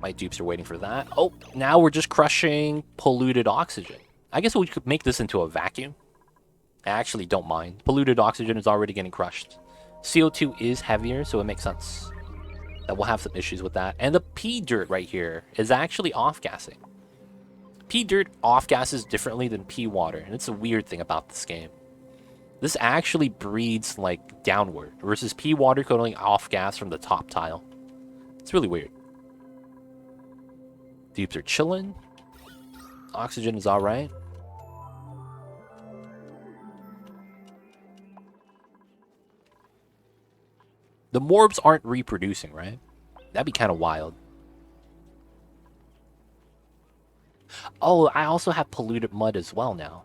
My dupes are waiting for that. Oh, now we're just crushing polluted oxygen. I guess we could make this into a vacuum. I actually don't mind. Polluted oxygen is already getting crushed. CO2 is heavier, so it makes sense that we'll have some issues with that. And the P dirt right here is actually off-gassing. P dirt off-gasses differently than P water, and it's a weird thing about this game. This actually breeds like downward, versus P water could only off-gas from the top tile. It's really weird. Dupes are chilling. Oxygen is alright. The morbs aren't reproducing, right? That'd be kind of wild. Oh, I also have polluted mud as well now.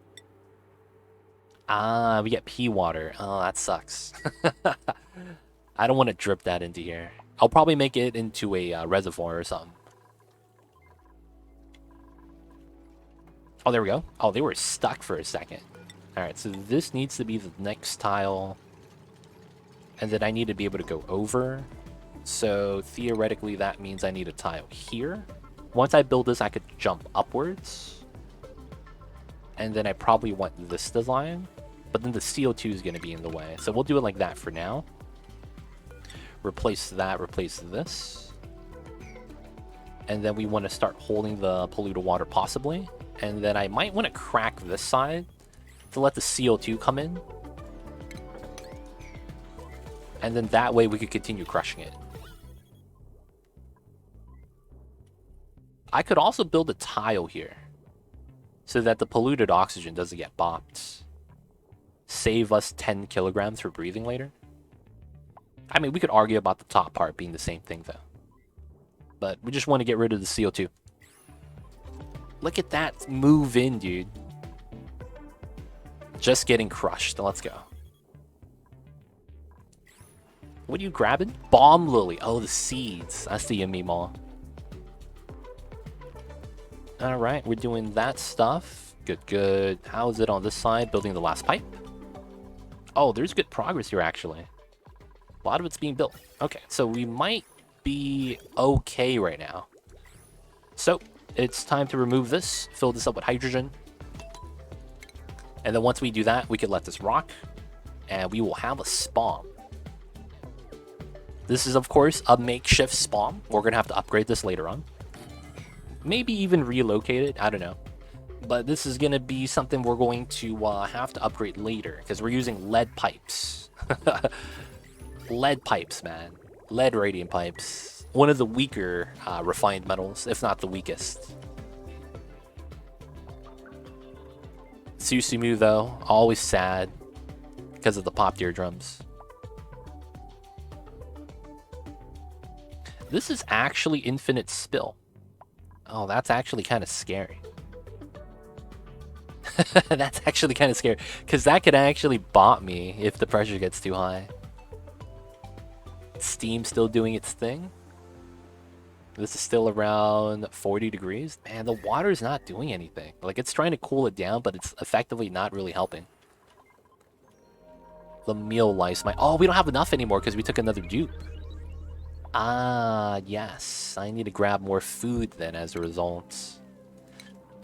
Ah, we get pea water. Oh, that sucks. I don't want to drip that into here. I'll probably make it into a reservoir or something. Oh, there we go. Oh, they were stuck for a second. Alright, so this needs to be the next tile. And then I need to be able to go over. So theoretically, that means I need a tile here. Once I build this, I could jump upwards. And then I probably want this design. But then the CO2 is going to be in the way. So we'll do it like that for now. Replace that, replace this. And then we want to start holding the polluted water possibly. And then I might want to crack this side to let the CO2 come in. And then that way we could continue crushing it. I could also build a tile here so that the polluted oxygen doesn't get bopped. Save us 10 kilograms for breathing later. I mean, we could argue about the top part being the same thing though. But we just want to get rid of the CO2. Look at that move in, dude. Just getting crushed. Let's go. What are you grabbing? Bomb lily. Oh, the seeds. That's the yummy mall. Alright, we're doing that stuff. Good, good. How is it on this side? Building the last pipe. Oh, there's good progress here, actually. A lot of it's being built. Okay, so we might be okay right now. So, it's time to remove this. Fill this up with hydrogen. And then once we do that, we can let this rock. And we will have a Spom. This is, of course, a makeshift Spom. We're going to have to upgrade this later on. Maybe even relocate it. I don't know. But this is going to be something we're going to have to upgrade later. Because we're using lead pipes. Lead pipes, man. Lead radiant pipes. One of the weaker refined metals, if not the weakest. Susumu, though, always sad. Because of the popped eardrums. This is actually infinite spill. Oh, that's actually kind of scary. That's actually kind of scary. Because that could actually bot me if the pressure gets too high. Steam still doing its thing. This is still around 40 degrees. Man, the water is not doing anything. Like, it's trying to cool it down, but it's effectively not really helping. The meal lice. Oh, we don't have enough anymore because we took another dupe. Ah, yes. I need to grab more food then as a result.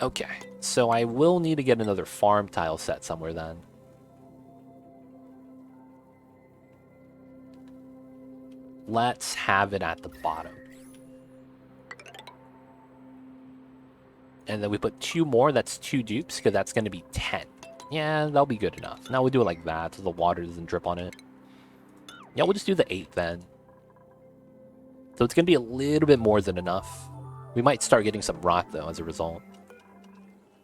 Okay, so I will need to get another farm tile set somewhere then. Let's have it at the bottom. And then we put 2 more. That's 2 dupes because that's going to be 10. Yeah, that'll be good enough. Now we'll do it like that so the water doesn't drip on it. Yeah, we'll just do the 8 then. So it's going to be a little bit more than enough. We might start getting some rot, though, as a result.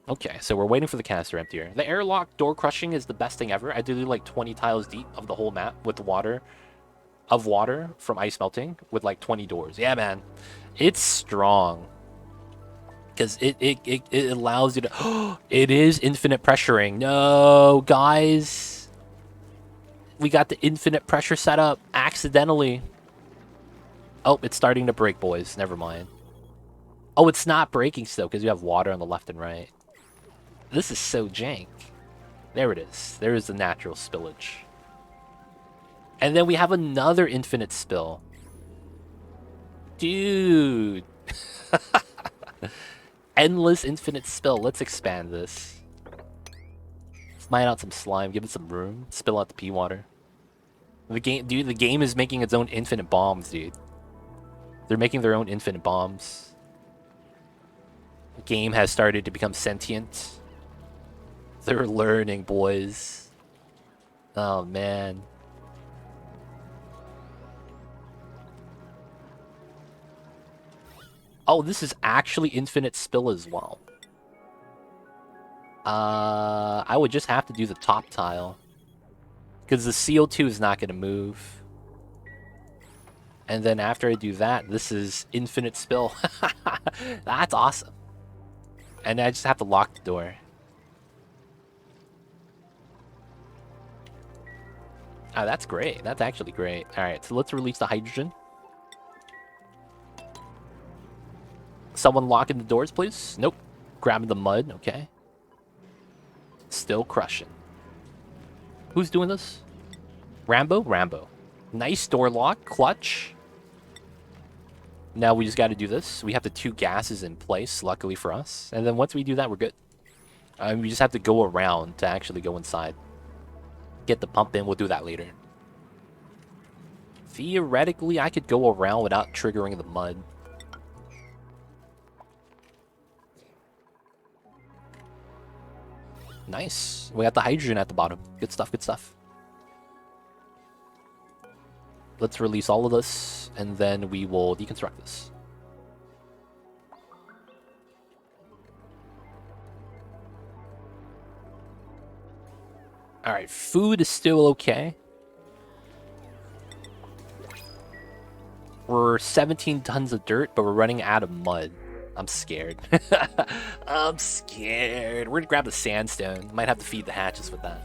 Okay, so we're waiting for the canister emptier. The airlock door crushing is the best thing ever. I do like 20 tiles deep of the whole map with the water. Of water from ice melting with like 20 doors. Yeah, man. It's strong. Because it allows you to... It is infinite pressuring. No, guys. We got the infinite pressure set up accidentally. Oh, it's starting to break, boys. Never mind. Oh, it's not breaking still because you have water on the left and right. This is so jank. There it is. There is the natural spillage. And then we have another infinite spill. Dude. Endless infinite spill. Let's expand this. Let's mine out some slime. Give it some room. Spill out the pea water. The game, dude. The game is making its own infinite bombs, dude. They're making their own infinite bombs. The game has started to become sentient. They're learning, boys. Oh man. Oh, this is actually infinite spill as well. I would just have to do the top tile. Because the CO2 is not going to move. And then after I do that, this is infinite spill. That's awesome. And I just have to lock the door. Oh, that's great. That's actually great. Alright, so let's release the hydrogen. Someone locking the doors, please? Nope. Grabbing the mud, okay. Still crushing. Who's doing this? Rambo? Rambo. Nice door lock. Clutch. Now we just got to do this. We have the 2 gases in place, luckily for us. And then once we do that, we're good. We just have to go around to actually go inside. Get the pump in. We'll do that later. Theoretically, I could go around without triggering the mud. Nice. We got the hydrogen at the bottom. Good stuff, good stuff. Let's release all of this, and then we will deconstruct this. Alright, food is still okay. We're 17 tons of dirt, but we're running out of mud. I'm scared. I'm scared. We're gonna grab the sandstone. Might have to feed the hatches with that.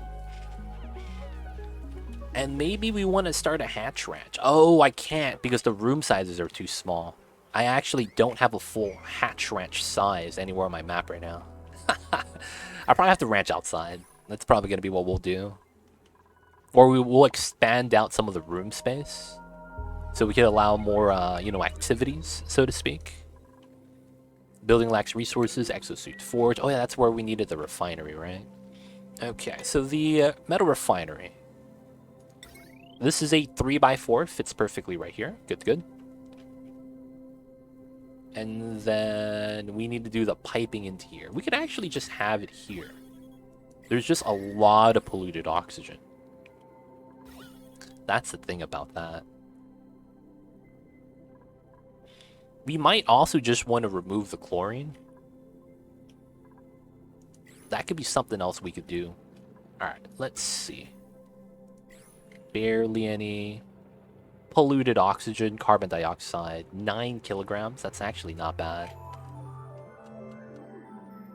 And maybe we want to start a hatch ranch. Oh, I can't because the room sizes are too small. I actually don't have a full hatch ranch size anywhere on my map right now. I probably have to ranch outside. That's probably going to be what we'll do. Or we will expand out some of the room space. So we can allow more, activities, so to speak. Building lacks resources, exosuit forge. Oh yeah, that's where we needed the refinery, right? Okay, so the metal refinery. This is a 3x4, fits perfectly right here. Good, good. And then we need to do the piping into here. We could actually just have it here. There's just a lot of polluted oxygen. That's the thing about that. We might also just want to remove the chlorine. That could be something else we could do. Alright, let's see. Barely any polluted oxygen, carbon dioxide, 9 kilograms. That's actually not bad.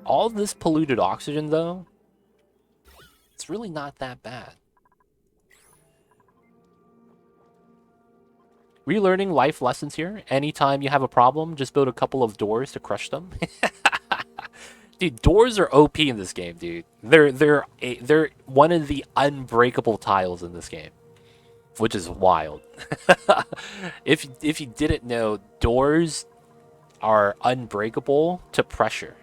All this polluted oxygen, though, it's really not that bad. Relearning life lessons here. Anytime you have a problem, just build a couple of doors to crush them. Dude, doors are OP in this game, dude. They're one of the unbreakable tiles in this game, which is wild. If you didn't know, doors are unbreakable to pressure.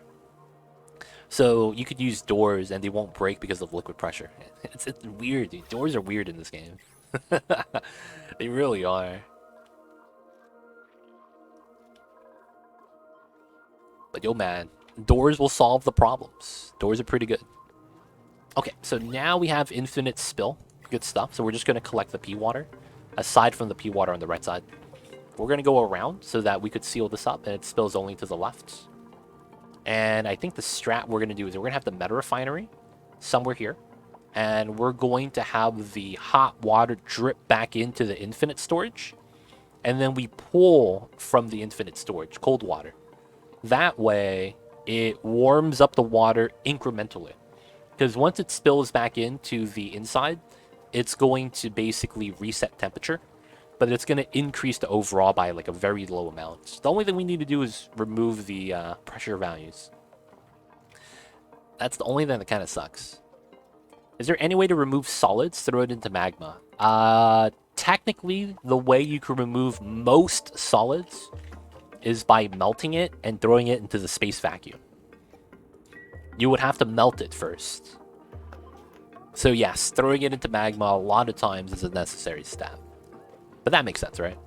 So you could use doors and they won't break because of liquid pressure. It's weird, dude. Doors are weird in this game. They really are. But yo, man, doors will solve the problems. Doors are pretty good. Okay, so now we have infinite spill. Good stuff. So we're just going to collect the pea water, aside from the pea water on the right side. We're going to go around so that we could seal this up, and it spills only to the left. And I think the strat we're going to do is we're going to have the meta refinery somewhere here. And we're going to have the hot water drip back into the infinite storage. And then we pull from the infinite storage, cold water. That way, it warms up the water incrementally. Because once it spills back into the inside, it's going to basically reset temperature. But it's going to increase the overall by like a very low amount. The only thing we need to do is remove the pressure values. That's the only thing that kind of sucks. Is there any way to remove solids? Throw it into magma. Technically, the way you can remove most solids is by melting it and throwing it into the space vacuum. You would have to melt it first. So yes, throwing it into magma a lot of times is a necessary step. But that makes sense, right?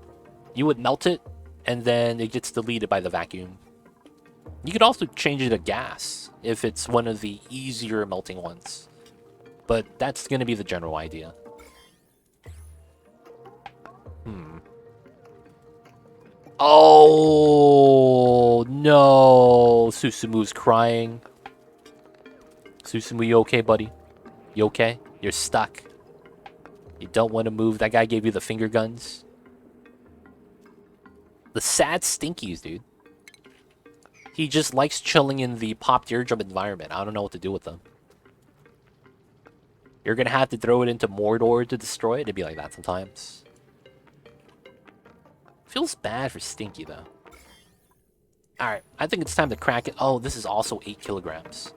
You would melt it, and then it gets deleted by the vacuum. You could also change it to gas, if it's one of the easier melting ones. But that's going to be the general idea. Oh, no. Susumu's crying. Susumu, you okay, buddy? You okay? You're stuck. You don't want to move. That guy gave you the finger guns. The sad stinkies, dude. He just likes chilling in the popped eardrum environment. I don't know what to do with them. You're going to have to throw it into Mordor to destroy it. It'd be like that sometimes. Feels bad for Stinky, though. Alright, I think it's time to crack it. Oh, this is also 8 kilograms.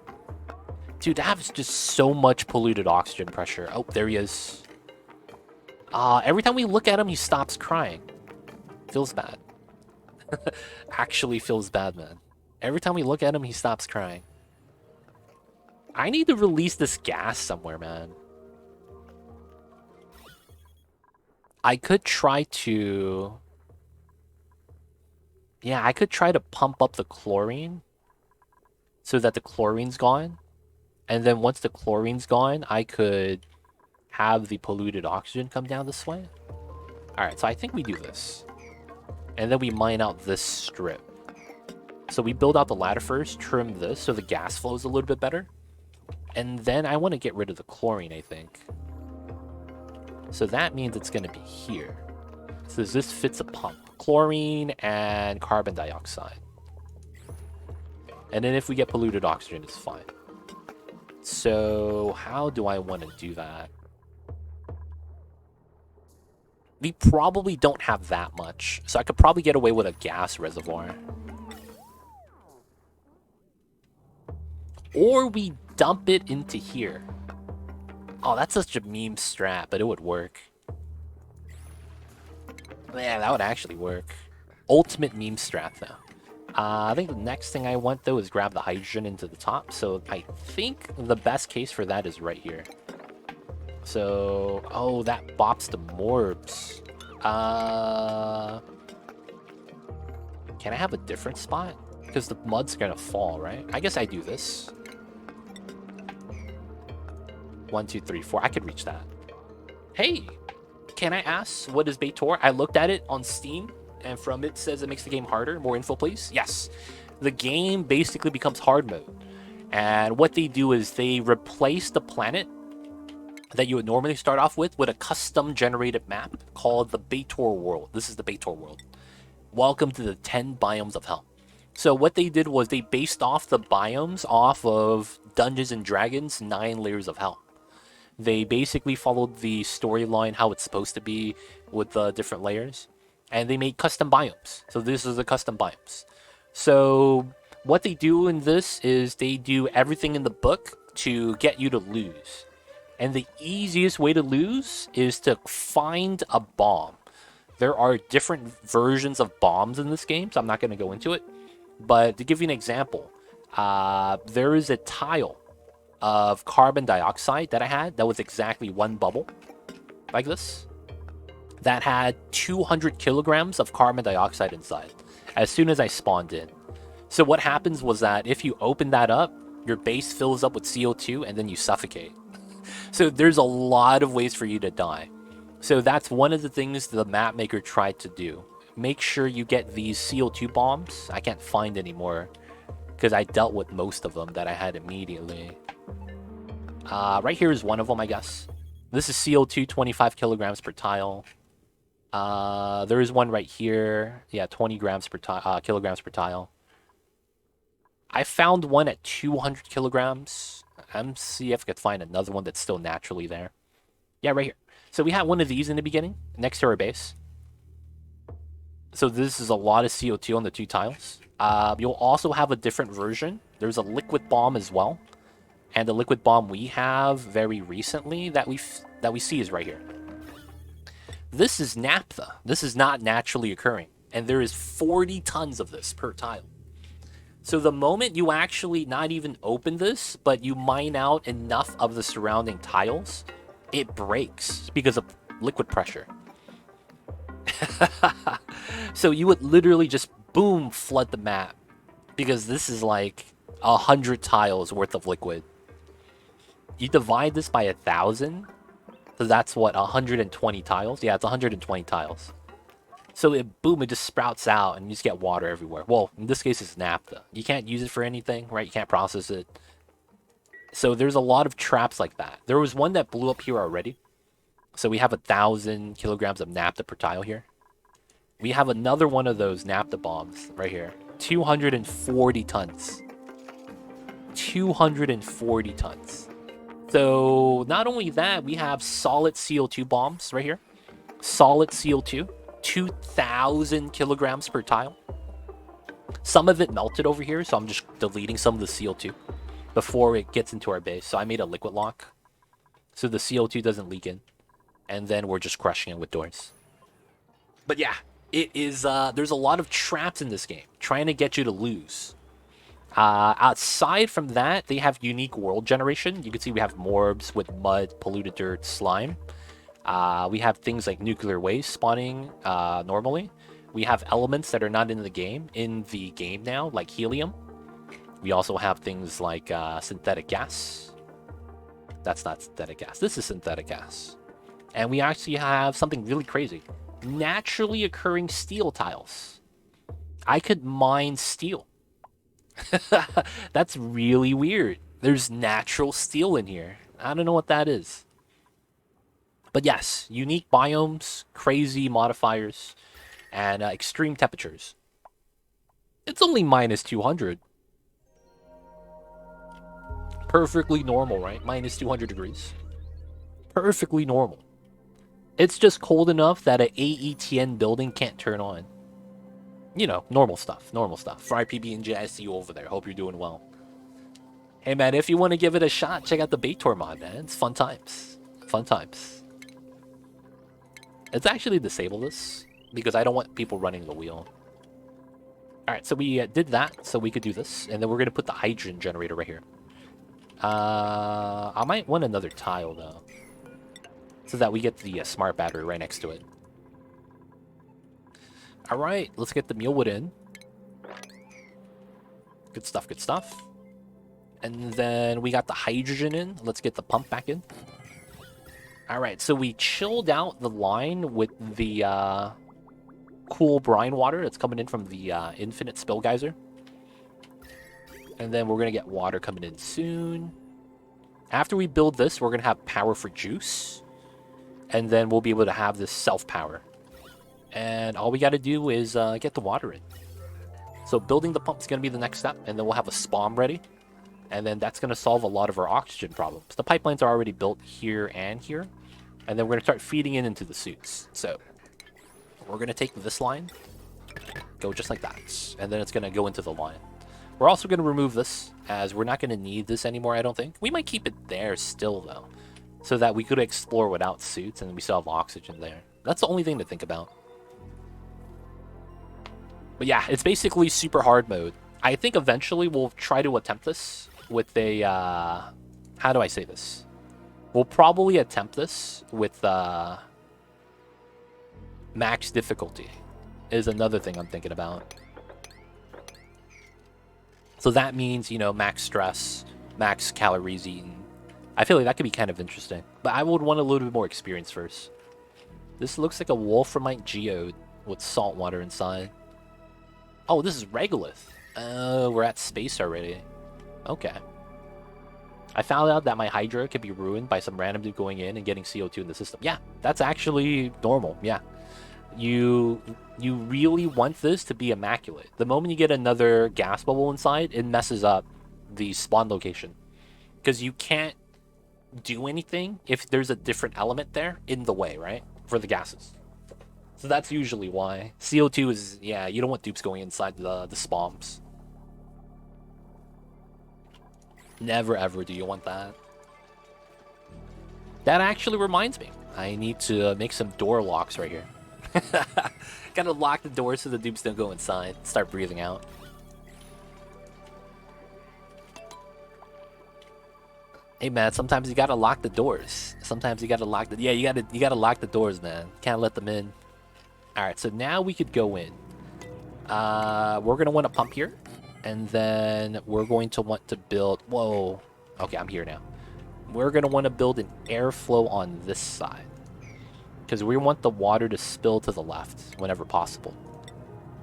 Dude, that was just so much polluted oxygen pressure. Oh, there he is. Every time we look at him, he stops crying. Feels bad. Actually feels bad, man. Every time we look at him, he stops crying. I need to release this gas somewhere, man. I could try to... Yeah, I could try to pump up the chlorine so that the chlorine's gone. And then once the chlorine's gone, I could have the polluted oxygen come down this way. Alright, so I think we do this. And then we mine out this strip. So we build out the ladder first, trim this so the gas flows a little bit better. And then I want to get rid of the chlorine, I think. So that means it's going to be here. So this fits a pump. Chlorine and carbon dioxide. And then if we get polluted oxygen, it's fine. So how do I want to do that? We probably don't have that much. So I could probably get away with a gas reservoir. Or we dump it into here. Oh, that's such a meme strat, but it would work. Yeah, that would actually work. Ultimate meme strat, though. I think the next thing I want, though, is grab the hydrogen into the top. So I think the best case for that is right here. So, oh, that bops the morbs. Can I have a different spot? Because the mud's gonna fall, right? I guess I do this. 1, 2, 3, 4. I could reach that. Hey! Can I ask, what is Baytor? I looked at it on Steam, and from it says it makes the game harder. More info, please. Yes. The game basically becomes hard mode. And what they do is they replace the planet that you would normally start off with a custom generated map called the Baator world. This is the Baator world. Welcome to the 10 biomes of hell. So what they did was they based off the biomes off of Dungeons and Dragons 9 layers of hell. They basically followed the storyline how it's supposed to be with the different layers. And they made custom biomes. So this is the custom biomes. So what they do in this is they do everything in the book to get you to lose. And the easiest way to lose is to find a bomb. There are different versions of bombs in this game, so I'm not going to go into it. But to give you an example, there is a tile of carbon dioxide that I had that was exactly 1 bubble, like this, that had 200 kilograms of carbon dioxide inside as soon as I spawned in. So what happens was that if you open that up, your base fills up with CO2 and then you suffocate. So there's a lot of ways for you to die. So that's one of the things the map maker tried to do. Make sure you get these CO2 bombs. I can't find any more because I dealt with most of them that I had immediately. Right here is one of them, I guess. This is CO2, 25 kilograms per tile. There is one right here. Yeah, 20 grams per kilograms per tile. I found one at 200 kilograms. See if I could find another one that's still naturally there. Yeah, right here. So we had one of these in the beginning, next to our base. So this is a lot of CO2 on the 2 tiles. You'll also have a different version. There's a liquid bomb as well. And the liquid bomb we have very recently that we see is right here. This is NAFTA. This is not naturally occurring. And there is 40 tons of this per tile. So the moment you actually not even open this, but you mine out enough of the surrounding tiles, it breaks because of liquid pressure. So you would literally just boom, flood the map because this is like 100 tiles worth of liquid. You divide this by 1,000, so that's what, 120 tiles? Yeah, it's 120 tiles. So boom, it just sprouts out and you just get water everywhere. Well, in this case, it's NAFTA. You can't use it for anything, right? You can't process it. So there's a lot of traps like that. There was one that blew up here already. So we have 1,000 kilograms of NAFTA per tile here. We have another one of those NAFTA bombs right here. 240 tons. 240 tons. So not only that, we have solid CO2 bombs right here. Solid CO2. 2,000 kilograms per tile. Some of it melted over here, so I'm just deleting some of the CO2 before it gets into our base. So I made a liquid lock so the CO2 doesn't leak in. And then we're just crushing it with doors. But yeah, it is. There's a lot of traps in this game trying to get you to lose. Outside from that, they have unique world generation. You can see we have morbs with mud, polluted dirt, slime. We have things like nuclear waste spawning normally. We have elements that are not in the game now, like helium. We also have things like synthetic gas. That's not synthetic gas. This is synthetic gas. And we actually have something really crazy. Naturally occurring steel tiles. I could mine steel. That's really weird. There's natural steel in here. I don't know what that is. But yes, unique biomes, crazy modifiers, and extreme temperatures. It's only minus 200. Perfectly normal, right? Minus 200 degrees. Perfectly normal. It's just cold enough that an AETN building can't turn on. You know, normal stuff, normal stuff. Fry PB&J, I see you over there. Hope you're doing well. Hey man, if you want to give it a shot, check out the Baator Mod, man. It's fun times. Fun times. Let's actually disable this because I don't want people running the wheel. Alright, so we did that so we could do this. And then we're going to put the hydrogen generator right here. I might want another tile though, so that we get the smart battery right next to it. Alright, let's get the mealwood in. Good stuff, good stuff. And then we got the hydrogen in. Let's get the pump back in. Alright, so we chilled out the line with the cool brine water that's coming in from the infinite spill geyser. And then we're going to get water coming in soon. After we build this, we're going to have power for juice. And then we'll be able to have this self-power. And all we got to do is get the water in. So building the pump is going to be the next step. And then we'll have a Spom ready. And then that's going to solve a lot of our oxygen problems. The pipelines are already built here and here. And then we're going to start feeding it into the suits. So we're going to take this line. Go just like that. And then it's going to go into the line. We're also going to remove this, as we're not going to need this anymore, I don't think. We might keep it there still, though, so that we could explore without suits, and we still have oxygen there. That's the only thing to think about. But yeah, it's basically super hard mode. I think eventually we'll try to attempt this with a... how do I say this? We'll probably attempt this with max difficulty, is another thing I'm thinking about. So that means, you know, max stress, max calories eaten. I feel like that could be kind of interesting. But I would want a little bit more experience first. This looks like a wolframite geode with salt water inside. Oh, this is regolith. We're at space already. Okay. I found out that my Hydra could be ruined by some random dude going in and getting CO2 in the system. Yeah, that's actually normal. Yeah. You really want this to be immaculate. The moment you get another gas bubble inside, it messes up the spawn location. Because you can't do anything if there's a different element there in the way, right? For the gases. So that's usually why. CO2 is, yeah, you don't want dupes going inside the Spoms. Never ever do you want that. That actually reminds me. I need to make some door locks right here. Gotta lock the door so the dupes don't go inside. Start breathing out. Hey man, sometimes you gotta lock the doors. Sometimes you gotta lock the you gotta lock the doors, man. Can't let them in. Alright, so now we could go in. We're gonna want to pump here. And then we're going to want to build whoa. Okay, I'm here now. We're gonna want to build an airflow on this side. Because we want the water to spill to the left whenever possible.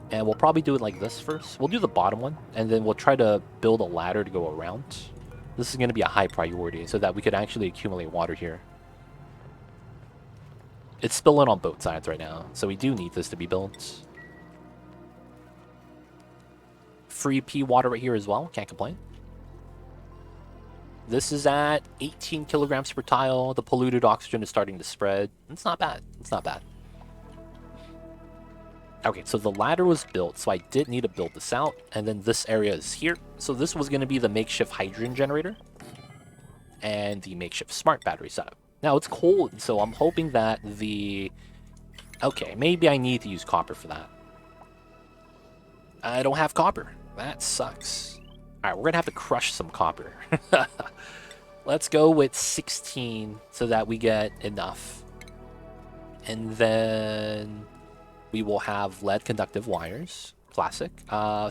And we'll probably do it like this first. We'll do the bottom one, and then we'll try to build a ladder to go around. This is going to be a high priority so that we could actually accumulate water here. It's spilling on both sides right now, so we do need this to be built. Free pea water right here as well, can't complain. This is at 18 kilograms per tile. The polluted oxygen is starting to spread. It's not bad. It's not bad. Okay, so the ladder was built, so I did need to build this out. And then this area is here. So this was going to be the makeshift hydrogen generator and the makeshift smart battery setup. Now, it's cold, so I'm hoping that the... Okay, maybe I need to use copper for that. I don't have copper. That sucks. Alright, we're going to have to crush some copper. Let's go with 16 so that we get enough. And then we will have lead conductive wires. Classic.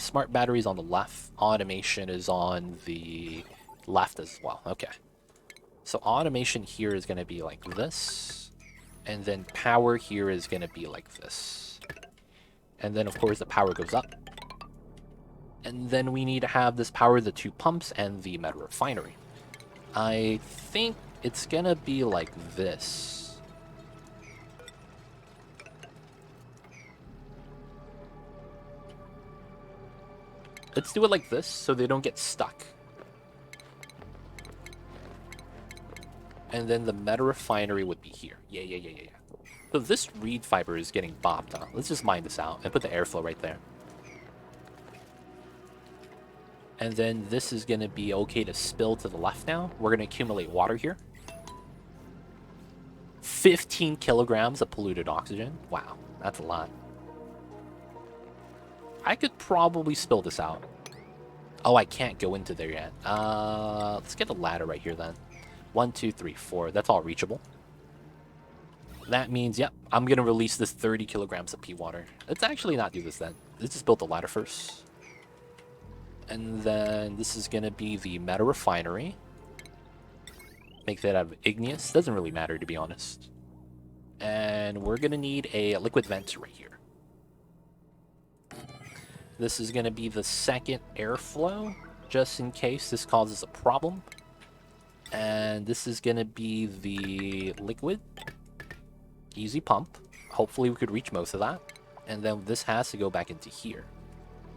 Smart batteries on the left. Automation is on the left as well. Okay. So automation here is going to be like this. And then power here is going to be like this. And then, of course, the power goes up. And then we need to have this power the 2 pumps and the meta refinery. I think it's going to be like this. Let's do it like this so they don't get stuck. And then the meta refinery would be here. Yeah. So this reed fiber is getting bopped, huh? Let's just mine this out and put the airflow right there. And then this is going to be okay to spill to the left now. We're going to accumulate water here. 15 kilograms of polluted oxygen. Wow, that's a lot. I could probably spill this out. Oh, I can't go into there yet. Let's get a ladder right here then. 1, 2, 3, 4. That's all reachable. That means, yep, I'm going to release this 30 kilograms of pea water. Let's actually not do this then. Let's just build the ladder first. And then this is going to be the meta refinery. Make that out of igneous. Doesn't really matter, to be honest. And we're going to need a liquid vent right here. This is going to be the second airflow, just in case this causes a problem. And this is going to be the liquid. Easy pump. Hopefully we could reach most of that. And then this has to go back into here.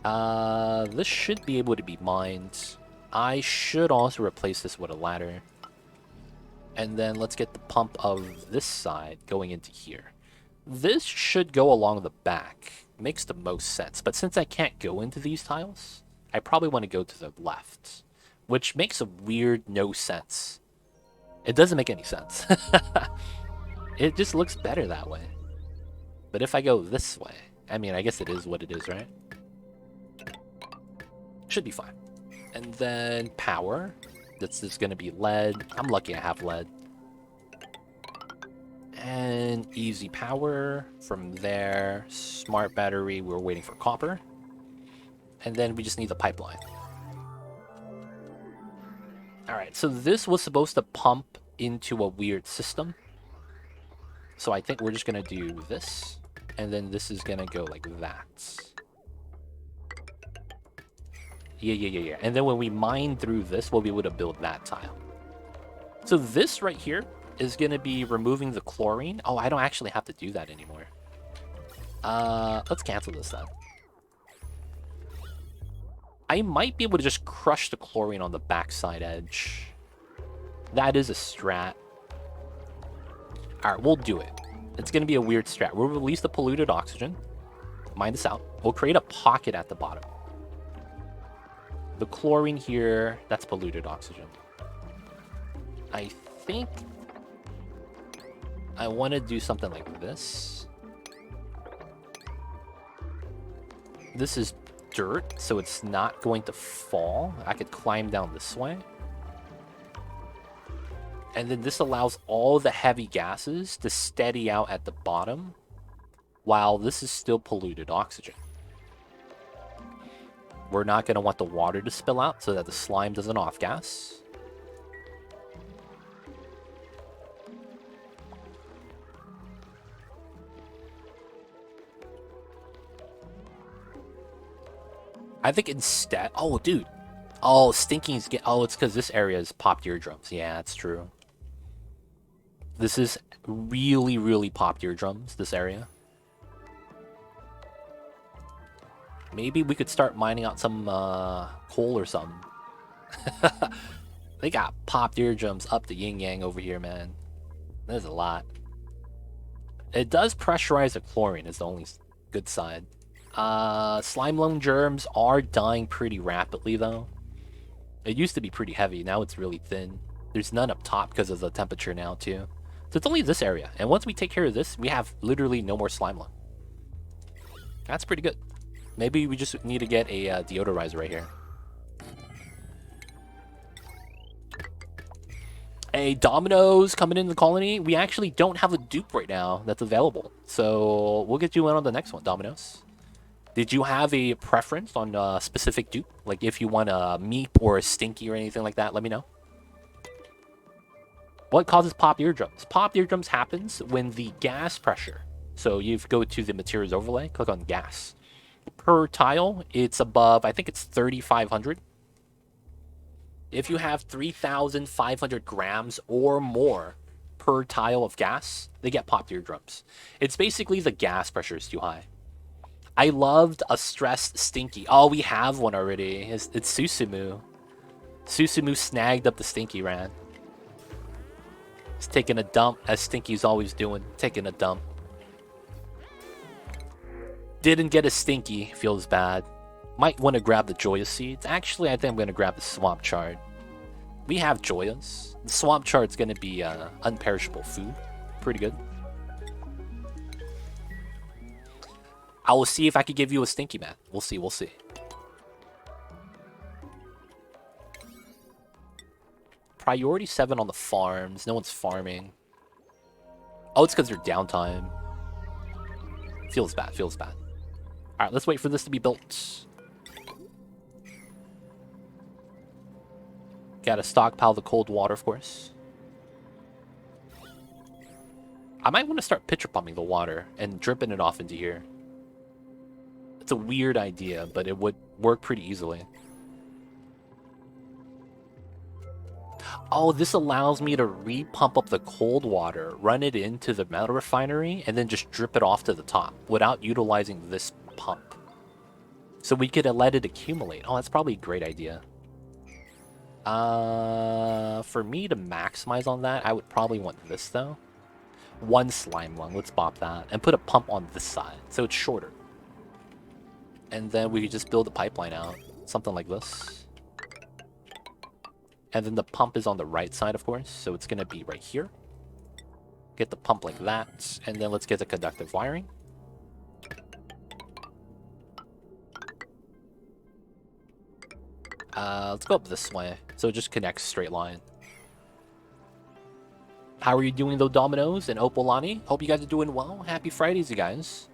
This should be able to be mined. I should also replace this with a ladder. And then let's get the pump of this side going into here. This should go along the back. Makes the most sense. But since I can't go into these tiles, I probably want to go to the left. Which makes a weird no sense. It doesn't make any sense. It just looks better that way. But if I go this way, I mean, I guess it is what it is, right? Should be fine. And then power. This is going to be lead. I'm lucky I have lead. And easy power. From there, smart battery. We're waiting for copper. And then we just need the pipeline. Alright, so this was supposed to pump into a weird system. So I think we're just going to do this. And then this is going to go like that. Yeah. And then when we mine through this, we'll be able to build that tile. So this right here is going to be removing the chlorine. Oh, I don't actually have to do that anymore. Let's cancel this then. I might be able to just crush the chlorine on the backside edge. That is a strat. Alright, we'll do it. It's going to be a weird strat. We'll release the polluted oxygen. Mine this out. We'll create a pocket at the bottom. The chlorine here, that's polluted oxygen. I think I want to do something like this. This is dirt, so it's not going to fall. I could climb down this way. And then this allows all the heavy gases to steady out at the bottom, while this is still polluted oxygen. We're not going to want the water to spill out so that the slime doesn't off-gas. I think instead... Oh, dude. Oh, Stinky's get... Oh, it's because this area is popped eardrums. Yeah, that's true. This is really, really popped eardrums, this area. Maybe we could start mining out some coal or something. They got popped eardrums up the yin-yang over here, man. There's a lot. It does pressurize the chlorine, is the only good side. Slime loam germs are dying pretty rapidly, though. It used to be pretty heavy, now it's really thin. There's none up top because of the temperature now, too. So it's only this area, and once we take care of this, we have literally no more slime loam. That's pretty good. Maybe we just need to get a deodorizer right here. Hey, Domino's coming in the colony. We actually don't have a dupe right now that's available. So we'll get you in on the next one, Domino's. Did you have a preference on a specific dupe? Like if you want a meep or a stinky or anything like that, let me know. What causes popped eardrums? Popped eardrums happens when the gas pressure. So you go to the materials overlay, click on gas. Per tile, it's above, I think it's 3,500. If you have 3,500 grams or more per tile of gas, they get popped eardrums. It's basically the gas pressure is too high. I loved a stressed Stinky. Oh, we have one already. It's Susumu. Susumu snagged up the Stinky, ran. He's taking a dump, as Stinky's always doing, taking a dump. Didn't get a Stinky, feels bad. Might want to grab the Joya seeds. Actually, I think I'm going to grab the Swamp Chard. We have Joyas. The Swamp Chard's going to be unperishable food. Pretty good. I will see if I could give you a Stinky, man. We'll see, we'll see. Priority 7 on the farms. No one's farming. Oh, it's because they're downtime. Feels bad, feels bad. Alright, let's wait for this to be built. Gotta stockpile the cold water, of course. I might want to start pitcher pumping the water and dripping it off into here. It's a weird idea, but it would work pretty easily. Oh, this allows me to re-pump up the cold water, run it into the metal refinery, and then just drip it off to the top without utilizing this pump. So we could let it accumulate. Oh, that's probably a great idea. For me to maximize on that, I would probably want this, though. One slime lung, let's bop that. And put a pump on this side, so it's shorter. And then we could just build a pipeline out. Something like this. And then the pump is on the right side, of course, so it's going to be right here. Get the pump like that, and then let's get the conductive wiring. Let's go up this way, so it just connects straight line. How are you doing, though, Domino's and Opalani? Hope you guys are doing well. Happy Fridays, you guys.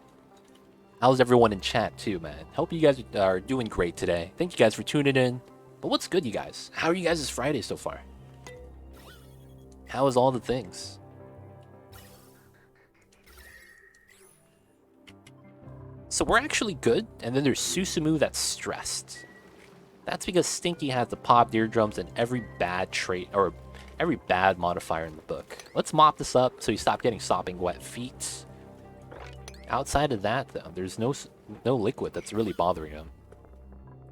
How's everyone in chat, too, man? Hope you guys are doing great today. Thank you guys for tuning in. But what's good, you guys? How are you guys' Friday so far? How is all the things? So we're actually good, and then there's Susumu that's stressed. That's because Stinky has the popped eardrums and every bad trait, or every bad modifier in the book. Let's mop this up so you stop getting sopping wet feet. Outside of that, though, there's no liquid that's really bothering him.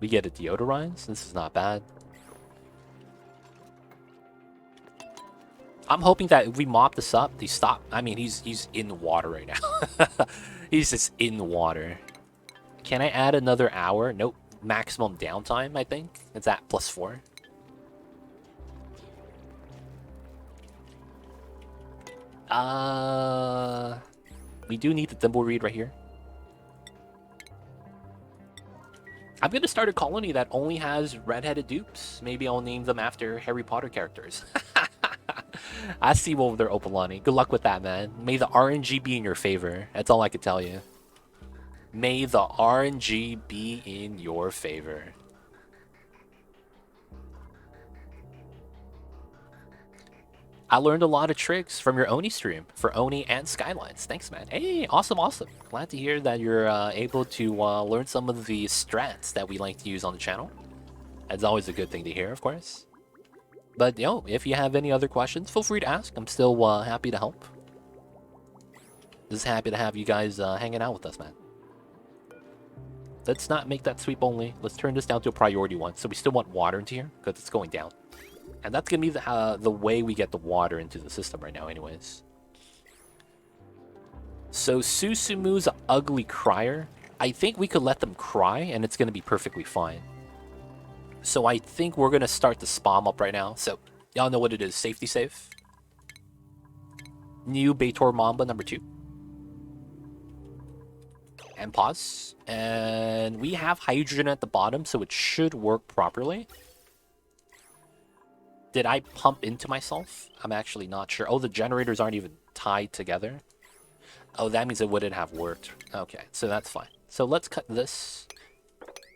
We get a deodorize. This is not bad. I'm hoping that if we mop this up, they stop. I mean, he's in the water right now. He's just in the water. Can I add another hour? Nope. Maximum downtime, I think. It's at +4. We do need the thimble reed right here. I'm gonna start a colony that only has red-headed dupes. Maybe I'll name them after Harry Potter characters. I see what they're Opalani. Good luck with that, man. May the RNG be in your favor. That's all I can tell you. May the RNG be in your favor. I learned a lot of tricks from your Oni stream for Oni and Skylines. Thanks, man. Hey, awesome, awesome. Glad to hear that you're able to learn some of the strats that we like to use on the channel. That's always a good thing to hear, of course. But, yo, if you have any other questions, feel free to ask. I'm still happy to help. Just happy to have you guys hanging out with us, man. Let's not make that sweep only. Let's turn this down to a priority one. So we still want water into here because it's going down. And that's going to be the way we get the water into the system right now anyways. So Susumu's an ugly crier. I think we could let them cry and it's going to be perfectly fine. So I think we're going to start the Spom up right now. So y'all know what it is. Safety safe. New Baator Mamba number 2. And pause. And we have hydrogen at the bottom, so it should work properly. Did I pump into myself? I'm actually not sure. Oh, the generators aren't even tied together. Oh, that means it wouldn't have worked. Okay, so that's fine. So let's cut this.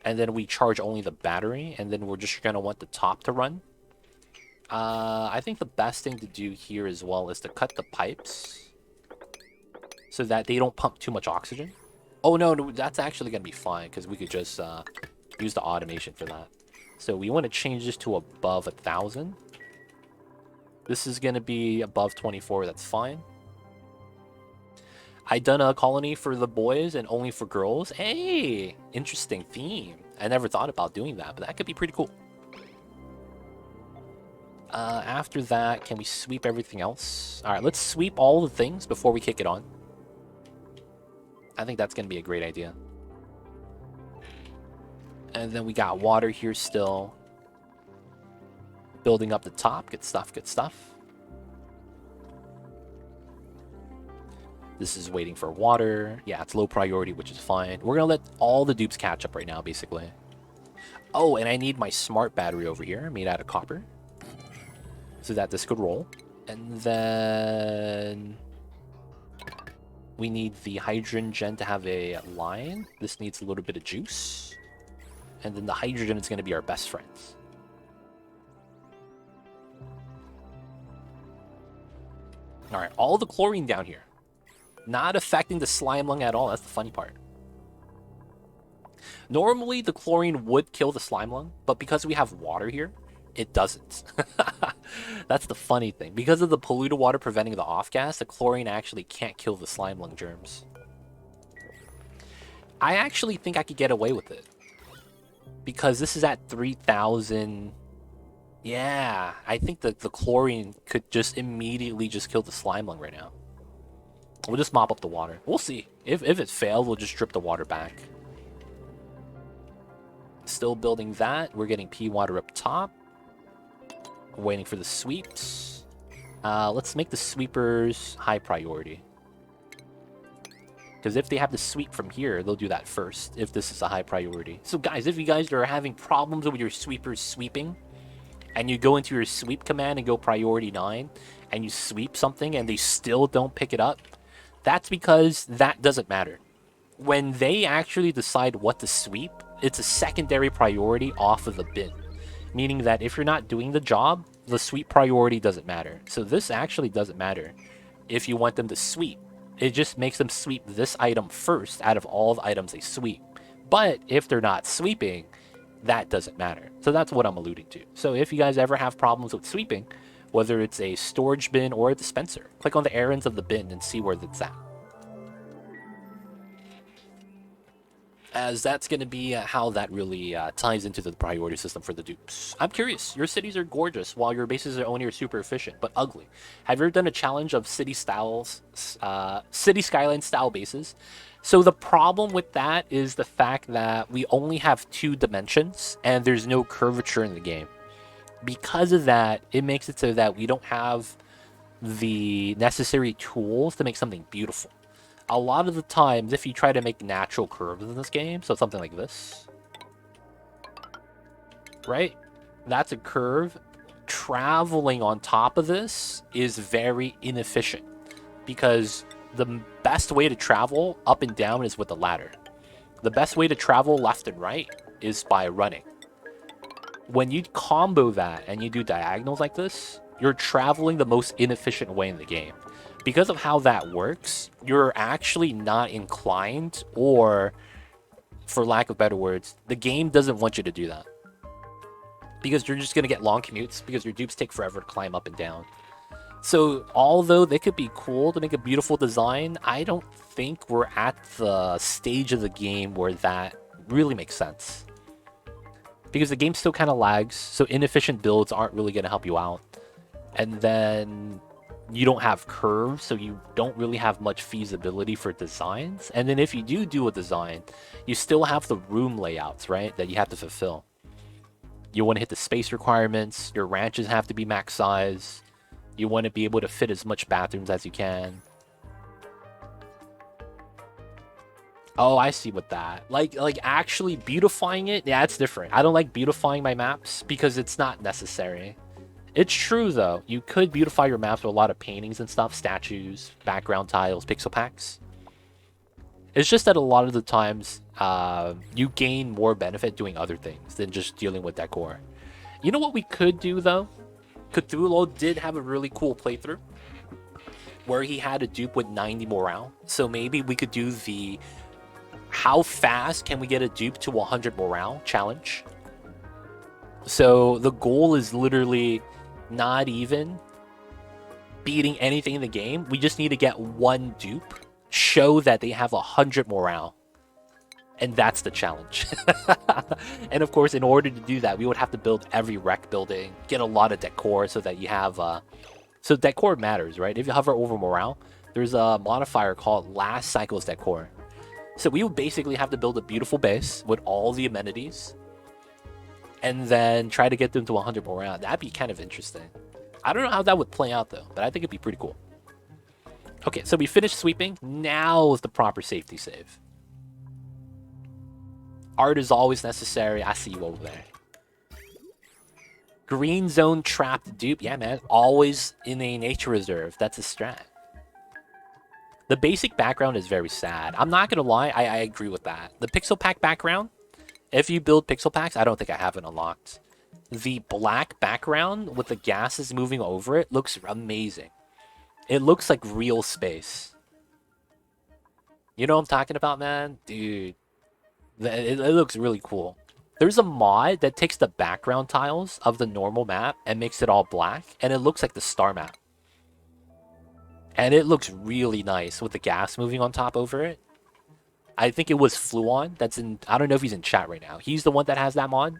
And then we charge only the battery. And then we're just going to want the top to run. I think the best thing to do here as well is to cut the pipes. So that they don't pump too much oxygen. Oh, no, that's actually going to be fine. Because we could just use the automation for that. So we want to change this to above 1,000. This is going to be above 24. That's fine. I done a colony for the boys and only for girls. Hey, interesting theme. I never thought about doing that, but that could be pretty cool. After that, can we sweep everything else? All right, let's sweep all the things before we kick it on. I think that's going to be a great idea. And then we got water here still. Building up the top. Good stuff, good stuff. This is waiting for water. Yeah, it's low priority, which is fine. We're going to let all the dupes catch up right now, basically. Oh, and I need my smart battery over here, made out of copper. So that this could roll. And then we need the hydrogen gen to have a line. This needs a little bit of juice. And then the hydrogen is going to be our best friends. Alright, all the chlorine down here. Not affecting the slime lung at all. That's the funny part. Normally, the chlorine would kill the slime lung, but because we have water here, it doesn't. That's the funny thing. Because of the polluted water preventing the off-gas, the chlorine actually can't kill the slime lung germs. I actually think I could get away with it. Because this is at 3,000. Yeah, I think that the chlorine could just immediately just kill the slime lung right now. We'll just mop up the water. We'll see. If it failed, we'll just drip the water back. Still building that. We're getting pea water up top. Waiting for the sweeps. Let's make the sweepers high priority. Because if they have the sweep from here, they'll do that first, if this is a high priority. So guys, if you guys are having problems with your sweepers sweeping, and you go into your sweep command and go priority 9, and you sweep something and they still don't pick it up, that's because that doesn't matter. When they actually decide what to sweep, it's a secondary priority off of the bin. Meaning that if you're not doing the job, the sweep priority doesn't matter. So this actually doesn't matter if you want them to sweep. It just makes them sweep this item first out of all the items they sweep. But if they're not sweeping, that doesn't matter. So that's what I'm alluding to. So if you guys ever have problems with sweeping, whether it's a storage bin or a dispenser, click on the errands of the bin and see where it's at. As that's going to be how that really ties into the priority system for the dupes. I'm curious, your cities are gorgeous while your bases are only super efficient, but ugly. Have you ever done a challenge of city skyline style bases? So the problem with that is the fact that we only have 2 dimensions and there's no curvature in the game. Because of that, it makes it so that we don't have the necessary tools to make something beautiful. A lot of the times, if you try to make natural curves in this game, so something like this, right? That's a curve. Traveling on top of this is very inefficient because the best way to travel up and down is with a ladder. The best way to travel left and right is by running. When you combo that and you do diagonals like this, you're traveling the most inefficient way in the game. Because of how that works, you're actually not inclined, or for lack of better words, the game doesn't want you to do that. Because you're just going to get long commutes because your dupes take forever to climb up and down. So although they could be cool to make a beautiful design, I don't think we're at the stage of the game where that really makes sense. Because the game still kind of lags, so inefficient builds aren't really going to help you out. And then you don't have curves, so you don't really have much feasibility for designs. And then if you do a design, you still have the room layouts, right, that you have to fulfill. You want to hit the space requirements, your ranches have to be max size, you want to be able to fit as much bathrooms as you can. Oh, I see what that. Like actually beautifying it, yeah, it's different. I don't like beautifying my maps because it's not necessary. It's true though, you could beautify your maps with a lot of paintings and stuff, statues, background tiles, pixel packs. It's just that a lot of the times, you gain more benefit doing other things than just dealing with decor. You know what we could do though? Cthulhu did have a really cool playthrough where he had a dupe with 90 morale. So maybe we could do the how fast can we get a dupe to 100 morale challenge. So the goal is literally not even beating anything in the game. We just need to get one dupe, show that they have 100 morale, and that's the challenge. And of course, in order to do that, we would have to build every rec building, get a lot of decor so that you have so decor matters, right? If you hover over morale, there's a modifier called last cycle's decor. So we would basically have to build a beautiful base with all the amenities and then try to get them to 100 morale. That'd be kind of interesting. I don't know how that would play out though, but I think it'd be pretty cool. Okay, so we finished sweeping. Now is the proper safety save. Art is always necessary. I see you over there. Green zone trapped dupe. Yeah, man. Always in a nature reserve. That's a strat. The basic background is very sad. I'm not going to lie. I agree with that. The pixel pack background, if you build pixel packs, I don't think I have it unlocked. The black background with the gases moving over it looks amazing. It looks like real space. You know what I'm talking about, man? Dude. It looks really cool. There's a mod that takes the background tiles of the normal map and makes it all black, and it looks like the star map. And it looks really nice with the gas moving on top over it. I think it was Fluon that's in... I don't know if he's in chat right now. He's the one that has that mod.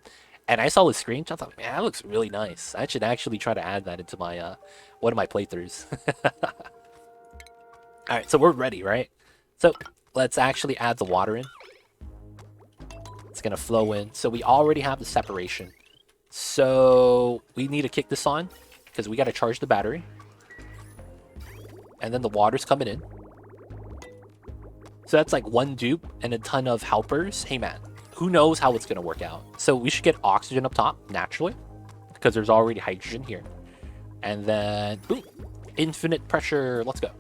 And I saw his screenshot. I thought, man, that looks really nice. I should actually try to add that into my one of my playthroughs. Alright, so we're ready, right? So let's actually add the water in. It's going to flow in. So we already have the separation. So we need to kick this on because we got to charge the battery. And then the water's coming in. So that's like one dupe and a ton of helpers. Hey, man, who knows how it's going to work out? So we should get oxygen up top naturally because there's already hydrogen here. And then, boom, infinite pressure. Let's go.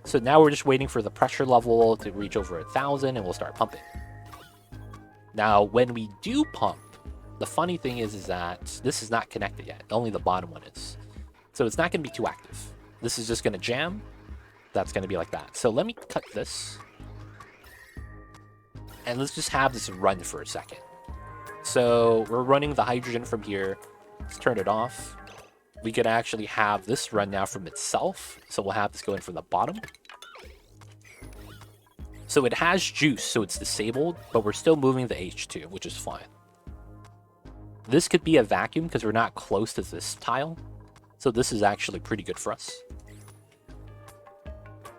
So now we're just waiting for the pressure level to reach over 1,000 and we'll start pumping. Now, when we do pump, the funny thing is that this is not connected yet. Only the bottom one is. So it's not going to be too active. This is just going to jam. That's going to be like that. So let me cut this. And let's just have this run for a second. So we're running the hydrogen from here. Let's turn it off. We could actually have this run now from itself. So we'll have this going from the bottom. So it has juice, so it's disabled, but we're still moving the H2, which is fine. This could be a vacuum because we're not close to this tile. So this is actually pretty good for us.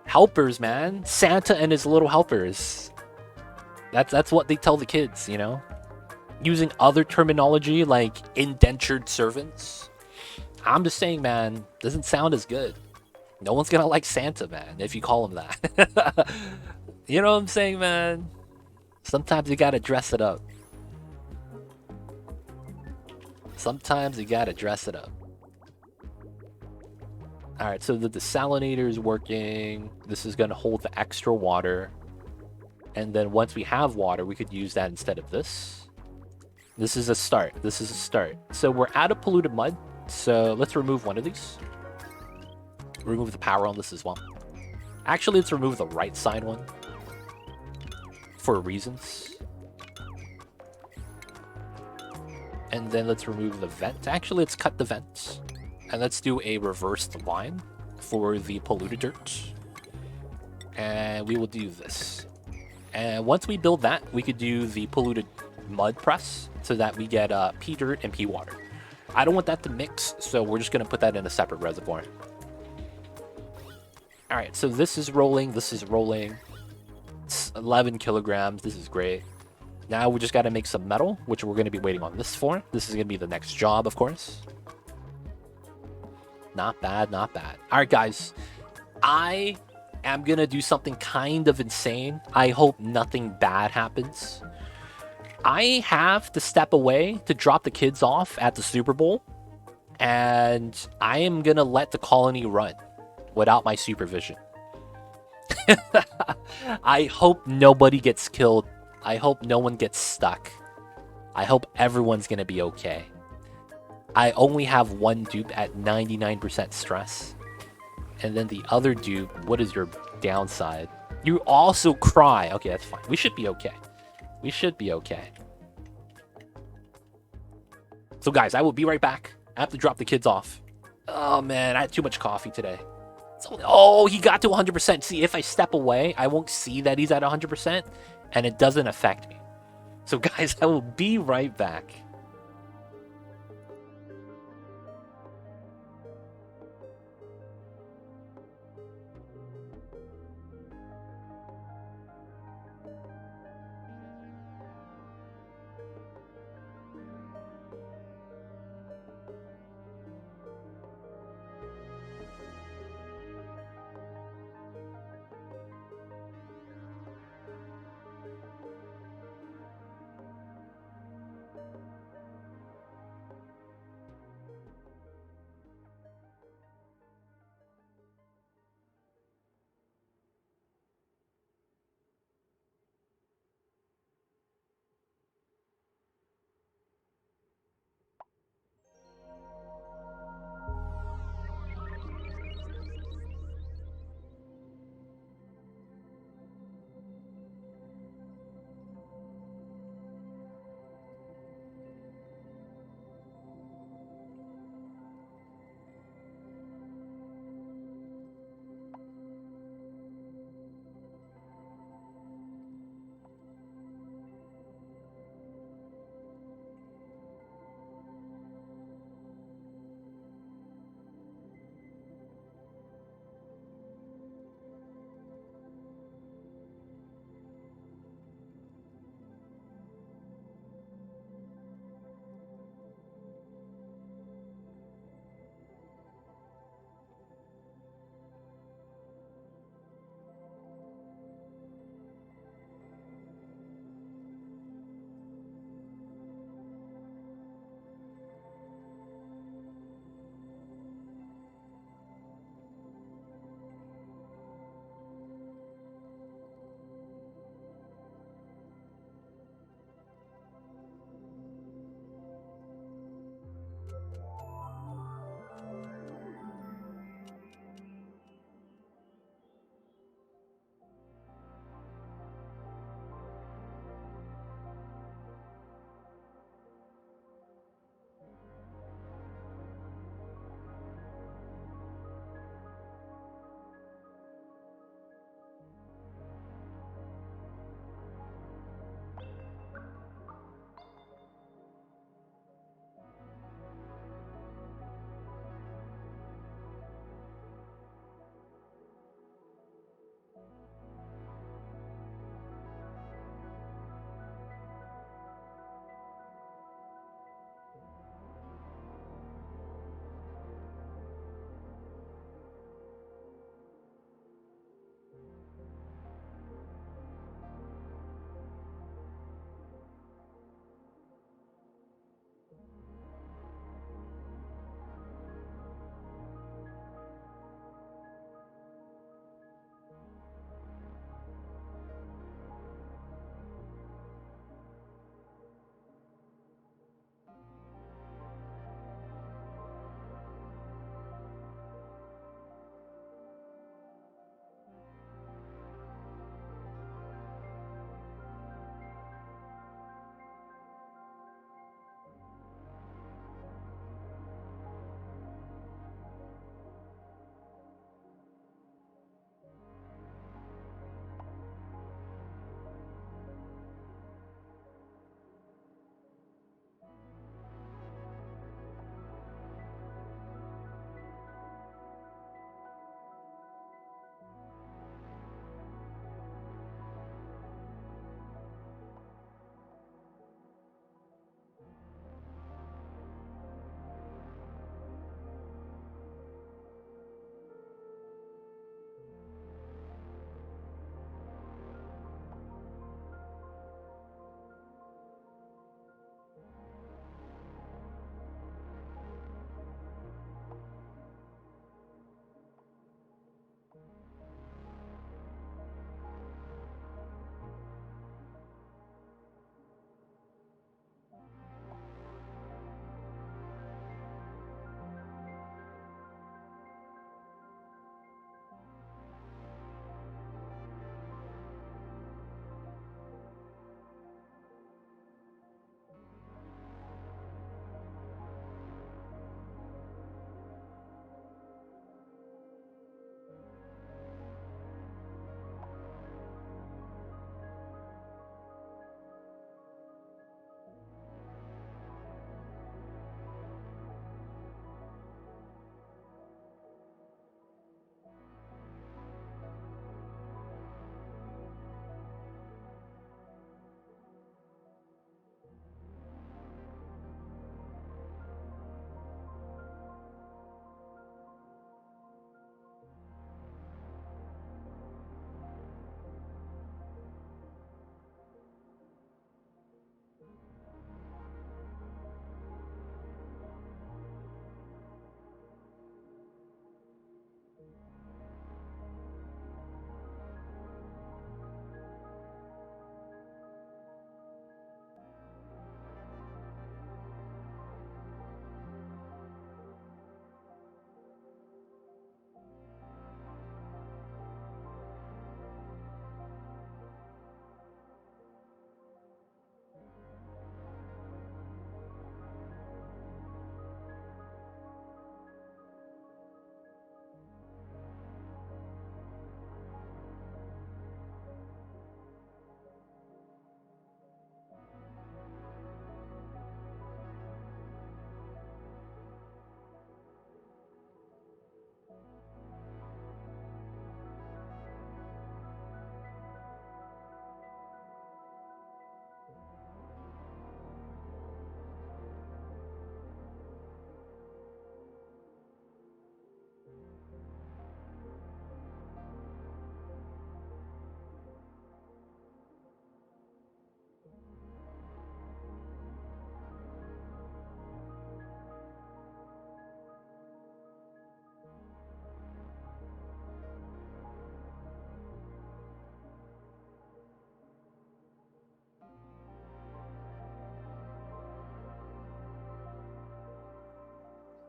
Helpers, man. Santa and his little helpers. That's what they tell the kids, you know? Using other terminology like indentured servants. I'm just saying, man, doesn't sound as good. No one's gonna like Santa, man, if you call him that. You know what I'm saying, man? Sometimes you gotta dress it up. Sometimes you gotta dress it up. Alright, so the desalinator is working. This is gonna hold the extra water. And then once we have water, we could use that instead of this. This is a start. This is a start. So we're out of polluted mud. So let's remove one of these. Remove the power on this as well. Actually, let's remove the right side one. For reasons. And then let's remove the vent. Actually, let's cut the vents. And let's do a reversed line for the polluted dirt. And we will do this. And once we build that, we could do the polluted mud press so that we get pea dirt and pea water. I don't want that to mix, so we're just going to put that in a separate reservoir. Alright, so this is rolling, this is rolling. It's 11 kilograms, this is great. Now we just got to make some metal, which we're going to be waiting on this for. This is going to be the next job, of course. Not bad, not bad. Alright, guys. I am going to do something kind of insane. I hope nothing bad happens. I have to step away to drop the kids off at the Super Bowl. And I am going to let the colony run without my supervision. I hope nobody gets killed. I hope no one gets stuck. I hope everyone's going to be okay. I only have one dupe at 99% stress. And then the other dupe, what is your downside? You also cry. Okay, that's fine. We should be okay. We should be okay. So guys, I will be right back. I have to drop the kids off. Oh man, I had too much coffee today. Oh, he got to 100%. See, if I step away, I won't see that he's at 100%, and it doesn't affect me. So guys, I will be right back.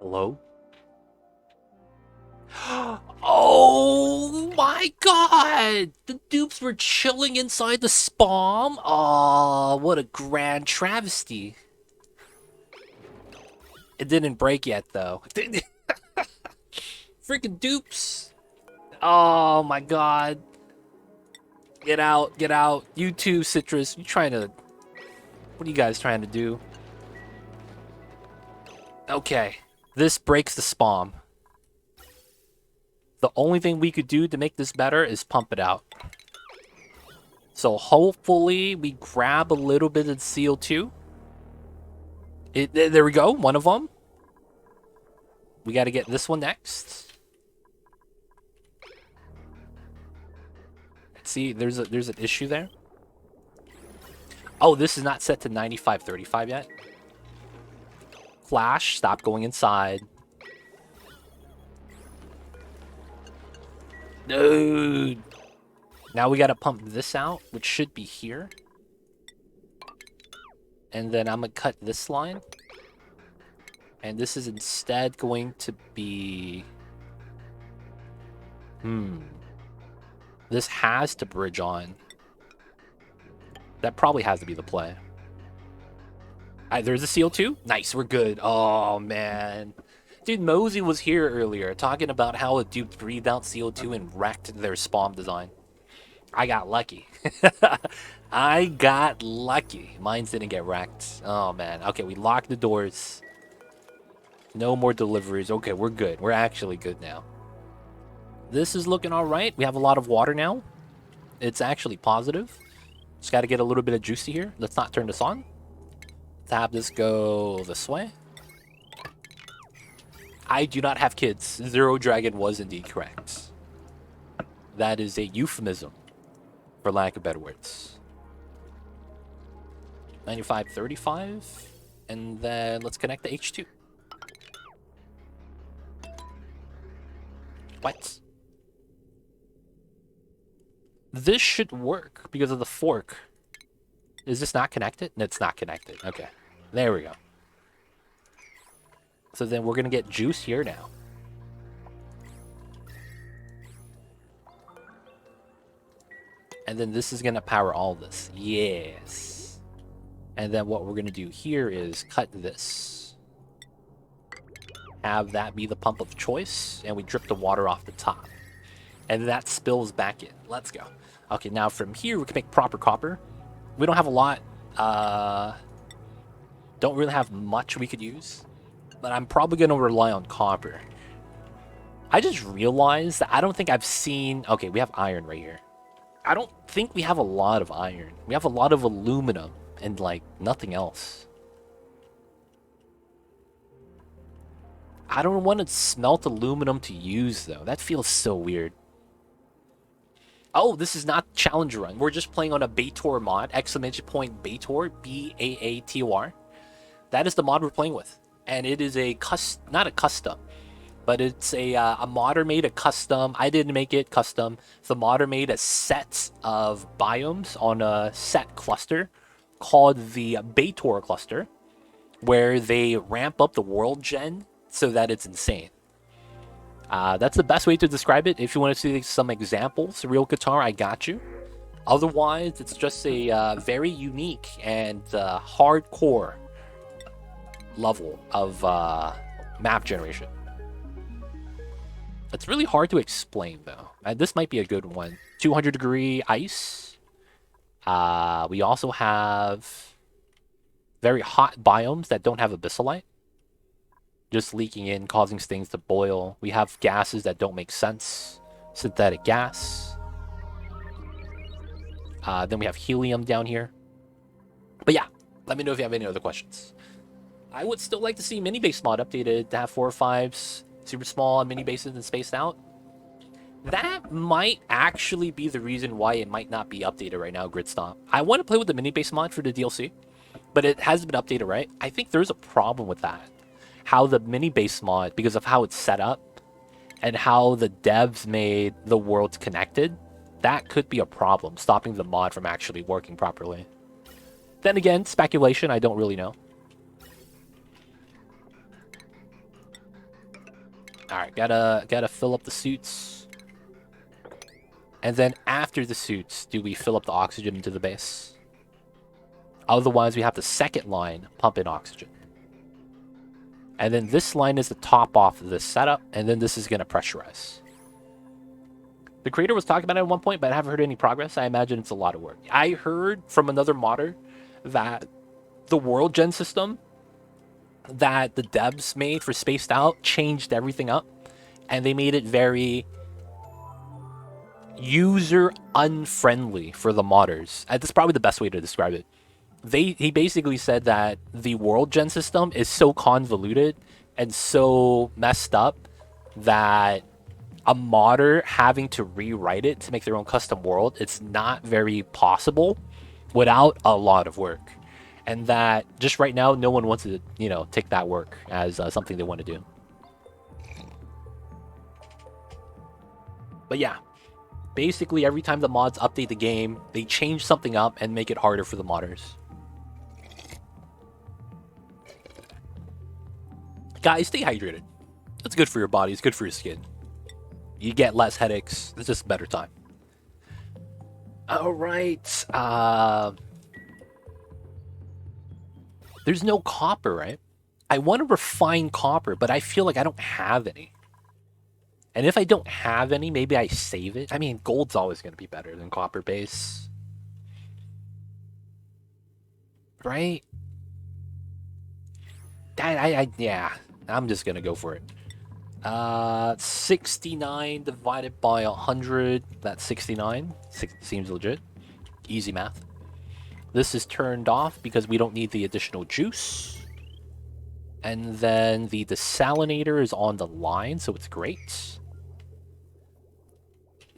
Hello? Oh my god! The dupes were chilling inside the Spom? Oh, what a grand travesty. It didn't break yet, though. Freaking dupes. Oh my god. Get out, get out. You too, Citrus. You trying to... What are you guys trying to do? Okay. This breaks the Spom. The only thing we could do to make this better is pump it out. So hopefully we grab a little bit of CO2. There we go, one of them. We got to get this one next. See, there's an issue there. Oh, this is not set to 9535 yet. Flash, stop going inside. Dude. Now we got to pump this out, which should be here. And then I'm going to cut this line. And this is instead going to be... This has to bridge on. That probably has to be the play. There's a CO2. Nice, we're good. Oh, man. Dude, Mosey was here earlier talking about how a dude breathed out CO2 and wrecked their Spom design. I got lucky. I got lucky. Mine didn't get wrecked. Oh, man. Okay, we locked the doors. No more deliveries. Okay, we're good. We're actually good now. This is looking all right. We have a lot of water now. It's actually positive. Just got to get a little bit of juicy here. Let's not turn this on. Let's have this go this way. I do not have kids. Zero Dragon was indeed correct. That is a euphemism, for lack of better words. 9535. And then let's connect the H2. What? This should work because of the fork. Is this not connected? No, it's not connected. Okay. There we go. So then we're going to get juice here now. And then this is going to power all this. Yes. And then what we're going to do here is cut this. Have that be the pump of choice. And we drip the water off the top. And that spills back in. Let's go. Okay, now from here we can make proper copper. We don't have a lot. Don't really have much we could use. But I'm probably going to rely on copper. I just realized that I don't think I've seen... Okay, we have iron right here. I don't think we have a lot of iron. We have a lot of aluminum and, like, nothing else. I don't want to smelt aluminum to use, though. That feels so weird. Oh, this is not challenge run. We're just playing on a Baator mod. Exclamation point Baator. B-A-A-T-O-R. That is the mod we're playing with. And it is a not a custom, but it's a modder made a custom. I didn't make it custom. The modder made a set of biomes on a set cluster called the Baytor cluster, where they ramp up the world gen so that it's insane. That's the best way to describe it. If you want to see some examples, Real Guitar, I got you. Otherwise, it's just a very unique and hardcore level of map generation. It's really hard to explain, though. This might be a good one. 200-degree ice. We also have very hot biomes that don't have abyssalite. Just leaking in, causing things to boil. We have gases that don't make sense. Synthetic gas. Then we have helium down here. But yeah, let me know if you have any other questions. I would still like to see mini base mod updated to have 4 or 5s, super small and mini bases and spaced out. That might actually be the reason why it might not be updated right now, Gridstop. I want to play with the mini base mod for the DLC, but it hasn't been updated, right? I think there's a problem with that. How the mini base mod, because of how it's set up and how the devs made the worlds connected, that could be a problem, stopping the mod from actually working properly. Then again, speculation, I don't really know. Alright, gotta fill up the suits. And then after the suits, do we fill up the oxygen into the base? Otherwise, we have the second line pump in oxygen. And then this line is the top off of this setup, and then this is going to pressurize. The creator was talking about it at one point, but I haven't heard any progress. I imagine it's a lot of work. I heard from another modder that the world gen system that the devs made for Spaced Out changed everything up, and they made it very user unfriendly for the modders. That's probably the best way to describe it. He basically said that the world gen system is so convoluted and so messed up that a modder having to rewrite it to make their own custom world, it's not very possible without a lot of work. And that just right now, no one wants to, take that work as something they want to do. But yeah, basically every time the mods update the game, they change something up and make it harder for the modders. Guys, stay hydrated. It's good for your body. It's good for your skin. You get less headaches. It's just a better time. All right. There's no copper, right? I want to refine copper, but I feel like I don't have any. And if I don't have any, maybe I save it. I mean, gold's always going to be better than copper base. Right? Yeah. I'm just going to go for it. 69 divided by 100. That's 69. Seems legit. Easy math. This is turned off because we don't need the additional juice. And then the desalinator is on the line, so it's great.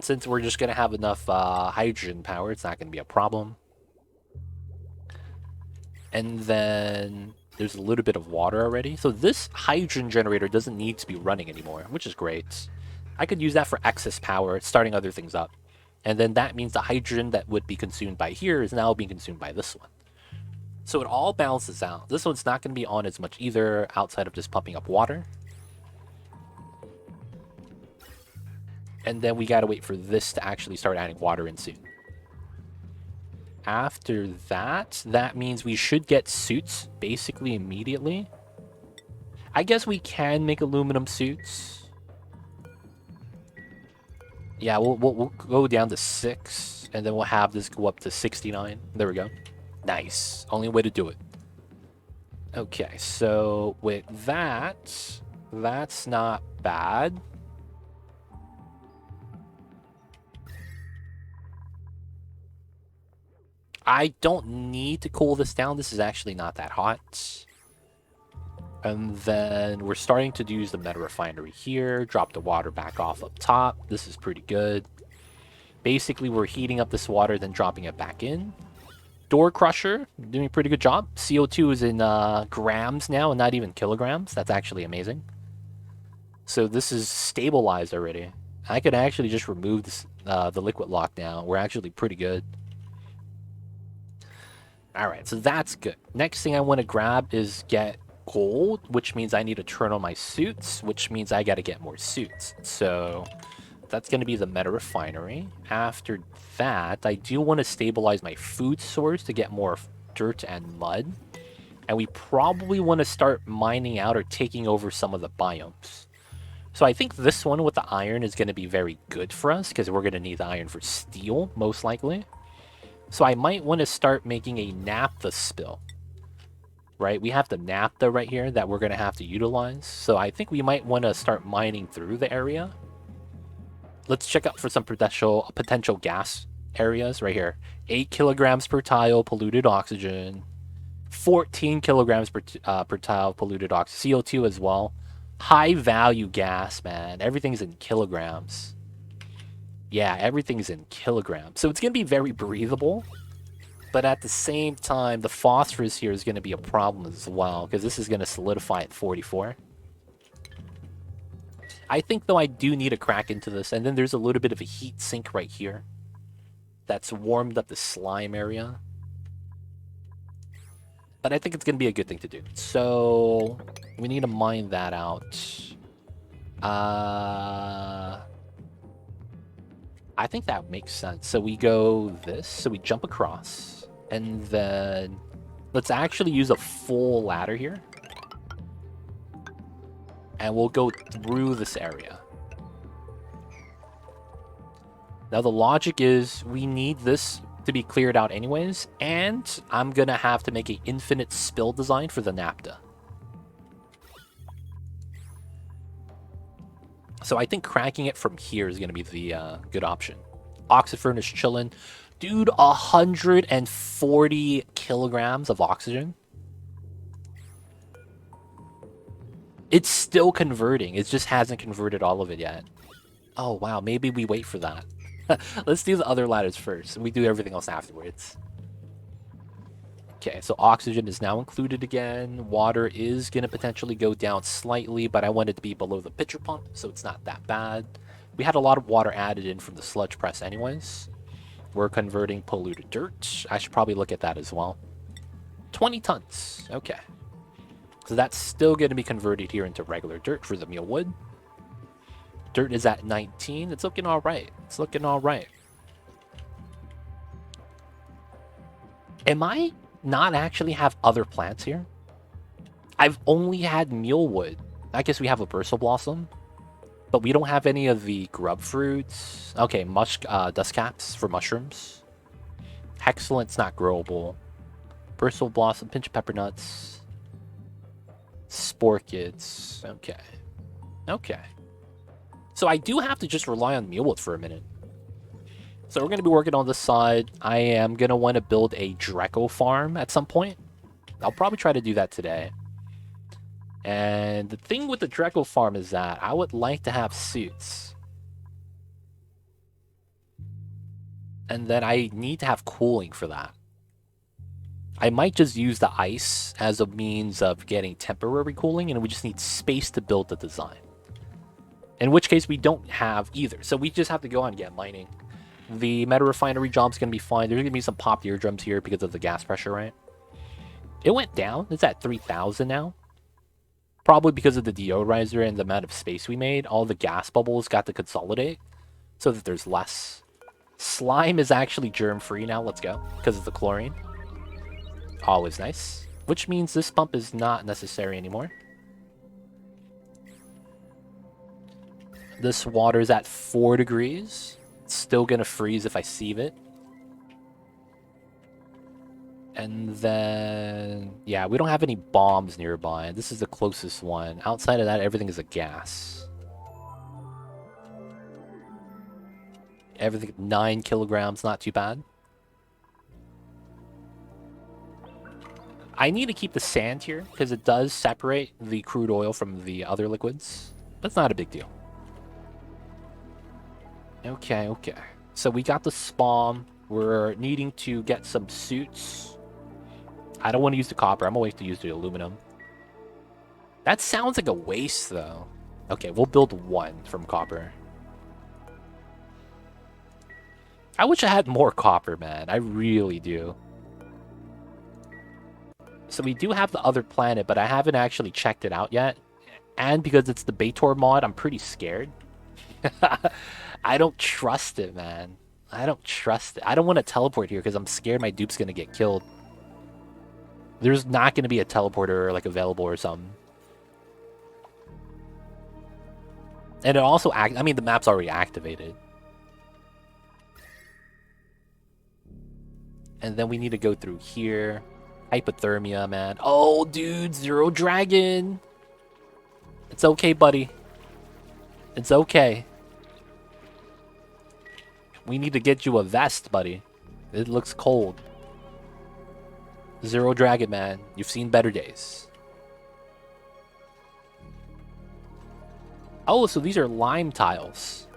Since we're just going to have enough hydrogen power, it's not going to be a problem. And then there's a little bit of water already. So this hydrogen generator doesn't need to be running anymore, which is great. I could use that for excess power, starting other things up. And then that means the hydrogen that would be consumed by here is now being consumed by this one. So it all balances out. This one's not going to be on as much either, outside of just pumping up water. And then we got to wait for this to actually start adding water in soon. After that, that means we should get suits basically immediately. I guess we can make aluminum suits. Yeah, we'll go down to 6, and then we'll have this go up to 69. There we go. Nice. Only way to do it. Okay, so with that, that's not bad. I don't need to cool this down. This is actually not that hot. And then we're starting to use the meta refinery here. Drop the water back off up top. This is pretty good. Basically, we're heating up this water, then dropping it back in. Door crusher, doing a pretty good job. CO2 is in grams now and not even kilograms. That's actually amazing. So this is stabilized already. I could actually just remove this, the liquid lock now. We're actually pretty good. Alright, so that's good. Next thing I want to grab is get gold, which means I need to turn on my suits, which means I got to get more suits. So that's going to be the meta refinery. After that, I do want to stabilize my food source to get more dirt and mud. And we probably want to start mining out or taking over some of the biomes. So I think this one with the iron is going to be very good for us because we're going to need the iron for steel, most likely. So I might want to start making a NAFTA spill. Right? We have the NAFTA right here that we're going to have to utilize. So I think we might want to start mining through the area. Let's check out for some potential gas areas right here. 8 kilograms per tile polluted oxygen. 14 kilograms per tile polluted oxygen. CO2 as well. High value gas, man. Everything's in kilograms. Yeah, everything's in kilograms. So it's going to be very breathable. But at the same time, the phosphorus here is going to be a problem as well. Because this is going to solidify at 44. I think, though, I do need a crack into this. And then there's a little bit of a heat sink right here. That's warmed up the slime area. But I think it's going to be a good thing to do. So we need to mine that out. I think that makes sense. So we go this, so we jump across, and then let's actually use a full ladder here. And we'll go through this area. Now the logic is we need this to be cleared out anyways, and I'm gonna have to make an infinite spill design for the NAFTA. So I think cracking it from here is gonna be the good option. Oxyfern is chilling. Dude, 140 kilograms of oxygen. It's still converting. It just hasn't converted all of it yet. Oh, wow. Maybe we wait for that. Let's do the other ladders first, and we do everything else afterwards. Okay, so oxygen is now included again. Water is going to potentially go down slightly, but I want it to be below the pitcher pump, so it's not that bad. We had a lot of water added in from the sludge press anyways. We're converting polluted dirt. I should probably look at that as well. 20 tons. Okay. So that's still going to be converted here into regular dirt for the mealwood. Dirt is at 19. It's looking all right. It's looking all right. Am I not actually have other plants here? I've only had mealwood. I guess we have a bristle blossom, but we don't have any of the grub fruits. Okay, dust caps for mushrooms. Hexalent's not growable. Bristle blossom, pinch of pepper nuts. Sporkids. Okay. Okay. So I do have to just rely on mealwood for a minute. So we're going to be working on this side. I am going to want to build a Draco farm at some point. I'll probably try to do that today. And the thing with the Draco farm is that I would like to have suits. And then I need to have cooling for that. I might just use the ice as a means of getting temporary cooling, and we just need space to build the design. In which case, we don't have either. So we just have to go on and get mining. The meta refinery job's going to be fine. There's going to be some popped eardrums here because of the gas pressure, right? It went down. It's at 3,000 now. Probably because of the deodorizer and the amount of space we made. All the gas bubbles got to consolidate so that there's less. Slime is actually germ-free now. Let's go. Because of the chlorine. Always nice. Which means this pump is not necessary anymore. This water is at 4 degrees. It's still going to freeze if I sieve it. And then, yeah, we don't have any bombs nearby. This is the closest one. Outside of that, everything is a gas. Everything, 9 kilograms, not too bad. I need to keep the sand here because it does separate the crude oil from the other liquids. But it's not a big deal. Okay, okay. So we got the Spom. We're needing to get some suits. I don't want to use the copper. I'm going to use the aluminum. That sounds like a waste, though. Okay, we'll build one from copper. I wish I had more copper, man. I really do. So we do have the other planet, but I haven't actually checked it out yet. And because it's the Baator mod, I'm pretty scared. I don't trust it, man. I don't trust it. I don't want to teleport here because I'm scared my dupe's going to get killed. There's not going to be a teleporter like available or something. And it also I mean, the map's already activated. And then we need to go through here. Hypothermia, man. Oh, dude, Zero Dragon. It's okay, buddy. It's okay. We need to get you a vest, buddy. It looks cold. Zero Dragon, man. You've seen better days. Oh, so these are lime tiles.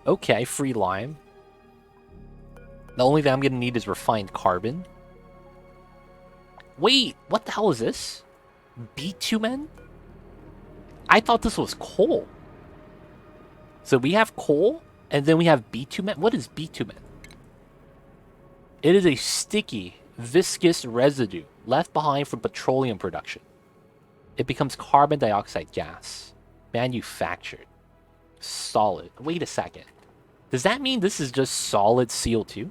Okay, free lime. The only thing I'm going to need is refined carbon. Wait, what the hell is this? Bitumen? I thought this was coal. So we have coal, and then we have bitumen. What is bitumen? It is a sticky, viscous residue left behind from petroleum production. It becomes carbon dioxide gas. Manufactured. Solid. Wait a second. Does that mean this is just solid CO2?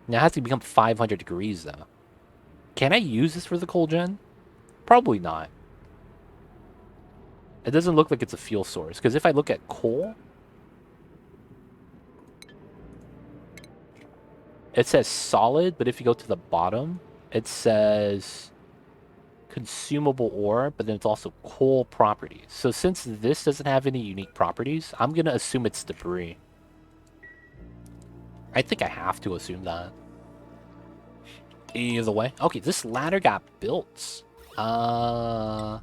Now it has to become 500 degrees, though. Can I use this for the coal gen? Probably not. It doesn't look like it's a fuel source, because if I look at coal, it says solid, but if you go to the bottom, it says consumable ore, but then it's also coal properties. So since this doesn't have any unique properties, I'm going to assume it's debris. I think I have to assume that. Either way. Okay, this ladder got built. I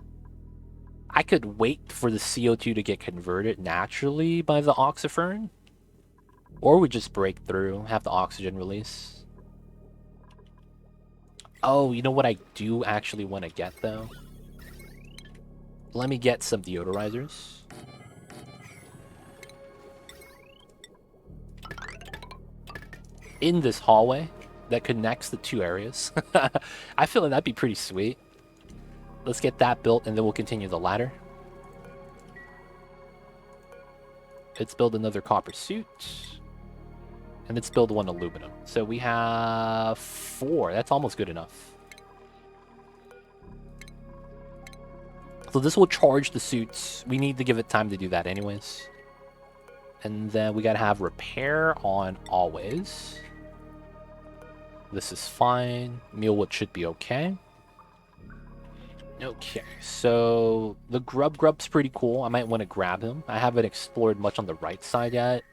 could wait for the CO2 to get converted naturally by the oxyfern. Or we just break through, have the oxygen release. Oh, you know what I do actually want to get, though? Let me get some deodorizers. In this hallway that connects the two areas. I feel like that'd be pretty sweet. Let's get that built, and then we'll continue the ladder. Let's build another copper suit. And let's build one aluminum. So we have 4. That's almost good enough. So this will charge the suits. We need to give it time to do that anyways. And then we gotta have repair on always. This is fine. Mealwood should be okay. Okay, so the grub's pretty cool. I might want to grab him. I haven't explored much on the right side yet.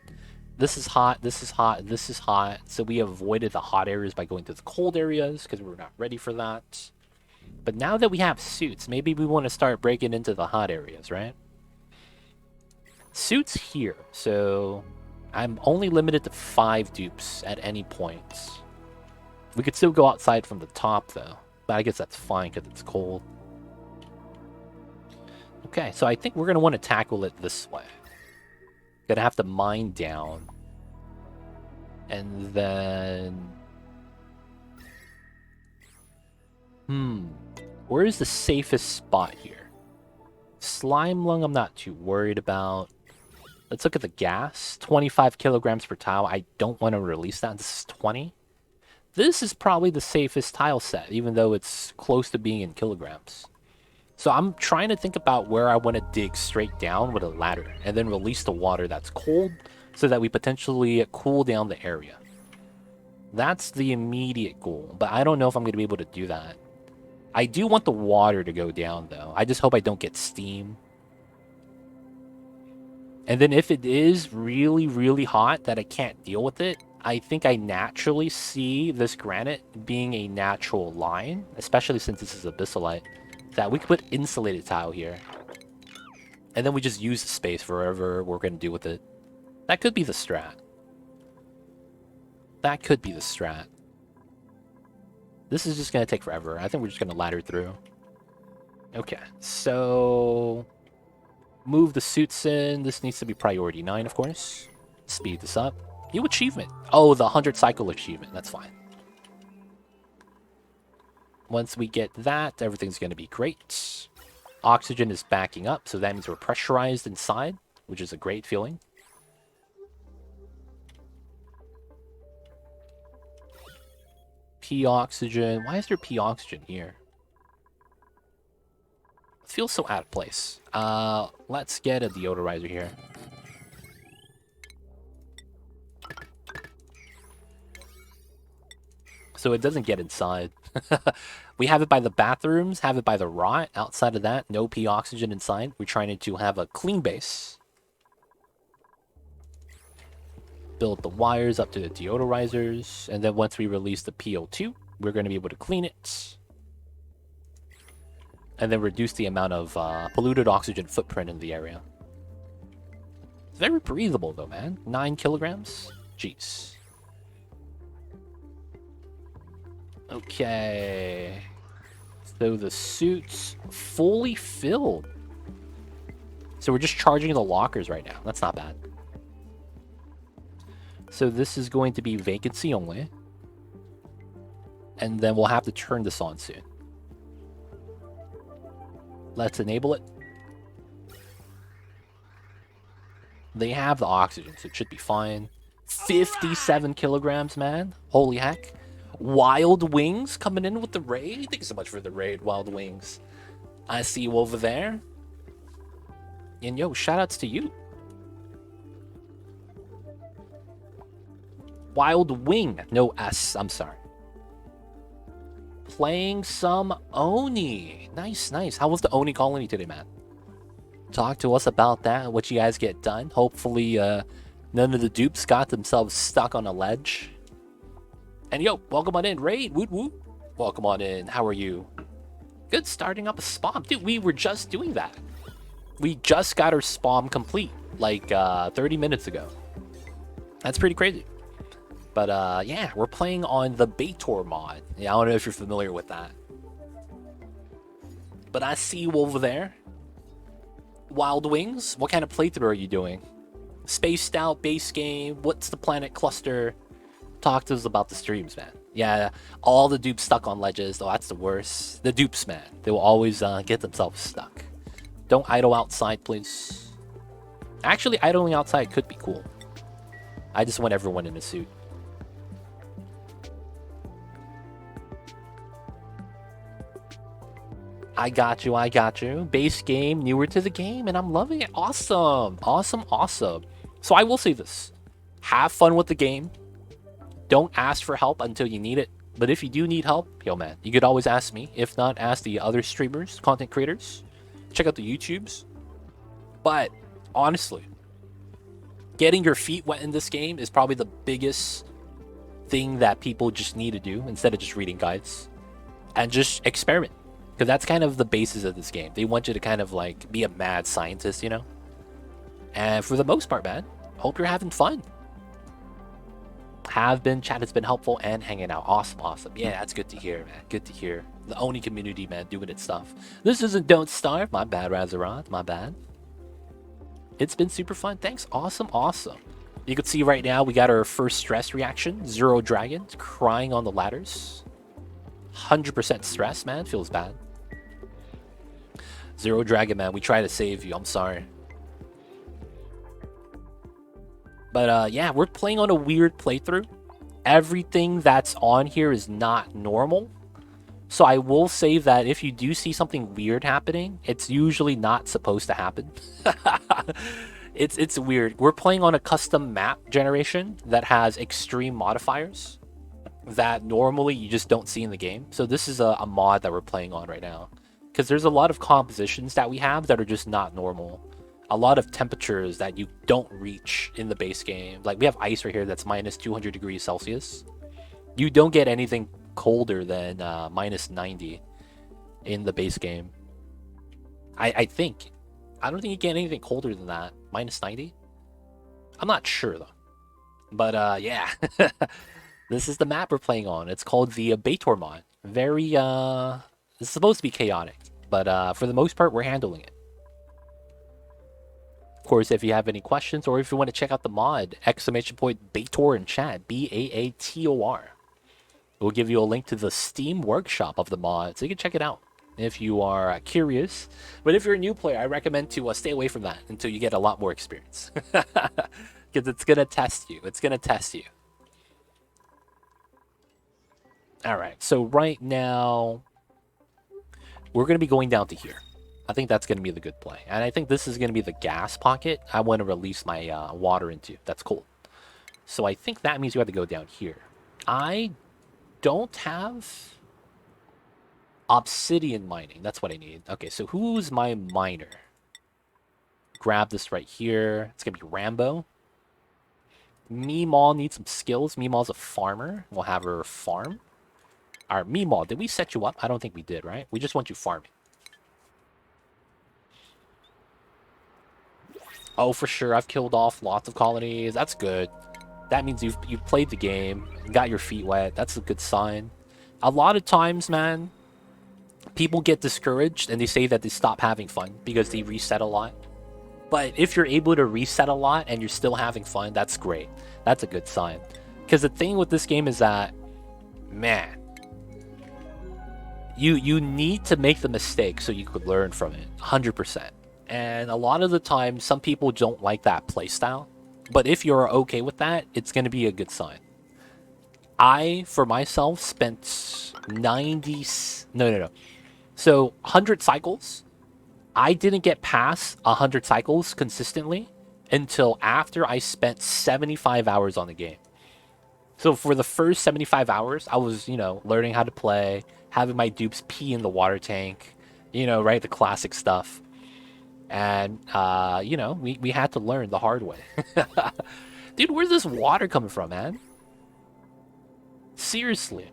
This is hot, this is hot, this is hot. So we avoided the hot areas by going to the cold areas because we're not ready for that. But now that we have suits, maybe we want to start breaking into the hot areas, right? Suits here. So I'm only limited to 5 dupes at any point. We could still go outside from the top, though. But I guess that's fine because it's cold. Okay, so I think we're going to want to tackle it this way. Gonna have to mine down. And then... Where is the safest spot here? Slime lung I'm not too worried about. Let's look at the gas. 25 kilograms per tile. I don't want to release that. This is 20. This is probably the safest tile set, even though it's close to being in kilograms. So I'm trying to think about where I want to dig straight down with a ladder and then release the water that's cold so that we potentially cool down the area. That's the immediate goal, but I don't know if I'm going to be able to do that. I do want the water to go down, though. I just hope I don't get steam. And then if it is really, really hot that I can't deal with it, I think I naturally see this granite being a natural line, especially since this is abyssalite. That we could put insulated tile here. And then we just use the space for whatever we're going to do with it. That could be the strat. That could be the strat. This is just going to take forever. I think we're just going to ladder through. Okay, so... Move the suits in. This needs to be priority 9, of course. Speed this up. New achievement. Oh, the 100 cycle achievement. That's fine. Once we get that, everything's going to be great. Oxygen is backing up, so that means we're pressurized inside, which is a great feeling. P oxygen. Why is there P oxygen here? It feels so out of place. Let's get a deodorizer here. So it doesn't get inside. We have it by the bathrooms, have it by the rot. Outside of that, no P oxygen inside. We're trying to have a clean base. Build the wires up to the deodorizers. And then once we release the PO2, we're going to be able to clean it. And then reduce the amount of polluted oxygen footprint in the area. It's very breathable though, man. 9 kilograms? Jeez. Okay. So the suit's fully filled. So we're just charging the lockers right now. That's not bad. So this is going to be vacancy only. And then we'll have to turn this on soon. Let's enable it. They have the oxygen, so it should be fine. 57 kilograms, man. Holy heck. Wild Wings coming in with the raid. Thank you so much for the raid, Wild Wings. I see you over there. And yo, shoutouts to you. Wild Wing. No S, I'm sorry. Playing some Oni. Nice, nice. How was the Oni colony today, man? Talk to us about that, what you guys get done. Hopefully, none of the dupes got themselves stuck on a ledge. And yo, welcome on in, Raid. Woot woot. Welcome on in. How are you? Good, starting up a Spom. Dude, we were just doing that. We just got our Spom complete, like 30 minutes ago. That's pretty crazy. But yeah, we're playing on the Baator mod. Yeah, I don't know if you're familiar with that. But I see you over there. Wild Wings, what kind of playthrough are you doing? Spaced out base game, what's the planet cluster? Talk to us about the streams, man. Yeah, all the dupes stuck on ledges, though that's the worst. The dupes, man, they will always get themselves stuck. Don't idle outside, please. Actually, idling outside could be cool. I just want everyone in a suit. I got you, I got you. Base game, newer to the game, and I'm loving it. Awesome, awesome, awesome. So I will say this. Have fun with the game. Don't ask for help until you need it. But if you do need help, yo man, you could always ask me. If not, ask the other streamers, content creators. Check out the YouTubes. But honestly, getting your feet wet in this game is probably the biggest thing that people just need to do instead of just reading guides. And just experiment. Because that's kind of the basis of this game. They want you to kind of like be a mad scientist, you know? And for the most part, man, hope you're having fun. Have been, chat has been helpful and hanging out. Awesome, awesome. Yeah, that's good to hear, man. Good to hear. The Oni community, man, doing its stuff. This isn't Don't Starve. My bad, Razarad. My bad. It's been super fun. Thanks. Awesome, awesome. You can see right now we got our first stress reaction. Zero Dragons crying on the ladders. 100% stress, man. Feels bad. Zero Dragon, man. We try to save you. I'm sorry. But yeah, we're playing on a weird playthrough. Everything that's on here is not normal. So I will say that if you do see something weird happening, it's usually not supposed to happen. It's weird. We're playing on a custom map generation that has extreme modifiers that normally you just don't see in the game. So this is a mod that we're playing on right now. Because there's a lot of compositions that we have that are just not normal. A lot of temperatures that you don't reach in the base game. Like we have ice right here that's minus 200 degrees Celsius. You don't get anything colder than minus 90 in the base game. I think. I don't think you get anything colder than that. Minus 90? I'm not sure though. But yeah. This is the map we're playing on. It's called the Baator Mod. Very, it's supposed to be chaotic. But for the most part, we're handling it. Of course, if you have any questions or if you want to check out the mod, exclamation point Baytor in chat. Baator. We'll give you a link to the Steam workshop of the mod, so you can check it out if you are curious. But if you're a new player, I recommend to stay away from that until you get a lot more experience. Because it's going to test you. It's going to test you. Alright, so right now, we're going to be going down to here. I think that's going to be the good play. And I think this is going to be the gas pocket I want to release my water into. That's cool. So I think that means you have to go down here. I don't have obsidian mining. That's what I need. Okay, so who's my miner? Grab this right here. It's going to be Rambo. Meemaw needs some skills. Meemaw's a farmer. We'll have her farm. Alright, Meemaw, did we set you up? I don't think we did, right? We just want you farming. Oh, for sure. I've killed off lots of colonies. That's good. That means you've played the game, got your feet wet. That's a good sign. A lot of times, man, people get discouraged and they say that they stop having fun because they reset a lot. But if you're able to reset a lot and you're still having fun, that's great. That's a good sign. Because the thing with this game is that, man, you need to make the mistake so you could learn from it. 100%. And a lot of the time, some people don't like that playstyle. But if you're okay with that, it's going to be a good sign. I, for myself, spent 90... No. So, 100 cycles. I didn't get past 100 cycles consistently until after I spent 75 hours on the game. So for the first 75 hours, I was, learning how to play, having my dupes pee in the water tank, right? The classic stuff. And, we had to learn the hard way. Dude, where's this water coming from, man? Seriously.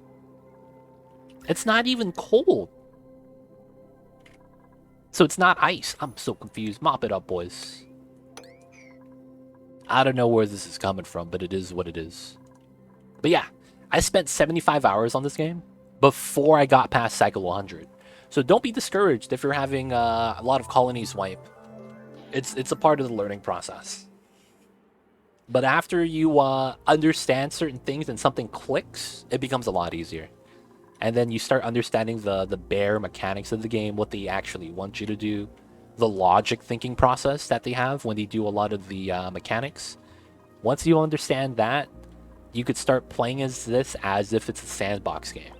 It's not even cold. So it's not ice. I'm so confused. Mop it up, boys. I don't know where this is coming from, but it is what it is. But yeah, I spent 75 hours on this game before I got past cycle 100. So don't be discouraged if you're having a lot of colonies wipe. It's a part of the learning process. But after you understand certain things and something clicks, it becomes a lot easier. And then you start understanding the bare mechanics of the game, what they actually want you to do, the logic thinking process that they have when they do a lot of the mechanics. Once you understand that, you could start playing as this as if it's a sandbox game,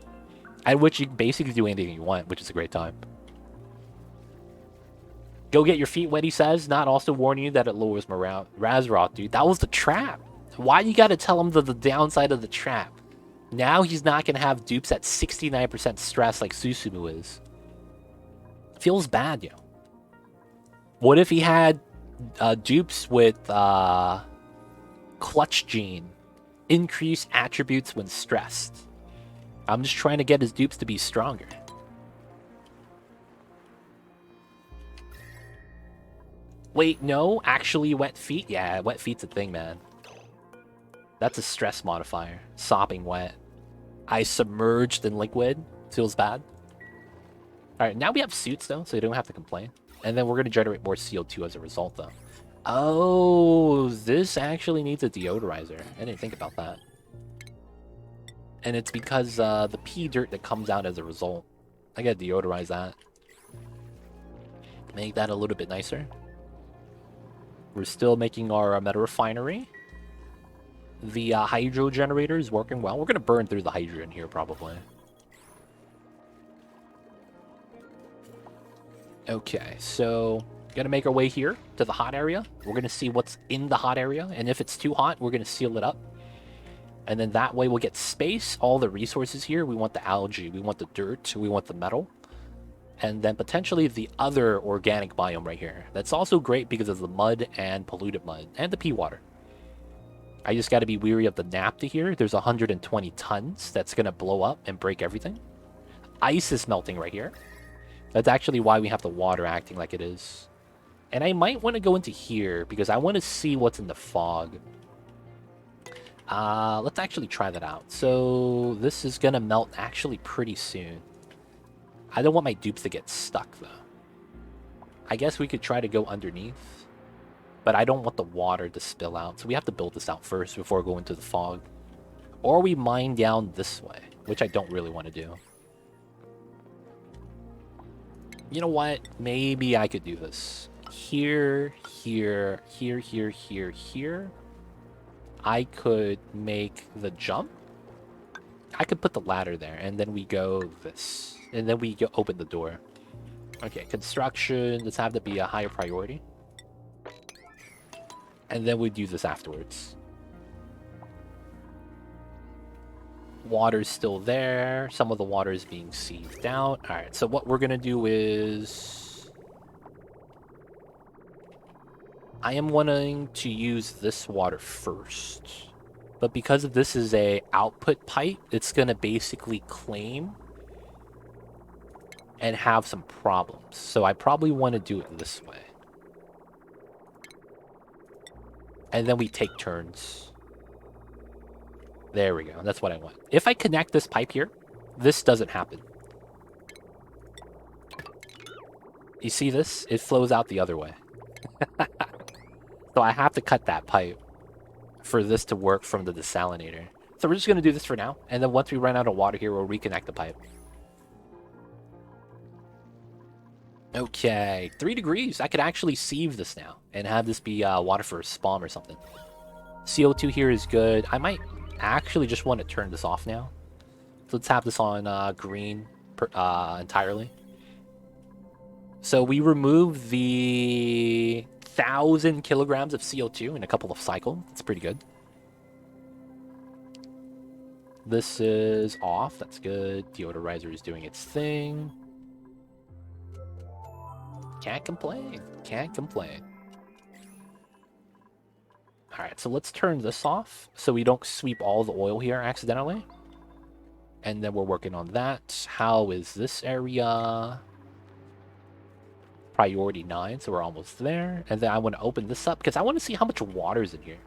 at which you can basically do anything you want, which is a great time. Go get your feet wet, he says, not also warning you that it lowers morale. Razroth, dude, that was the trap. Why you gotta tell him the downside of the trap? Now he's not gonna have dupes at 69% stress like Susumu is. Feels bad, yo. What if he had dupes with clutch gene? Increase attributes when stressed. I'm just trying to get his dupes to be stronger. Wait, no? Actually wet feet? Yeah, wet feet's a thing, man. That's a stress modifier. Sopping wet. I submerged in liquid. Feels bad. Alright, now we have suits, though, so you don't have to complain. And then we're going to generate more CO2 as a result, though. Oh, this actually needs a deodorizer. I didn't think about that. And it's because the pea dirt that comes out as a result. I gotta deodorize that. Make that a little bit nicer. We're still making our meta refinery. The hydro generator is working well. We're going to burn through the hydrogen here, probably. Okay, so going to make our way here to the hot area. We're going to see what's in the hot area. And if it's too hot, we're going to seal it up. And then that way we'll get space, all the resources here. We want the algae, we want the dirt, we want the metal. And then potentially the other organic biome right here. That's also great because of the mud and polluted mud and the pea water. I just got to be weary of the NAFTA here. There's 120 tons that's going to blow up and break everything. Ice is melting right here. That's actually why we have the water acting like it is. And I might want to go into here because I want to see what's in the fog. Let's actually try that out. So this is going to melt actually pretty soon. I don't want my dupes to get stuck, though. I guess we could try to go underneath. But I don't want the water to spill out. So we have to build this out first before going to the fog. Or we mine down this way, which I don't really want to do. You know what? Maybe I could do this. Here, here, here, here, here, here. I could make the jump. I could put the ladder there, and then we go this. And then we open the door. Okay, construction. Let's have to be a higher priority. And then we do this afterwards. Water's still there. Some of the water is being sieved out. Alright, so what we're going to do is... I am wanting to use this water first. But because this is a output pipe, it's going to basically claim and have some problems. So I probably want to do it this way. And then we take turns. There we go. That's what I want. If I connect this pipe here, this doesn't happen. You see this? It flows out the other way. So I have to cut that pipe for this to work from the desalinator. So we're just going to do this for now. And then once we run out of water here, we'll reconnect the pipe. Okay, 3 degrees. I could actually sieve this now and have this be water for a Spom or something. CO2 here is good. I might actually just want to turn this off now. So let's have this on green entirely. So we remove the 1,000 kilograms of CO2 in a couple of cycles. That's pretty good. This is off. That's good. Deodorizer is doing its thing. Can't complain. Can't complain. Alright, so let's turn this off so we don't sweep all the oil here accidentally. And then we're working on that. How is this area? Priority 9, so we're almost there. And then I want to open this up because I want to see how much water is in here.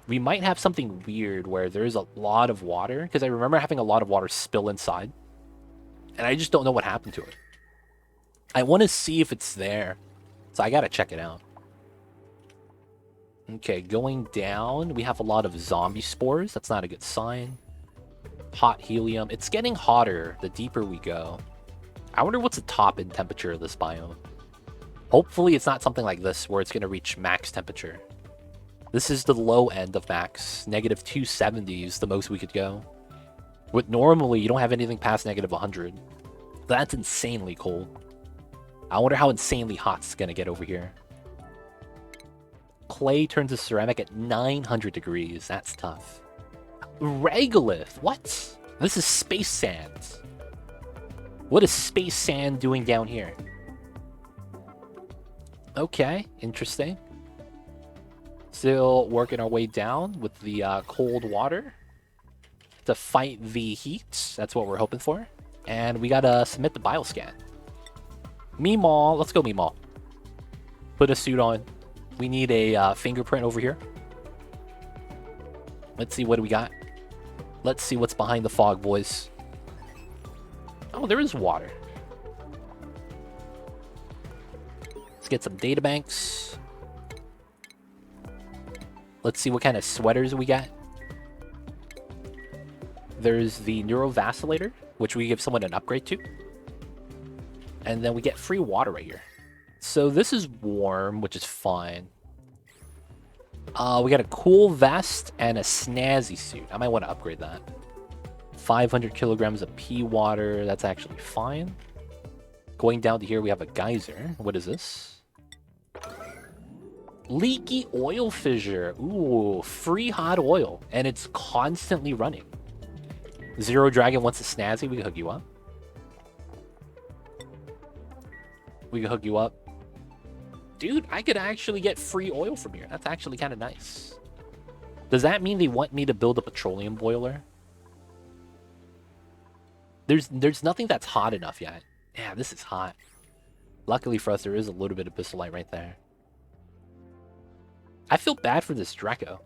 We might have something weird where there's a lot of water, because I remember having a lot of water spill inside. And I just don't know what happened to it. I want to see if it's there. So I gotta check it out. Okay, going down, we have a lot of zombie spores. That's not a good sign. Hot helium. It's getting hotter the deeper we go. I wonder what's the top in temperature of this biome. Hopefully it's not something like this where it's going to reach max temperature. This is the low end of max. Negative 270 is the most we could go. With normally, you don't have anything past negative 100. That's insanely cold. I wonder how insanely hot it's going to get over here. Clay turns to ceramic at 900 degrees. That's tough. Regolith? What? This is space sand. What is space sand doing down here? Okay, interesting. Still working our way down with the cold water to fight the heat. That's what we're hoping for. And we gotta submit the bioscan. Meemaw, let's go Meemaw. Put a suit on. We need a fingerprint over here. Let's see what do we got. Let's see what's behind the fog, boys. Oh, there is water. Let's get some data banks. Let's see what kind of sweaters we got. There's the neurovacillator, which we give someone an upgrade to. And then we get free water right here. So this is warm, which is fine. We got a cool vest and a snazzy suit. I might want to upgrade that. 500 kilograms of pea water. That's actually fine. Going down to here, we have a geyser. What is this? Leaky oil fissure. Ooh, free hot oil. And it's constantly running. Zero Dragon wants a snazzy. We can hook you up. We can hook you up. Dude, I could actually get free oil from here. That's actually kind of nice. Does that mean they want me to build a petroleum boiler? There's nothing that's hot enough yet. Yeah, this is hot. Luckily for us, there is a little bit of pistolite right there. I feel bad for this Draco.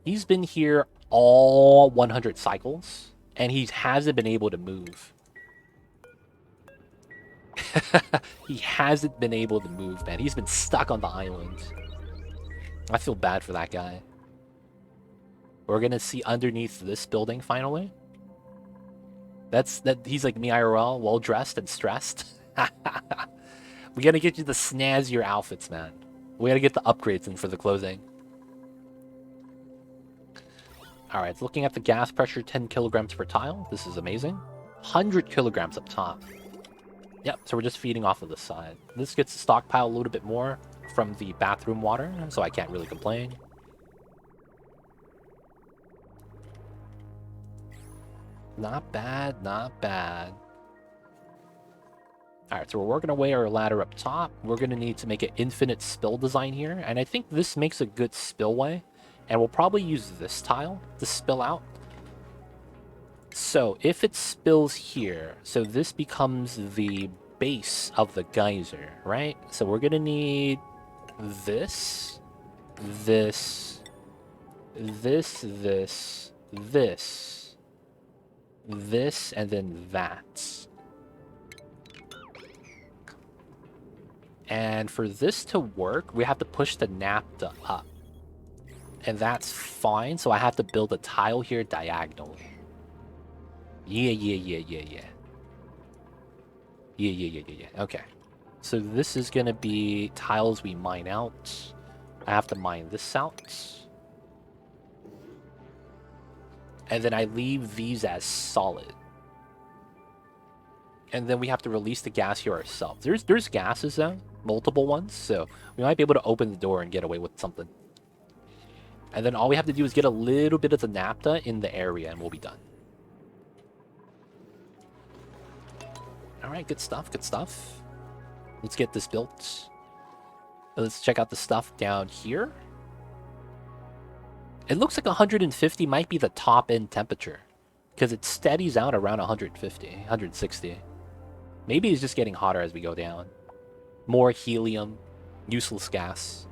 He's been here all 100 cycles, and he hasn't been able to move. He hasn't been able to move, man. He's been stuck on the island. I feel bad for that guy. We're gonna see underneath this building finally. He's like me IRL, well dressed and stressed. We gotta get you the snazzier outfits, man. We gotta get the upgrades in for the clothing. Alright, looking at the gas pressure, 10 kilograms per tile. This is amazing. 100 kilograms up top. Yep, so we're just feeding off of the side. This gets to stockpile a little bit more from the bathroom water, so I can't really complain. Not bad, not bad. Alright, so we're working our way our ladder up top. We're going to need to make an infinite spill design here, and I think this makes a good spillway. And we'll probably use this tile to spill out. So if it spills here, so this becomes the base of the geyser, right? So we're gonna need this, this, this, and then that. And for this to work, we have to push the NAFTA up. And that's fine, so I have to build a tile here diagonally. Yeah. Yeah. Okay. So this is going to be tiles we mine out. I have to mine this out. And then I leave these as solid. And then we have to release the gas here ourselves. There's gases though, multiple ones, so we might be able to open the door and get away with something. And then all we have to do is get a little bit of the NAFTA in the area and we'll be done. Alright, good stuff, good stuff. Let's get this built. Let's check out the stuff down here. It looks like 150 might be the top end temperature, because it steadies out around 150, 160. Maybe it's just getting hotter as we go down. More helium, useless gas.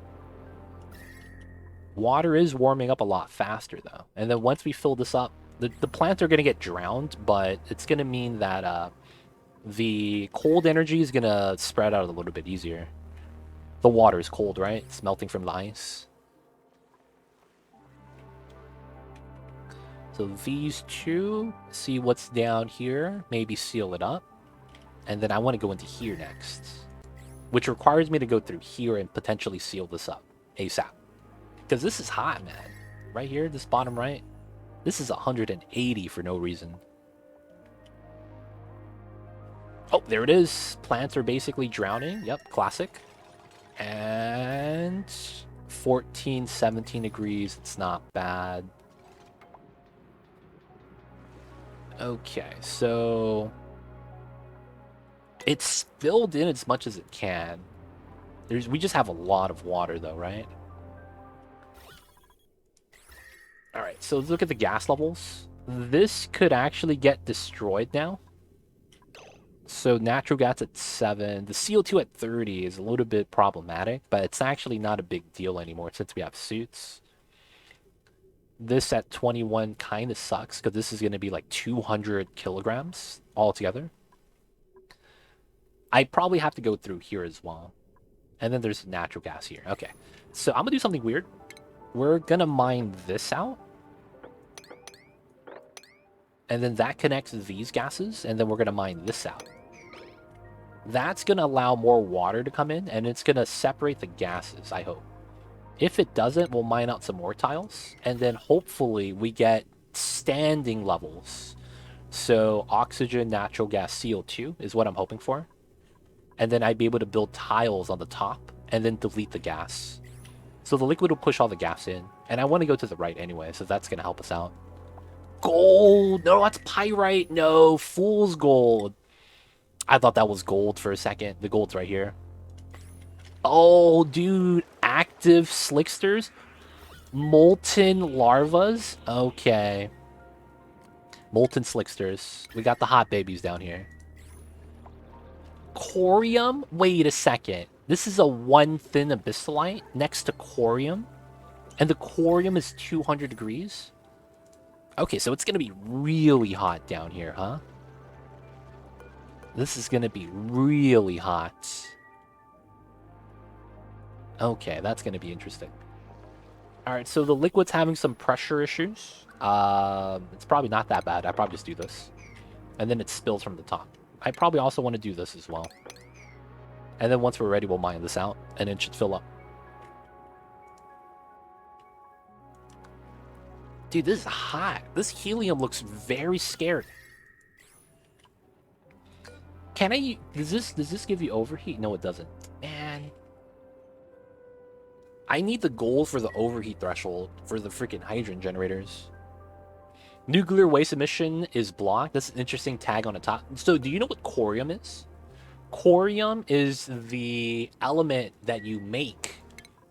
Water is warming up a lot faster though. And then once we fill this up, the plants are going to get drowned, but it's going to mean that the cold energy is going to spread out a little bit easier. The water is cold, right? It's melting from the ice. So these two, see what's down here, maybe seal it up. And then I want to go into here next, which requires me to go through here and potentially seal this up ASAP. Because this is hot, man. Right here, this bottom right, this is 180 for no reason. Oh, there it is. Plants are basically drowning. Yep, classic. And 14, 17 degrees. It's not bad. Okay, so it's filled in as much as it can. We just have a lot of water though, right? Alright, so let's look at the gas levels. This could actually get destroyed now. So natural gas at 7. The CO2 at 30 is a little bit problematic, but it's actually not a big deal anymore since we have suits. This at 21 kind of sucks because this is going to be like 200 kilograms altogether. I probably have to go through here as well. And then there's natural gas here. Okay, so I'm going to do something weird. We're going to mine this out. And then that connects these gases. And then we're going to mine this out. That's going to allow more water to come in. And it's going to separate the gases, I hope. If it doesn't, we'll mine out some more tiles. And then hopefully we get standing levels. So oxygen, natural gas, CO2 is what I'm hoping for. And then I'd be able to build tiles on the top and then delete the gas. So the liquid will push all the gas in. And I want to go to the right anyway, so that's going to help us out. Gold! No, that's pyrite! No, fool's gold! I thought that was gold for a second. The gold's right here. Oh, dude. Active slicksters? Molten larvas? Okay. Molten slicksters. We got the hot babies down here. Corium? Wait a second. This is a 1 thin abyssalite next to corium. And the corium is 200 degrees? Okay, so it's going to be really hot down here, huh? This is going to be really hot. Okay, that's going to be interesting. Alright, so the liquid's having some pressure issues. It's probably not that bad. I probably just do this. And then it spills from the top. I probably also want to do this as well. And then once we're ready, we'll mine this out. And it should fill up. Dude, this is hot. This helium looks very scary. Can I... Does this give you overheat? No, it doesn't. Man... I need the gold for the overheat threshold for the freaking hydrogen generators. Nuclear waste emission is blocked. That's an interesting tag on the top. So do you know what corium is? Corium is the element that you make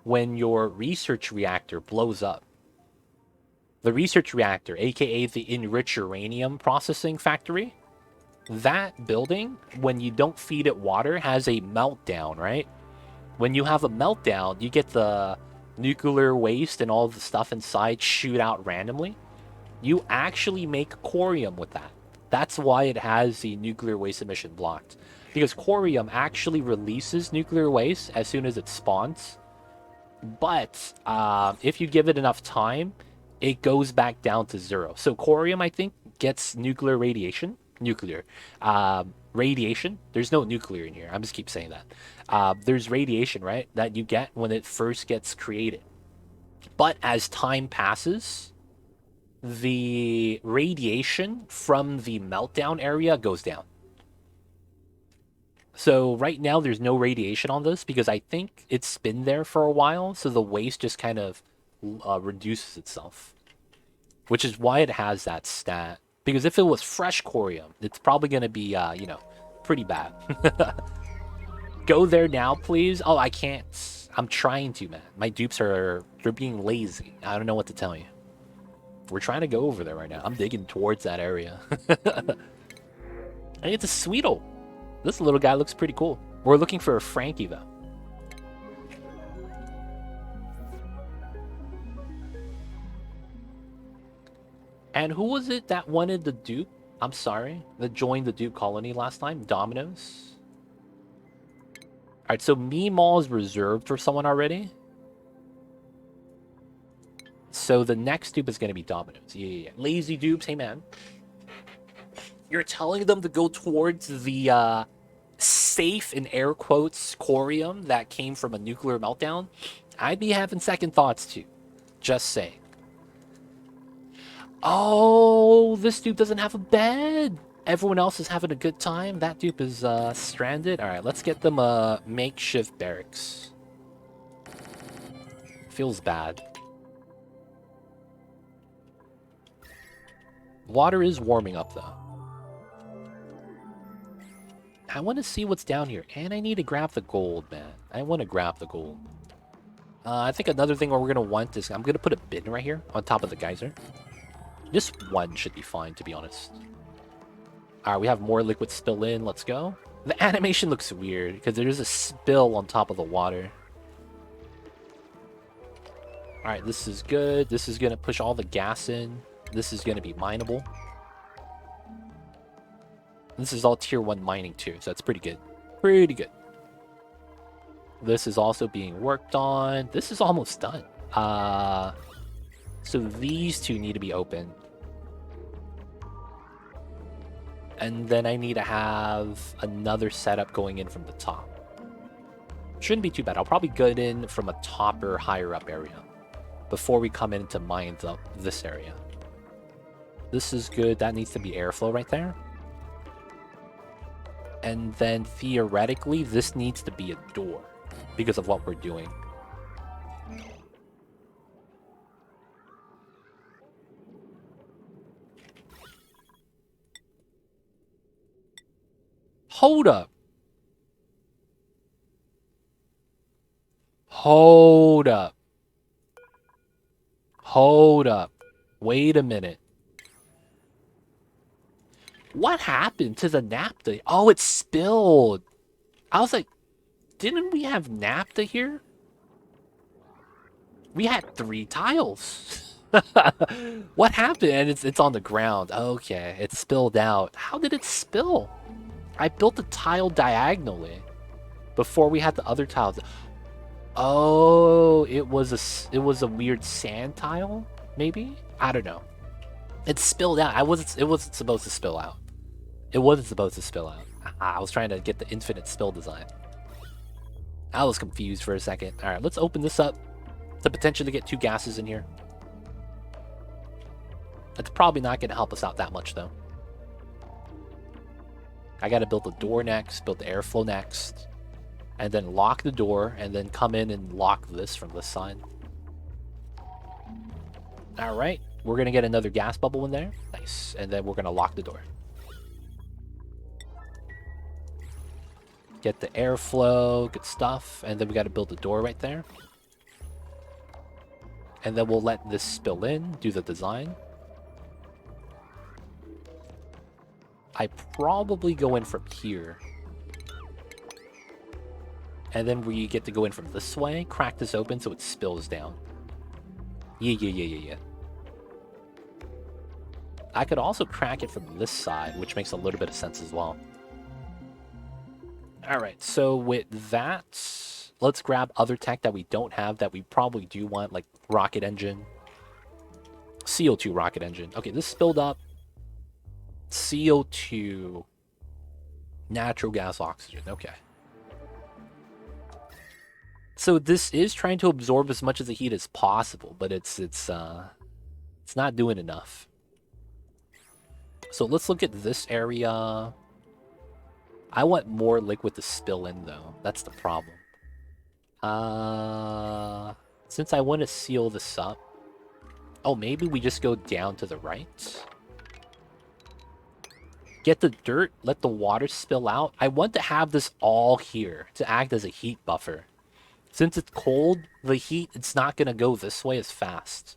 when your research reactor blows up. The research reactor, aka the enriched uranium processing factory, that building, when you don't feed it water, has a meltdown, right? When you have a meltdown, you get the nuclear waste and all the stuff inside shoot out randomly. You actually make corium with that. That's why it has the nuclear waste emission blocked. Because corium actually releases nuclear waste as soon as it spawns. But if you give it enough time, it goes back down to 0. So corium, I think, gets nuclear radiation. radiation. There's no nuclear in here. I'm just keep saying that. There's radiation, right, that you get when it first gets created. But as time passes, the radiation from the meltdown area goes down. So right now there's no radiation on this because I think it's been there for a while, so the waste just kind of reduces itself. Which is why it has that stat. Because if it was fresh corium, it's probably going to be, pretty bad. Go there now, please. Oh, I can't. I'm trying to, man. My dupes they're being lazy. I don't know what to tell you. We're trying to go over there right now. I'm digging towards that area. Hey, it's a Sweetle. This little guy looks pretty cool. We're looking for a Frankie, though. And who was it that wanted the dupe? I'm sorry. That joined the dupe colony last time? Dominoes? Alright, so Meemaw is reserved for someone already. So the next dupe is going to be Dominoes. Yeah. Lazy dupes, hey man. You're telling them to go towards the safe, in air quotes, corium that came from a nuclear meltdown? I'd be having second thoughts too. Just saying. Oh, this dupe doesn't have a bed. Everyone else is having a good time. That dupe is stranded. All right, let's get them a makeshift barracks. Feels bad. Water is warming up, though. I want to see what's down here. And I need to grab the gold, man. I want to grab the gold. I think another thing we're going to want is... I'm going to put a bin right here on top of the geyser. Just one should be fine, to be honest. Alright, we have more liquid spill in. Let's go. The animation looks weird, because there's a spill on top of the water. Alright, this is good. This is going to push all the gas in. This is going to be mineable. This is all tier 1 mining too, so that's pretty good. Pretty good. This is also being worked on. This is almost done. So these two need to be open. And then I need to have another setup going in from the top. Shouldn't be too bad. I'll probably get in from a top or higher up area before we come in to mine this area. This is good. That needs to be airflow right there. And then theoretically, this needs to be a door because of what we're doing. Hold up. Hold up. Hold up. Wait a minute. What happened to the NAFTA? Oh, it spilled. I was like, didn't we have NAFTA here? We had 3 tiles. What happened? And it's on the ground. Okay, it spilled out. How did it spill? I built the tile diagonally before we had the other tiles. Oh, it was a weird sand tile, maybe? I don't know. It spilled out. It wasn't supposed to spill out. It wasn't supposed to spill out. I was trying to get the infinite spill design. I was confused for a second. All right, let's open this up to potentially get 2 gases in here. That's probably not going to help us out that much, though. I got to build the door next, build the airflow next, and then lock the door, and then come in and lock this from this side. All right, we're going to get another gas bubble in there. Nice. And then we're going to lock the door. Get the airflow, good stuff. And then we got to build the door right there. And then we'll let this spill in, do the design. I probably go in from here. And then we get to go in from this way, crack this open so it spills down. Yeah. I could also crack it from this side, which makes a little bit of sense as well. Alright, so with that, let's grab other tech that we don't have that we probably do want, like rocket engine. CO2 rocket engine. Okay, this spilled up. CO2 Natural gas oxygen, okay. So this is trying to absorb as much of the heat as possible, but it's not doing enough. So let's look at this area. I want more liquid to spill in though. That's the problem. Since I want to seal this up. Oh, maybe we just go down to the right. Get the dirt, let the water spill out. I want to have this all here to act as a heat buffer. Since it's cold, the heat, it's not going to go this way as fast.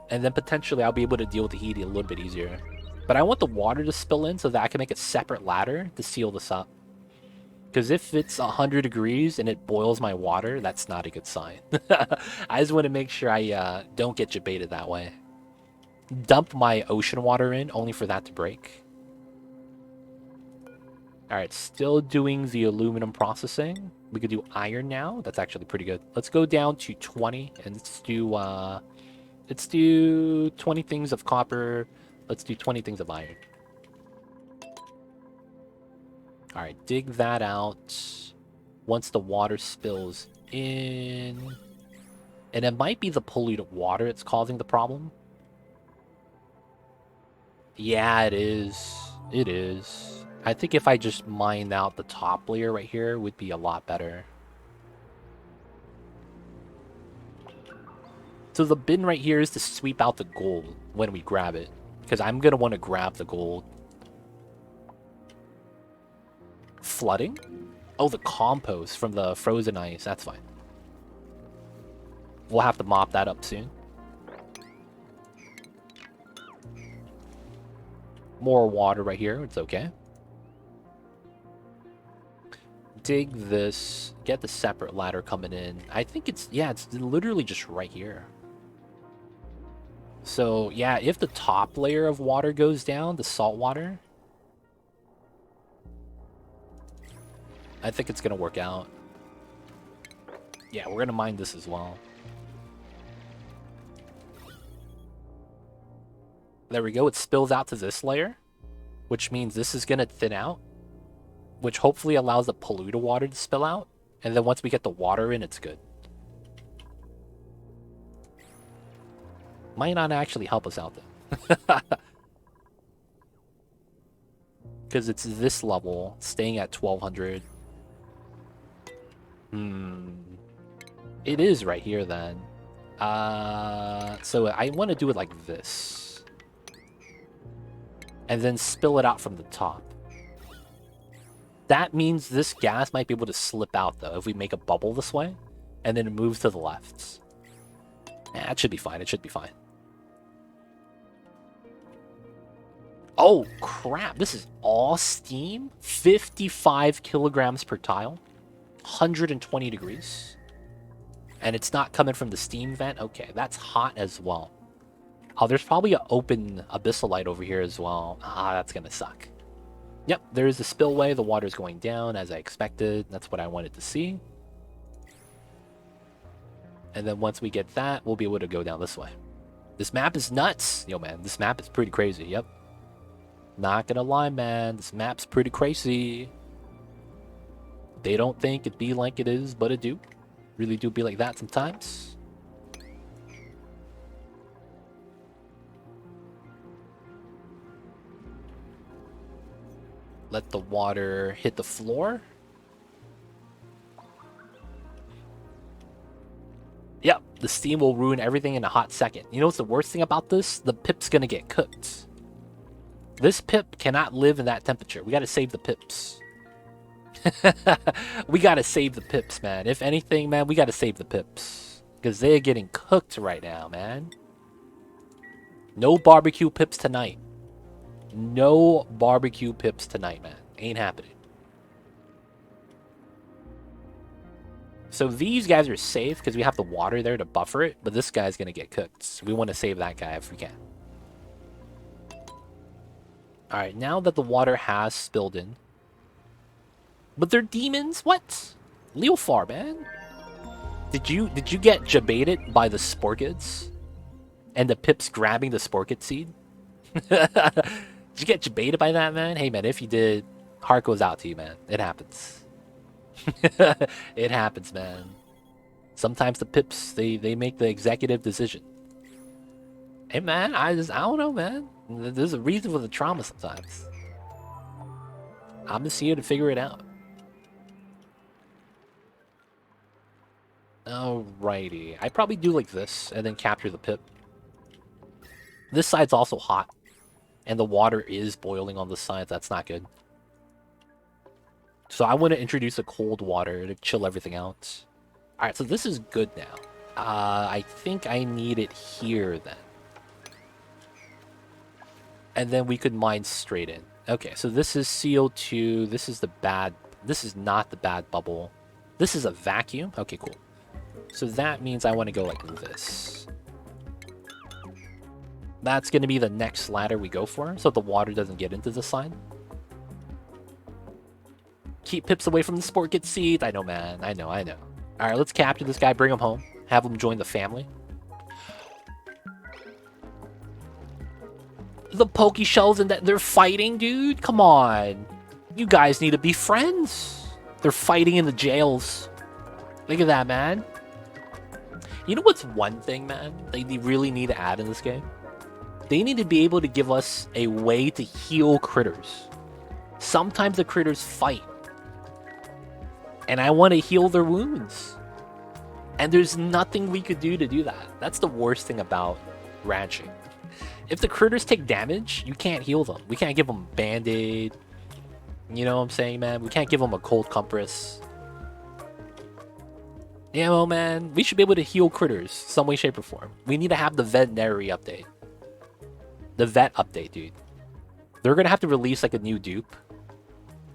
And then potentially I'll be able to deal with the heat a little bit easier. But I want the water to spill in so that I can make a separate ladder to seal this up. Because if it's 100 degrees and it boils my water, that's not a good sign. I just want to make sure I don't get jebaited that way. Dump my ocean water in, only for that to break. Alright, still doing the aluminum processing. We could do iron now. That's actually pretty good. Let's go down to 20 and let's do 20 things of copper. Let's do 20 things of iron. Alright, dig that out. Once the water spills in. And it might be the polluted water that's causing the problem. Yeah, it is. It is. I think if I just mine out the top layer right here, it would be a lot better. So the bin right here is to sweep out the gold when we grab it. Because I'm going to want to grab the gold. Flooding? Oh, the compost from the frozen ice. That's fine. We'll have to mop that up soon. More water right here. It's okay. Dig this. Get the separate ladder coming in. I think it's... Yeah, it's literally just right here. So, yeah, if the top layer of water goes down, the salt water... I think it's going to work out. Yeah, we're going to mine this as well. There we go. It spills out to this layer, which means this is going to thin out, which hopefully allows the polluted water to spill out. And then once we get the water in, it's good. Might not actually help us out, though. Because it's this level, staying at 1200. It is right here, then. So I want to do it like this. And then spill it out from the top. That means this gas might be able to slip out, though, if we make a bubble this way. And then it moves to the left. It should be fine. It should be fine. Oh, crap. This is all steam? 55 kilograms per tile. 120 degrees. And it's not coming from the steam vent? Okay, that's hot as well. Oh, there's probably an open abyssalite over here as well. Ah, that's going to suck. Yep, there is a spillway. The water's going down as I expected. That's what I wanted to see. And then once we get that, we'll be able to go down this way. This map is nuts. Yo, man, this map is pretty crazy. Yep. Not gonna lie, man. This map's pretty crazy. They don't think it be like it is, but it do. Really do be like that sometimes. Let the water hit the floor. Yep, the steam will ruin everything in a hot second. You know what's the worst thing about this? The pip's gonna get cooked. This pip cannot live in that temperature. We gotta save the pips. We gotta save the pips, man. If anything, man, we gotta save the pips. Because they're getting cooked right now, man. No barbecue pips tonight. No barbecue pips tonight, man. Ain't happening. So these guys are safe because we have the water there to buffer it. But this guy's going to get cooked. So we want to save that guy if we can. Alright, now that the water has spilled in. But they're demons? What? Leofar, man. Did you get jebaited by the sporkids? And the pips grabbing the sporkid seed? Did you get debated by that, man? Hey, man, if you did, heart goes out to you, man. It happens. It happens, man. Sometimes the pips, they make the executive decision. Hey, man, I don't know, man. There's a reason for the trauma sometimes. I'm just here to figure it out. Alrighty. I probably do like this and then capture the pip. This side's also hot. And the water is boiling on this side. That's not good. So I want to introduce a cold water to chill everything out. Alright, so this is good now. I think I need it here then. And then we could mine straight in. Okay, so this is CO2. This is the bad... This is not the bad bubble. This is a vacuum. Okay, cool. So that means I want to go like this. That's going to be the next ladder we go for, so the water doesn't get into the side. Keep pips away from the sport get seed. I know, man. I know. Alright, let's capture this guy, bring him home. Have him join the family. The Poke Shells and that they're fighting, dude. Come on. You guys need to be friends. They're fighting in the jails. Look at that, man. You know what's one thing, man, they really need to add in this game? They need to be able to give us a way to heal critters. Sometimes the critters fight. And I want to heal their wounds. And there's nothing we could do to do that. That's the worst thing about ranching. If the critters take damage, you can't heal them. We can't give them a band-aid. You know what I'm saying, man? We can't give them a cold compress. Yeah, well, man, we should be able to heal critters some way, shape, or form. We need to have the veterinary update. The vet update, dude. They're going to have to release like a new dupe.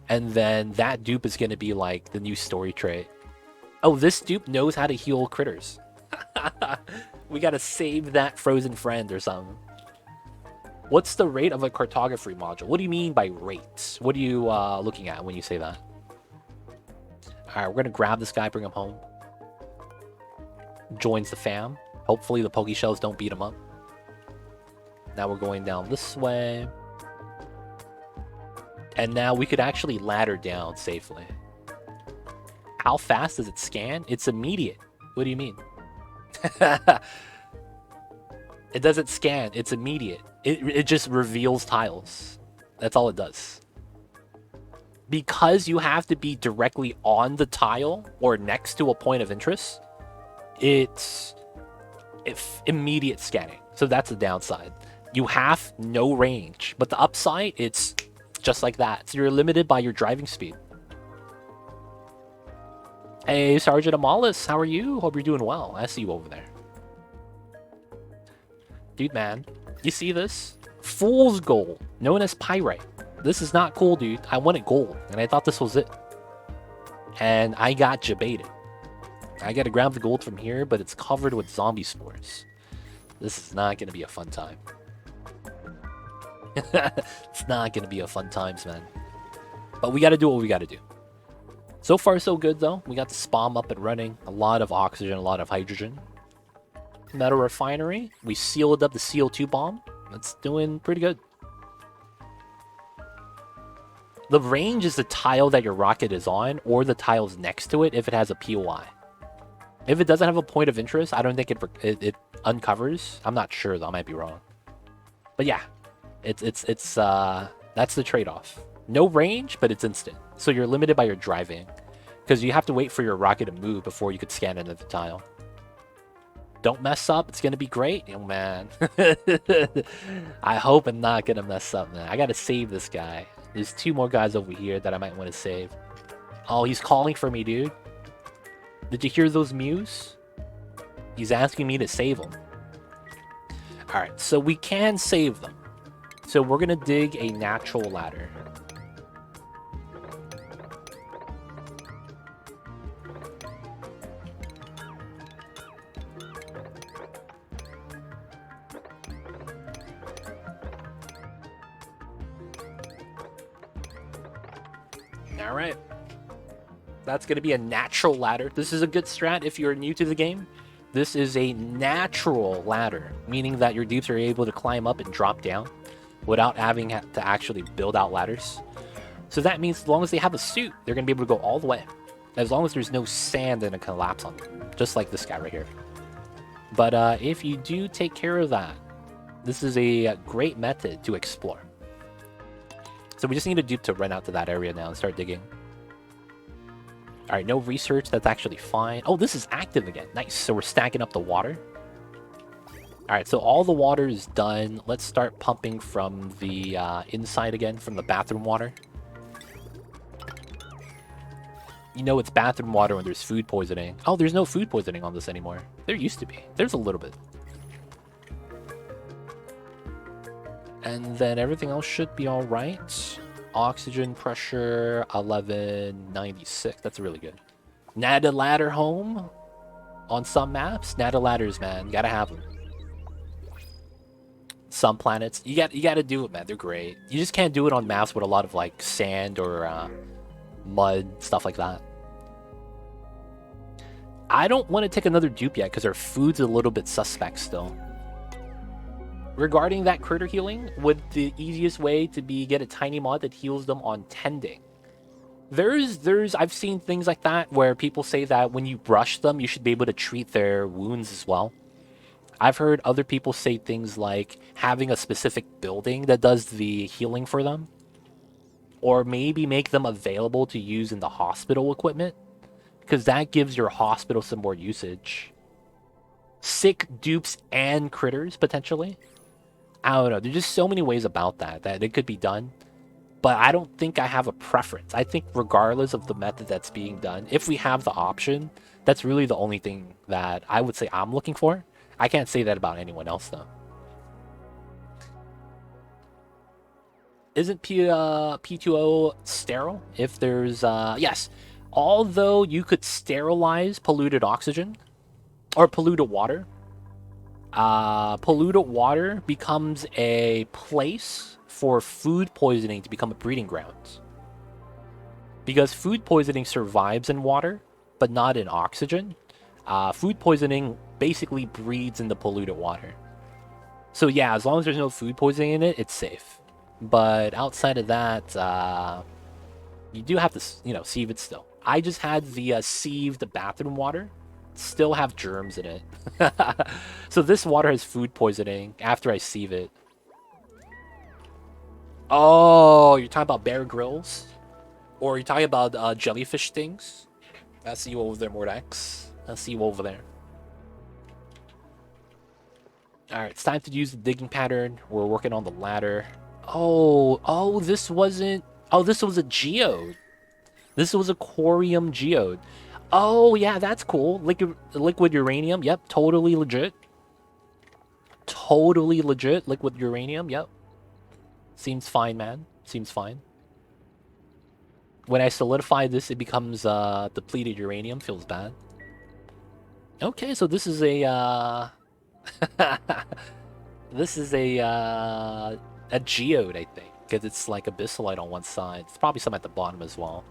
And then that dupe is going to be like the new story trait. Oh, this dupe knows how to heal critters. We got to save that frozen friend or something. What's the rate of a cartography module? What do you mean by rates? What are you looking at when you say that? Alright, we're going to grab this guy, bring him home. Joins the fam. Hopefully the Poke Shells don't beat him up. Now we're going down this way. And now we could actually ladder down safely. How fast does it scan? It's immediate. What do you mean? It doesn't scan. It's immediate. It just reveals tiles. That's all it does. Because you have to be directly on the tile or next to a point of interest, it's immediate scanning. So that's the downside. You have no range. But the upside, it's just like that. So you're limited by your driving speed. Hey, Sergeant Amalis, how are you? Hope you're doing well. I see you over there. Dude, man, you see this? Fool's gold, known as pyrite. This is not cool, dude. I wanted gold, and I thought this was it. And I got debated. I gotta grab the gold from here, but it's covered with zombie spores. This is not gonna be a fun time. It's not gonna be a fun times, man. But we gotta do what we gotta do. So far, so good, though. We got the Spom up and running. A lot of oxygen, a lot of hydrogen. Metal Refinery. We sealed up the CO2 bomb. It's doing pretty good. The range is the tile that your rocket is on, or the tiles next to it if it has a POI. If it doesn't have a point of interest, I don't think it uncovers. I'm not sure, though. I might be wrong. But yeah, that's the trade-off. No range, but it's instant. So you're limited by your driving, because you have to wait for your rocket to move before you could scan into the tile. Don't mess up. It's going to be great. Oh, man. I hope I'm not going to mess up, man. I got to save this guy. There's 2 more guys over here that I might want to save. Oh, he's calling for me, dude. Did you hear those mews? He's asking me to save him. Alright, so we can save them. So we're going to dig a natural ladder. Alright. That's going to be a natural ladder. This is a good strat if you're new to the game. This is a natural ladder, meaning that your dupes are able to climb up and drop down. without having to actually build out ladders. So that means as long as they have a suit, they're going to be able to go all the way. As long as there's no sand and a collapse on them. Just like this guy right here. But if you do take care of that, this is a great method to explore. So we just need a dupe to run out to that area now and start digging. Alright, no research. That's actually fine. Oh, this is active again. Nice. So we're stacking up the water. Alright, so all the water is done. Let's start pumping from the inside again, from the bathroom water. You know it's bathroom water when there's food poisoning. Oh, there's no food poisoning on this anymore. There used to be. There's a little bit. And then everything else should be alright. Oxygen pressure, 1196. That's really good. Nada ladder home. On some maps, Nada ladders, man. You gotta have them. Some planets, you gotta do it, man. They're great. You just can't do it on maps with a lot of like sand or mud, stuff like that. I don't want to take another dupe yet because our food's a little bit suspect still. Regarding that critter healing, would the easiest way to be get a tiny mod that heals them on tending? I've seen things like that where people say that when you brush them, you should be able to treat their wounds as well. I've heard other people say things like having a specific building that does the healing for them. Or maybe make them available to use in the hospital equipment. Because that gives your hospital some more usage. Sick dupes and critters, potentially. I don't know. There's just so many ways about that it could be done. But I don't think I have a preference. I think regardless of the method that's being done, if we have the option, that's really the only thing that I would say I'm looking for. I can't say that about anyone else, though. Isn't P2O sterile? If there's, yes. Although you could sterilize polluted oxygen or polluted water, polluted water becomes a place for food poisoning to become a breeding ground. Because food poisoning survives in water, but not in oxygen. Food poisoning basically breeds in the polluted water. So yeah, as long as there's no food poisoning in it, it's safe. But outside of that, you do have to, sieve it still. I just had the sieved bathroom water. Still have germs in it. So this water has food poisoning after I sieve it. Oh, you're talking about Bear Grylls? Or you're talking about jellyfish things? I see you over there, Mordax. I see you over there. Alright, it's time to use the digging pattern. We're working on the ladder. Oh, this wasn't... Oh, this was a geode. This was a corium geode. Oh, yeah, that's cool. Liquid uranium. Yep, totally legit. Totally legit. Liquid uranium. Yep. Seems fine, man. Seems fine. When I solidify this, it becomes depleted uranium. Feels bad. Okay, so this is a... this is a geode, I think. Because it's like abyssalite on one side. It's probably some at the bottom as well.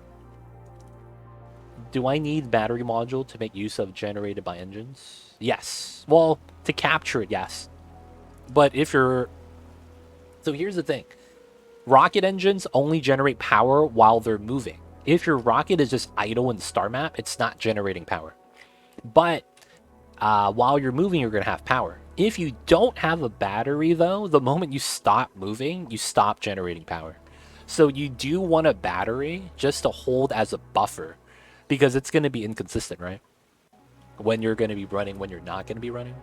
Do I need battery module to make use of generated by engines? Yes. Well, to capture it, yes. But if you're... So here's the thing. Rocket engines only generate power while they're moving. If your rocket is just idle in the star map, it's not generating power. But while you're moving, you're going to have power. If you don't have a battery, though, the moment you stop moving, you stop generating power. So you do want a battery just to hold as a buffer. Because it's going to be inconsistent, right? When you're going to be running, when you're not going to be running.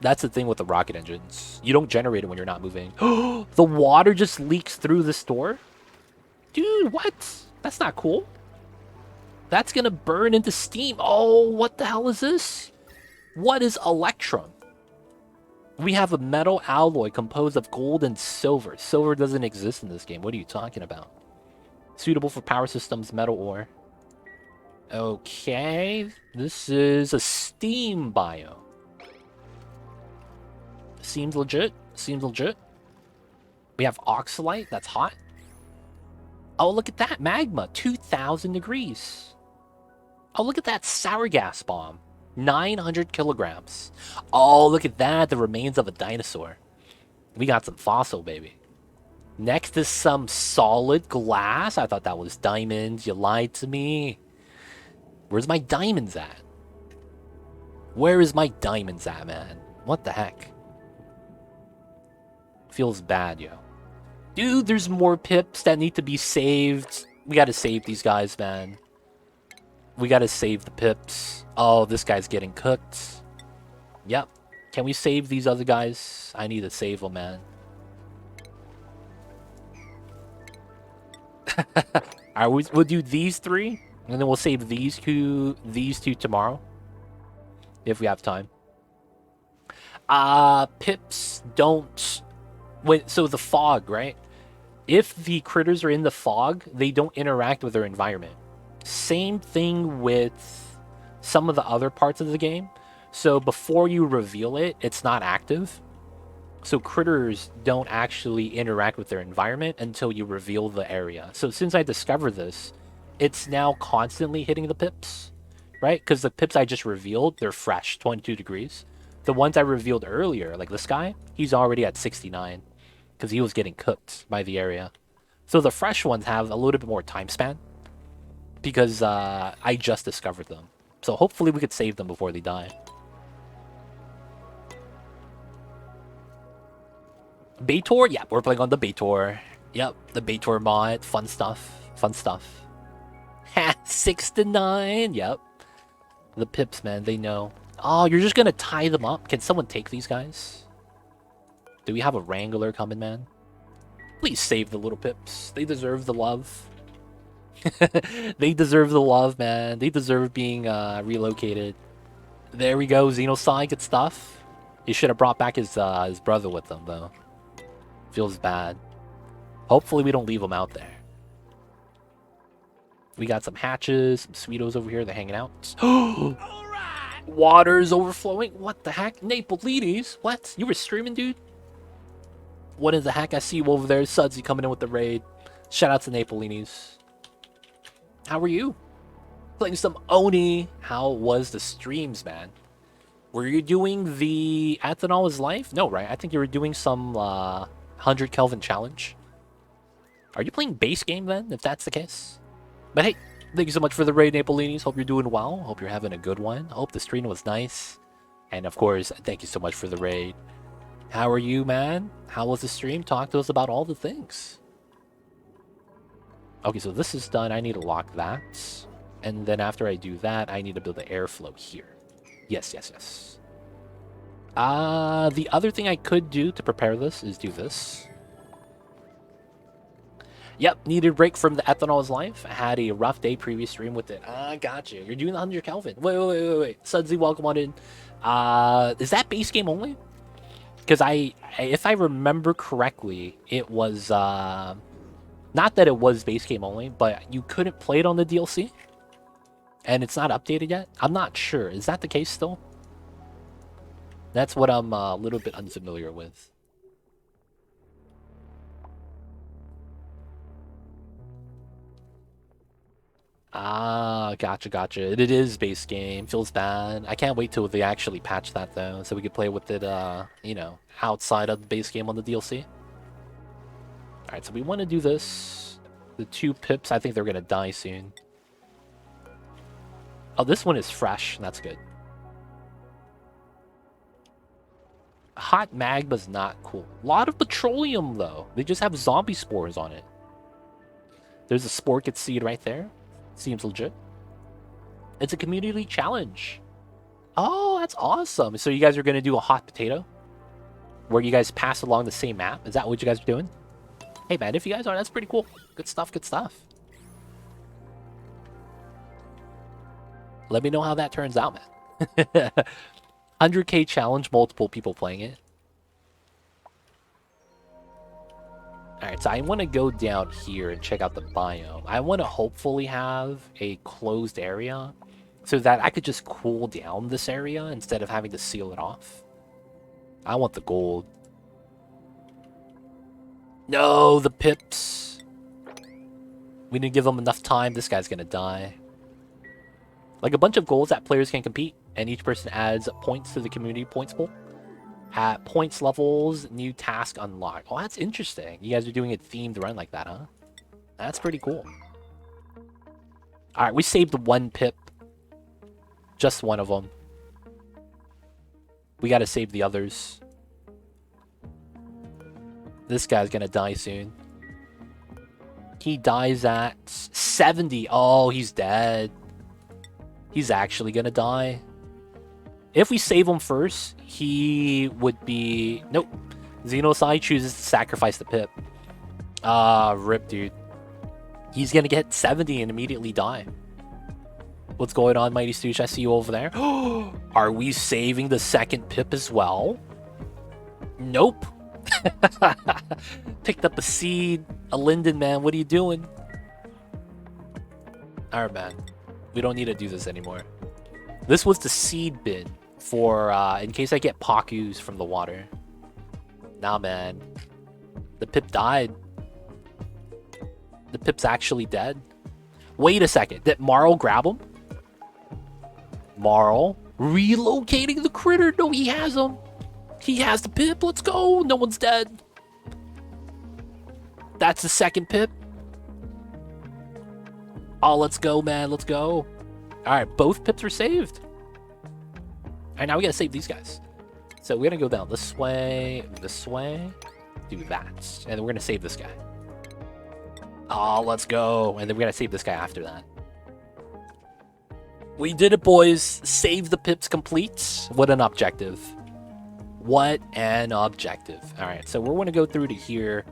That's the thing with the rocket engines. You don't generate it when you're not moving. The water just leaks through this door? Dude, what? That's not cool. That's going to burn into steam. Oh, what the hell is this? What is electrum? We have a metal alloy composed of gold and silver. Silver doesn't exist in this game. What are you talking about? Suitable for power systems, metal ore. Okay. This is a steam biome. Seems legit. Seems legit. We have oxalite. That's hot. Oh, look at that. Magma. 2,000 degrees. Oh, look at that sour gas bomb. 900 kilograms. Oh, look at that. The remains of a dinosaur. We got some fossil, baby. Next is some solid glass. I thought that was diamonds. You lied to me. Where's my diamonds at? Where is my diamonds at, man? What the heck? Feels bad, yo. Dude, there's more pips that need to be saved. We gotta save these guys, man. We gotta save the pips. Oh, this guy's getting cooked. Yep. Can we save these other guys? I need to save them, man. Alright, we'll do these three, and then we'll save these two tomorrow. If we have time. Pips don't... Wait, so the fog, right? If the critters are in the fog, they don't interact with their environment. Same thing with some of the other parts of the game. So before you reveal it, it's not active. So critters don't actually interact with their environment until you reveal the area. So since I discovered this, it's now constantly hitting the pips, right? Because the pips I just revealed, they're fresh, 22 degrees. The ones I revealed earlier, like this guy, he's already at 69 because he was getting cooked by the area. So the fresh ones have a little bit more time span because I just discovered them. So hopefully we could save them before they die. Baytor? Yeah, we're playing on the Baytor. Yep, the Baator Mod. Fun stuff. Fun stuff. 6 to 9. Yep. The pips, man, they know. Oh, you're just gonna tie them up? Can someone take these guys? Do we have a wrangler coming, man? Please save the little pips. They deserve the love. They deserve the love, man. They deserve being relocated. There we go, Xenosci, good stuff. He should have brought back his brother with them, though. Feels bad. Hopefully we don't leave them out there. We got some hatches, some Sweetos over here. They're hanging out. Water's overflowing. What the heck? Napolides? What? You were streaming, dude? What in the heck? I see you over there. Sudsy coming in with the raid. Shout out to Napolides. How are you? Playing some Oni. How was the streams, man? Were you doing the Ethanol is Life? No, right? I think you were doing some 100 Kelvin challenge. Are you playing base game then, if that's the case? But hey, thank you so much for the raid, Napolinis. Hope you're doing well. Hope you're having a good one. Hope the stream was nice. And of course, thank you so much for the raid. How are you, man? How was the stream? Talk to us about all the things. Okay, so this is done. I need to lock that. And then after I do that, I need to build the airflow here. Yes, yes, yes. The other thing I could do to prepare this is do this. Yep, needed a break from the Ethanol is Life. I had a rough day previous stream with it. Got you. You're doing the 100 Kelvin. Wait. Sudsy, welcome on in. Is that base game only? Because if I remember correctly, it was, not that it was base game only, but you couldn't play it on the DLC? And it's not updated yet? I'm not sure. Is that the case still? That's what I'm a little bit unfamiliar with. Gotcha. It is base game. Feels bad. I can't wait till they actually patch that, though, so we can play with it, you know, outside of the base game on the DLC. Alright, so we want to do this. The 2 pips, I think they're going to die soon. Oh, this one is fresh. That's good. Hot magma's not cool. A lot of petroleum, though. They just have zombie spores on it. There's a spore kit seed right there. Seems legit. It's a community challenge. Oh, that's awesome. So you guys are going to do a hot potato? Where you guys pass along the same map? Is that what you guys are doing? Hey, man, if you guys are, that's pretty cool. Good stuff, good stuff. Let me know how that turns out, man. 100K challenge, multiple people playing it. Alright, so I want to go down here and check out the biome. I want to hopefully have a closed area so that I could just cool down this area instead of having to seal it off. I want the gold. No, the pips. We didn't give them enough time. This guy's going to die. Like a bunch of goals that players can compete and each person adds points to the community points pool. At points levels, new task unlocked. Oh, that's interesting. You guys are doing a themed run like that, huh? That's pretty cool. All right, we saved one pip. Just one of them. We got to save the others. This guy's going to die soon. He dies at 70. Oh, he's dead. He's actually going to die. If we save him first, he would be... Nope. Xenosai chooses to sacrifice the pip. Rip, dude. He's going to get 70 and immediately die. What's going on, Mighty Stoosh? I see you over there. Are we saving the second pip as well? Nope. Picked up a seed. A linden, man. What are you doing? Alright, man. We don't need to do this anymore. This was the seed bin for, in case I get Pakus from the water. Nah, man. The pip died. The pip's actually dead. Wait a second. Did Marl grab him? Marl relocating the critter. No, he has him. He has the pip. Let's go. No one's dead. That's the second pip. Oh, let's go, man. Let's go. All right, both pips are saved. All right, now we gotta save these guys. So we're gonna go down this way, do that, and then we're gonna save this guy. Oh, let's go. And then we gotta save this guy after that. We did it, boys. Save the pips complete. What an objective. What an objective. All right, so we're gonna go through to here.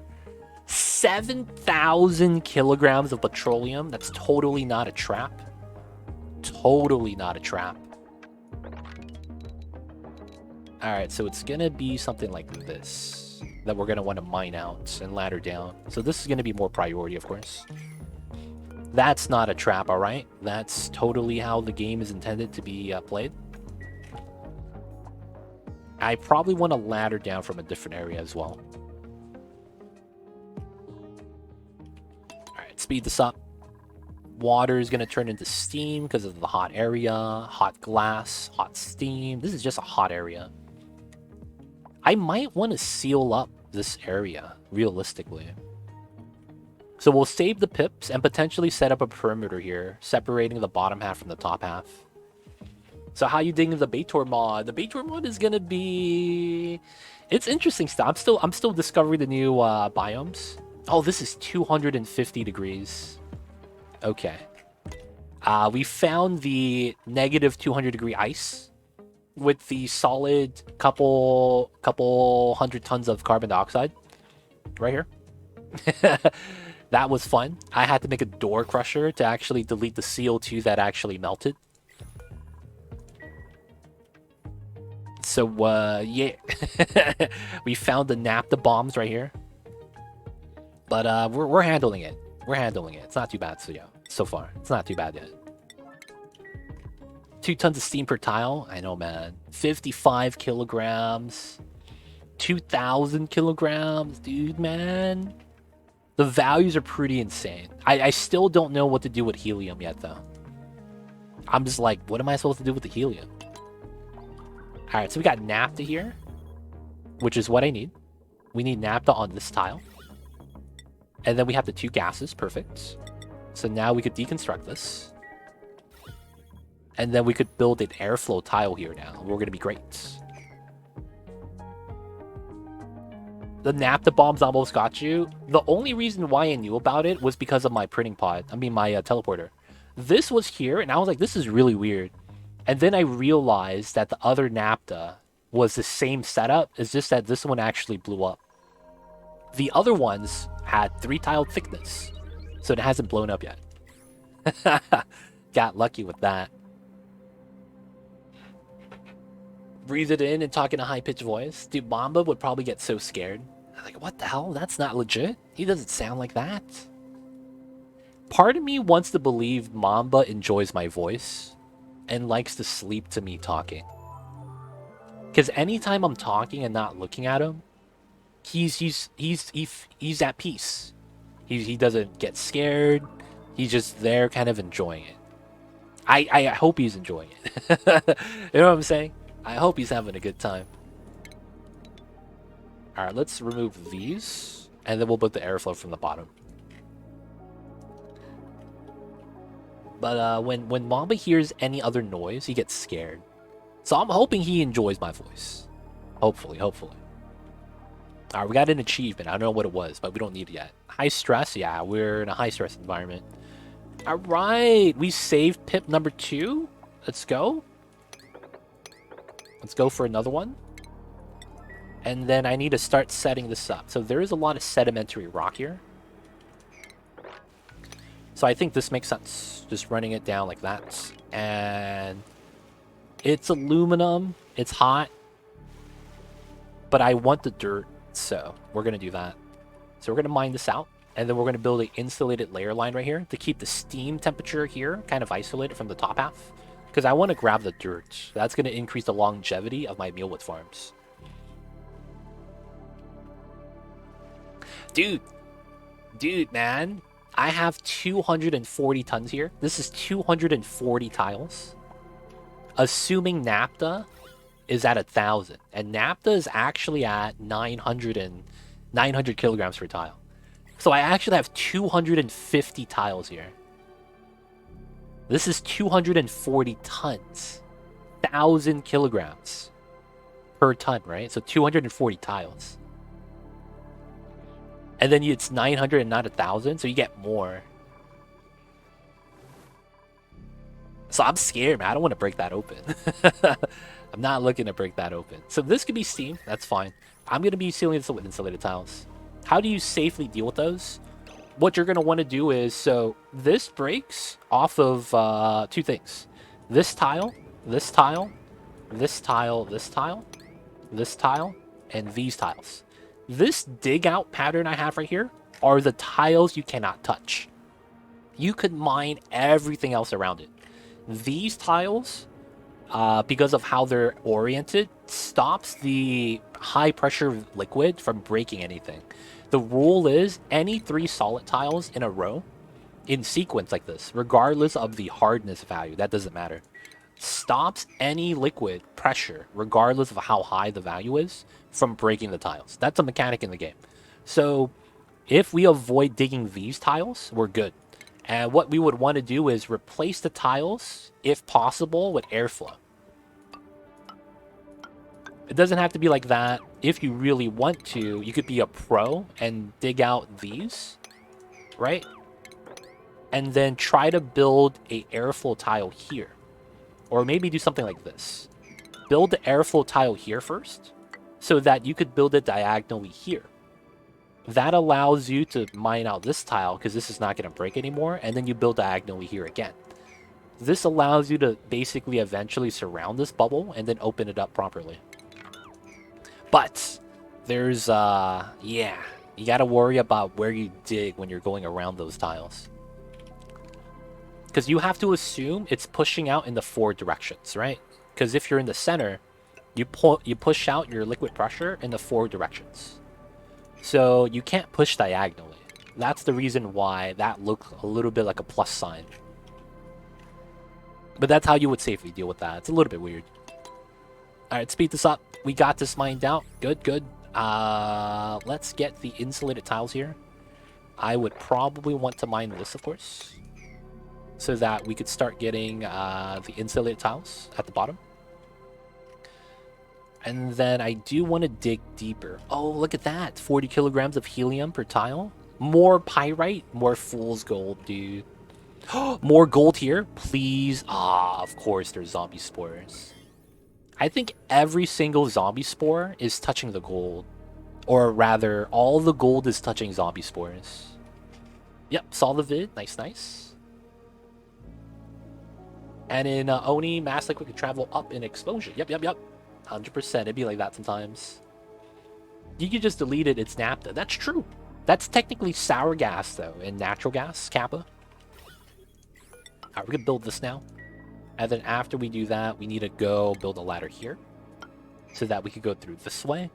7,000 kilograms of petroleum. That's totally not a trap. Totally not a trap. All right, so it's gonna be something like this that we're gonna want to mine out and ladder down. So this is gonna be more priority, of course. That's not a trap, all right? That's totally how the game is intended to be played. I probably want to ladder down from a different area as well. All right, speed this up. Water is going to turn into steam because of the hot area. Hot glass, hot steam. This is just a hot area. I might want to seal up this area, realistically. So we'll save the pips and potentially set up a perimeter here, separating the bottom half from the top half. So how you digging the Baator mod? The Baator mod is gonna be... It's interesting stuff. I'm still discovering the new biomes. Oh, this is 250 degrees. Okay. We found the negative 200 degree ice with the solid couple hundred tons of carbon dioxide right here. That was fun. I had to make a door crusher to actually delete the CO2 that actually melted. So, yeah. We found the NAFTA bombs right here. But we're handling it. We're handling it. It's not too bad, so yeah. So far. It's not too bad yet. 2 tons of steam per tile. I know, man. 55 kilograms. 2,000 kilograms. Dude, man. The values are pretty insane. I still don't know what to do with helium yet, though. I'm just like, what am I supposed to do with the helium? Alright, so we got NAFTA here, which is what I need. We need NAFTA on this tile. And then we have the 2 gases. Perfect. So now we could deconstruct this. And then we could build an airflow tile here now. We're going to be great. The NAFTA bombs almost got you. The only reason why I knew about it was because of my printing pod. I mean, my teleporter. This was here, and I was like, this is really weird. And then I realized that the other NAFTA was the same setup. It's just that this one actually blew up. The other ones had 3-tile thickness. So it hasn't blown up yet. Got lucky with that. Breathe it in and talk in a high-pitched voice. Dude, Mamba would probably get so scared. Like, what the hell? That's not legit. He doesn't sound like that. Part of me wants to believe Mamba enjoys my voice and likes to sleep to me talking. Because anytime I'm talking and not looking at him, he's at peace. He doesn't get scared. He's just there kind of enjoying it. I hope he's enjoying it. You know what I'm saying? I hope he's having a good time. All right, let's remove these, and then we'll put the airflow from the bottom. But when Mamba hears any other noise, he gets scared. So I'm hoping he enjoys my voice. Hopefully, hopefully. All right, we got an achievement. I don't know what it was, but we don't need it yet. High stress? Yeah, we're in a high stress environment. All right, we saved pip number 2. Let's go. Let's go for another one. And then I need to start setting this up. So there is a lot of sedimentary rock here. So I think this makes sense. Just running it down like that. And it's aluminum. It's hot. But I want the dirt. So we're going to do that. So we're going to mine this out. And then we're going to build an insulated layer line right here to keep the steam temperature here kind of isolated from the top half. Because I want to grab the dirt. That's going to increase the longevity of my mealwood farms. Dude, man. I have 240 tons here. This is 240 tiles. Assuming NAFTA is at 1,000. And NAFTA is actually at 900 kilograms per tile. So I actually have 250 tiles here. This is 240 tons. 1,000 kilograms per ton, right? So 240 tiles. And then it's 900 and not 1,000, so you get more. So I'm scared, man. I don't want to break that open. I'm not looking to break that open. So this could be steam. That's fine. I'm going to be sealing this with insulated tiles. How do you safely deal with those? What you're going to want to do is, so this breaks off of 2 things. This tile, this tile, this tile, this tile, this tile, and these tiles. This dig out pattern I have right here are the tiles you cannot touch. You could mine everything else around it. These tiles, because of how they're oriented, stops the high pressure liquid from breaking anything. The rule is any 3 solid tiles in a row, in sequence like this, regardless of the hardness value, that doesn't matter, stops any liquid pressure, regardless of how high the value is, from breaking the tiles. That's a mechanic in the game. So if we avoid digging these tiles, we're good. And what we would want to do is replace the tiles, if possible, with airflow. It doesn't have to be like that. If you really want to, you could be a pro and dig out these, right? And then try to build a airflow tile here. Or maybe do something like this. Build the airflow tile here first, so that you could build it diagonally here. That allows you to mine out this tile, because this is not going to break anymore, and then you build diagonally here again. This allows you to basically eventually surround this bubble, and then open it up properly. But, there's, yeah, you got to worry about where you dig when you're going around those tiles. Because you have to assume it's pushing out in the 4 directions, right? Because if you're in the center, you push out your liquid pressure in the 4 directions. So you can't push diagonally. That's the reason why that looked a little bit like a plus sign. But that's how you would safely deal with that. It's a little bit weird. Alright, speed this up. We got this mined out. Good, good. Let's get the insulated tiles here. I would probably want to mine this, of course, so that we could start getting the insulated tiles at the bottom. And then I do want to dig deeper. Oh, look at that. 40 kilograms of helium per tile. More pyrite, more fool's gold, dude. More gold here, please. Ah, of course, there's zombie spores. I think every single zombie spore is touching the gold. Or rather, all the gold is touching zombie spores. Yep, saw the vid. Nice, nice. And in Oni, mass liquid can travel up in exposure. Yep, yep, yep. 100%. It'd be like that sometimes. You could just delete it. It's NAFTA. That's true. That's technically sour gas, though, in natural gas, Kappa. Alright, we're gonna build this now. And then after we do that, we need to go build a ladder here, so that we could go through this way.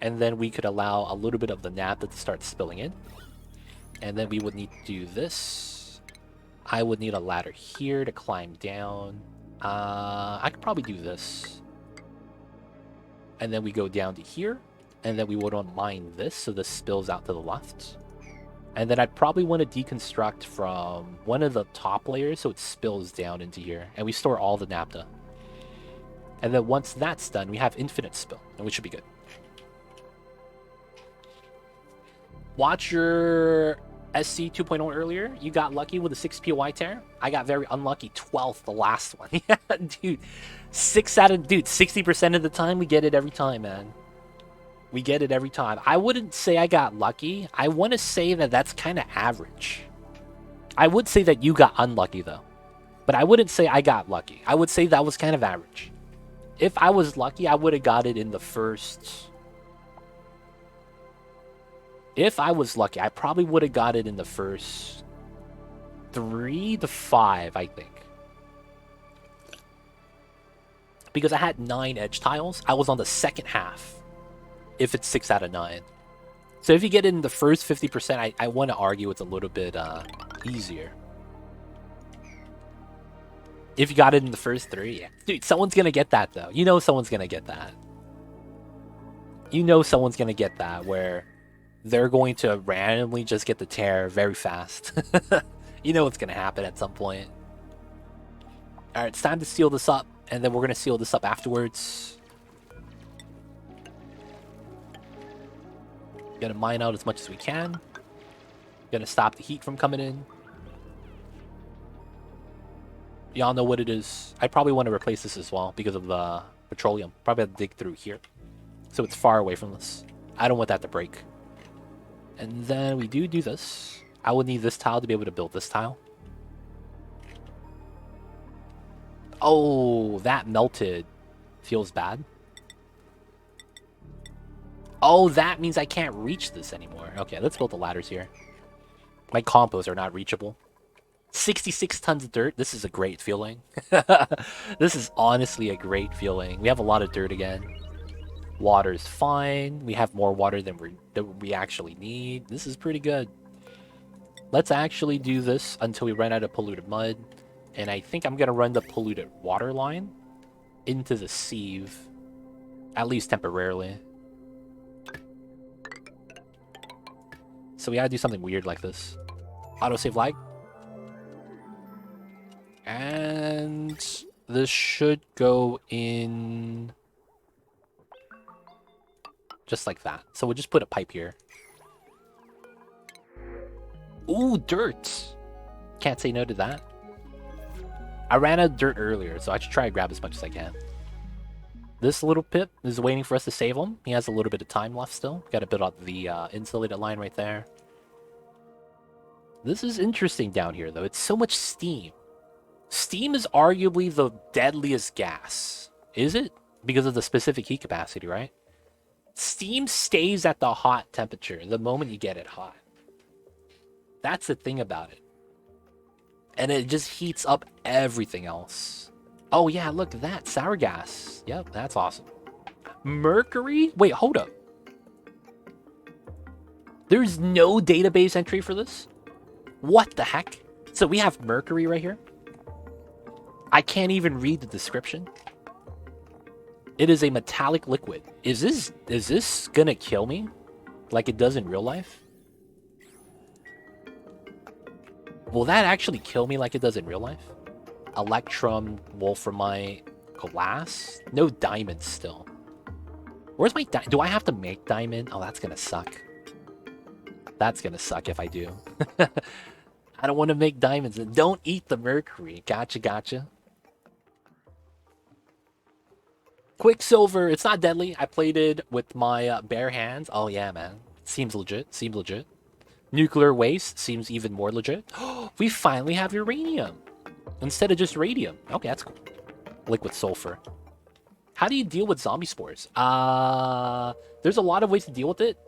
And then we could allow a little bit of the NAFTA to start spilling in. And then we would need to do this. I would need a ladder here to climb down. I could probably do this. And then we go down to here. And then we would want to mine this so this spills out to the left. And then I'd probably want to deconstruct from one of the top layers so it spills down into here. And we store all the NAFTA. And then once that's done, we have infinite spill. And we should be good. Watch your SC 2.0 earlier. You got lucky with a 6 POI tear. I got very unlucky 12th, the last one. Yeah, dude. 60% of the time, we get it every time, man. We get it every time. I wouldn't say I got lucky. I want to say that that's kind of average. I would say that you got unlucky, though. But I wouldn't say I got lucky. I would say that was kind of average. If I was lucky, I would have got it in the first... If I was lucky, I probably would have got it in the first 3 to 5, I think. Because I had 9 edge tiles. I was on the second half. If it's 6 out of 9. So if you get it in the first 50%, I want to argue it's a little bit easier. If you got it in the first 3, yeah. Dude, someone's going to get that, though. You know someone's going to get that. You know someone's going to get that, where they're going to randomly just get the tear very fast. You know what's going to happen at some point. Alright, it's time to seal this up, and then we're going to seal this up afterwards. Gonna mine out as much as we can. Gonna stop the heat from coming in. Y'all know what it is. I probably want to replace this as well because of the petroleum. Probably have to dig through here. So it's far away from this. I don't want that to break. And then we do this. I would need this tile to be able to build this tile. Oh, that melted. Feels bad. Oh, that means I can't reach this anymore. Okay, let's build the ladders here. My combos are not reachable. 66 tons of dirt. This is a great feeling. This is honestly a great feeling. We have a lot of dirt again. Water's fine. We have more water than we actually need. This is pretty good. Let's actually do this until we run out of polluted mud. And I think I'm going to run the polluted water line into the sieve. At least temporarily. So we gotta do something weird like this. Autosave lag. And this should go in just like that. So we'll just put a pipe here. Ooh, dirt. Can't say no to that. I ran out of dirt earlier, so I should try to grab as much as I can. This little pip is waiting for us to save him. He has a little bit of time left still. Got to build up the insulated line right there. This is interesting down here, though. It's so much steam. Steam is arguably the deadliest gas. Is it? Because of the specific heat capacity, right? Steam stays at the hot temperature the moment you get it hot. That's the thing about it. And it just heats up everything else. Oh, yeah, look at that. Sour gas. Yep, that's awesome. Mercury? Wait, hold up. There's no database entry for this? What the heck? So we have mercury right here. I can't even read the description. It is a metallic liquid. Is this gonna kill me? Like it does in real life? Will that actually kill me like it does in real life? Electrum, wolframite, glass? No diamonds still. Where's my do I have to make diamond? Oh, that's gonna suck. That's gonna suck if I do. I don't want to make diamonds. Don't eat the mercury. Gotcha, gotcha. Quicksilver, it's not deadly. I played it with my bare hands. Oh yeah, man. Seems legit. Seems legit. Nuclear waste seems even more legit. We finally have uranium instead of just radium. Okay, that's cool. Liquid sulfur. How do you deal with zombie spores? There's a lot of ways to deal with it.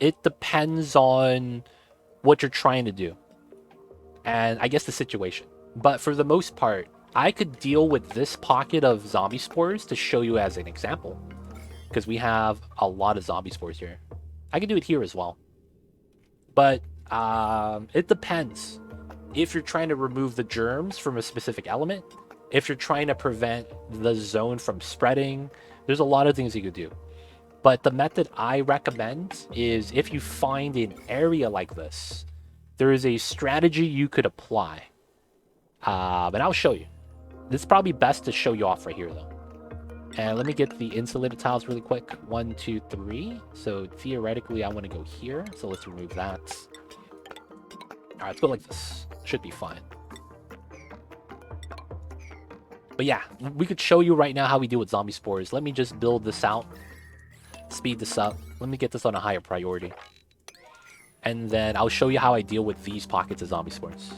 It depends on what you're trying to do. And I guess the situation. But for the most part, I could deal with this pocket of zombie spores to show you as an example. Because we have a lot of zombie spores here. I can do it here as well. But it depends. if you're trying to remove the germs from a specific element, if you're trying to prevent the zone from spreading, there's a lot of things you could do. But the method I recommend is if you find an area like this, there is a strategy you could apply. And I'll show you. This is probably best to show you off right here, though. And let me get the insulated tiles really quick. 1, 2, 3. So theoretically, I want to go here. So let's remove that. All right, let's go like this. Should be fine. But yeah, we could show you right now how we deal with zombie spores. Let me just build this out. Speed this up. Let me get this on a higher priority. And then I'll show you how I deal with these pockets of zombie spores.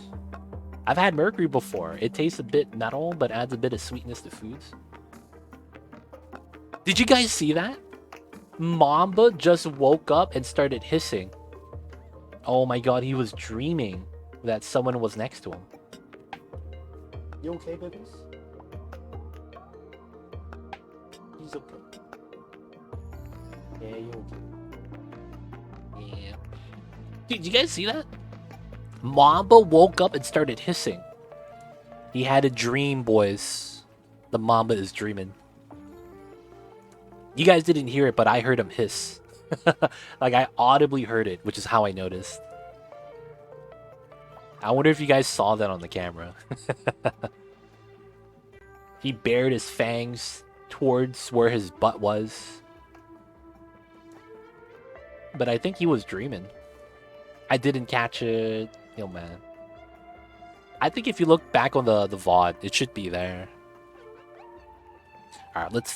I've had mercury before. It tastes a bit metal, but adds a bit of sweetness to foods. Did you guys see that? Mamba just woke up and started hissing. Oh my god, he was dreaming that someone was next to him. You okay, babies? He's okay. Yeah, you okay. Yeah. Dude, did you guys see that? Mamba woke up and started hissing. He had a dream, boys. The Mamba is dreaming. You guys didn't hear it, but I heard him hiss. Like, I audibly heard it, which is how I noticed. I wonder if you guys saw that on the camera. He bared his fangs towards where his butt was. But I think he was dreaming. I didn't catch it. Yo, man. I think if you look back on the VOD, it should be there. Alright, let's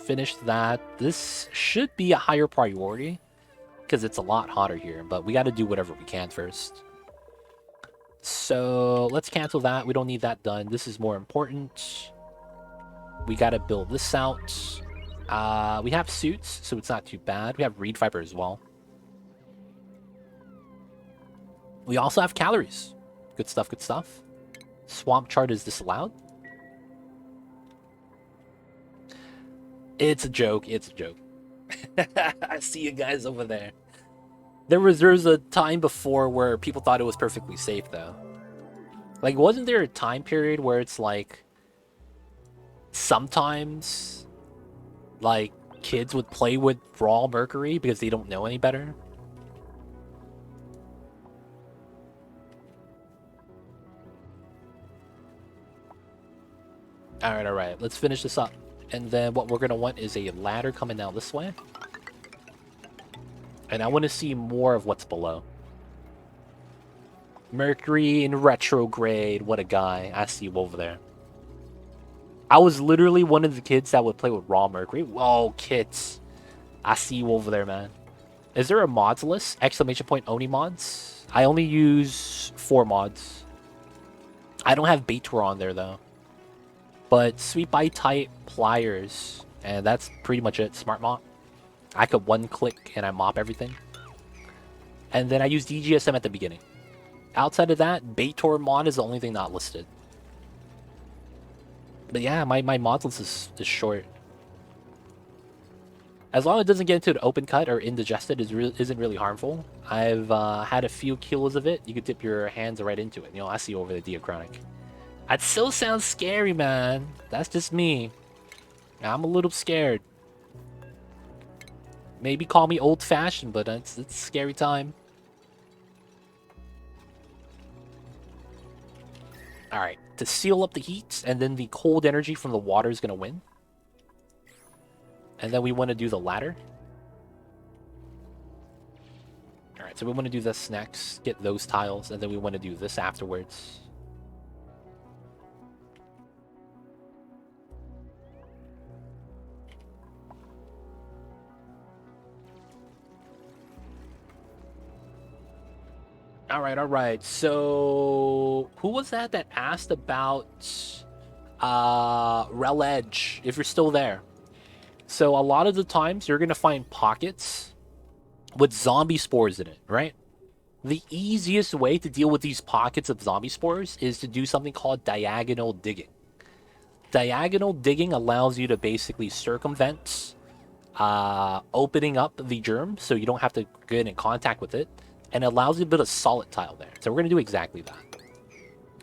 finish that. This should be a higher priority because it's a lot hotter here, but we got to do whatever we can first. So let's cancel that. We don't need that done. This is more important. We got to build this out. We have suits, so it's not too bad. We have reed fiber as well. We also have calories. Good stuff, good stuff. Swamp chart is disallowed. It's a joke. It's a joke. I see you guys over there. There was a time before where people thought it was perfectly safe, though. Like, wasn't there a time period where it's like sometimes like kids would play with raw mercury because they don't know any better? All right. Let's finish this up. And then what we're going to want is a ladder coming down this way. And I want to see more of what's below. Mercury in retrograde. What a guy. I see you over there. I was literally one of the kids that would play with raw mercury. Whoa, kids. I see you over there, man. Is there a mods list? Exclamation point Oni mods? I only use 4 mods. I don't have Baytor on there, though. But sweep by type pliers, and that's pretty much it. Smart mop. I could one click and I mop everything. And then I use DGSM at the beginning. Outside of that, Baator Mod is the only thing not listed. But yeah, my mod list is short. As long as it doesn't get into an open cut or indigested, isn't really harmful. I've had a few kilos of it. You could dip your hands right into it. You know, I see you over the Diachronic. That still sounds scary, man. That's just me. I'm a little scared. Maybe call me old-fashioned, but it's a scary time. Alright, to seal up the heat, and then the cold energy from the water is going to win. And then we want to do the ladder. Alright, so we want to do this next. Get those tiles, and then we want to do this afterwards. All right. So, who was that asked about Rel Edge, if you're still there? So, a lot of the times, you're going to find pockets with zombie spores in it, right? The easiest way to deal with these pockets of zombie spores is to do something called diagonal digging. Diagonal digging allows you to basically circumvent opening up the germ, so you don't have to get in contact with it. and it allows you to build a solid tile there. So we're going to do exactly that.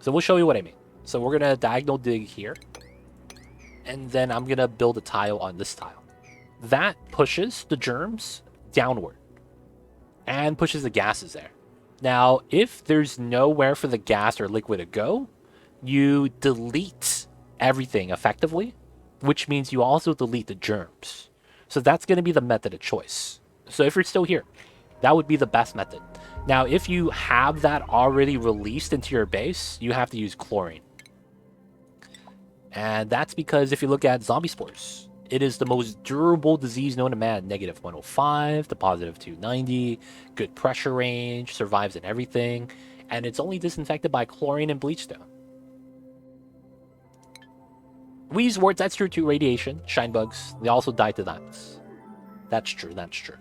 So we'll show you what I mean. So we're going to diagonal dig here, and then I'm going to build a tile on this tile. That pushes the germs downward and pushes the gases there. Now, if there's nowhere for the gas or liquid to go, you delete everything effectively, which means you also delete the germs. So that's going to be the method of choice. So if you're still here, that would be the best method. Now, if you have that already released into your base, you have to use chlorine. And that's because if you look at zombie spores, it is the most durable disease known to man. Negative 105 to positive 290, good pressure range, survives in everything, and it's only disinfected by chlorine and bleach though. We use warts, that's true too. Radiation, shine bugs, they also die to that. That's true, that's true.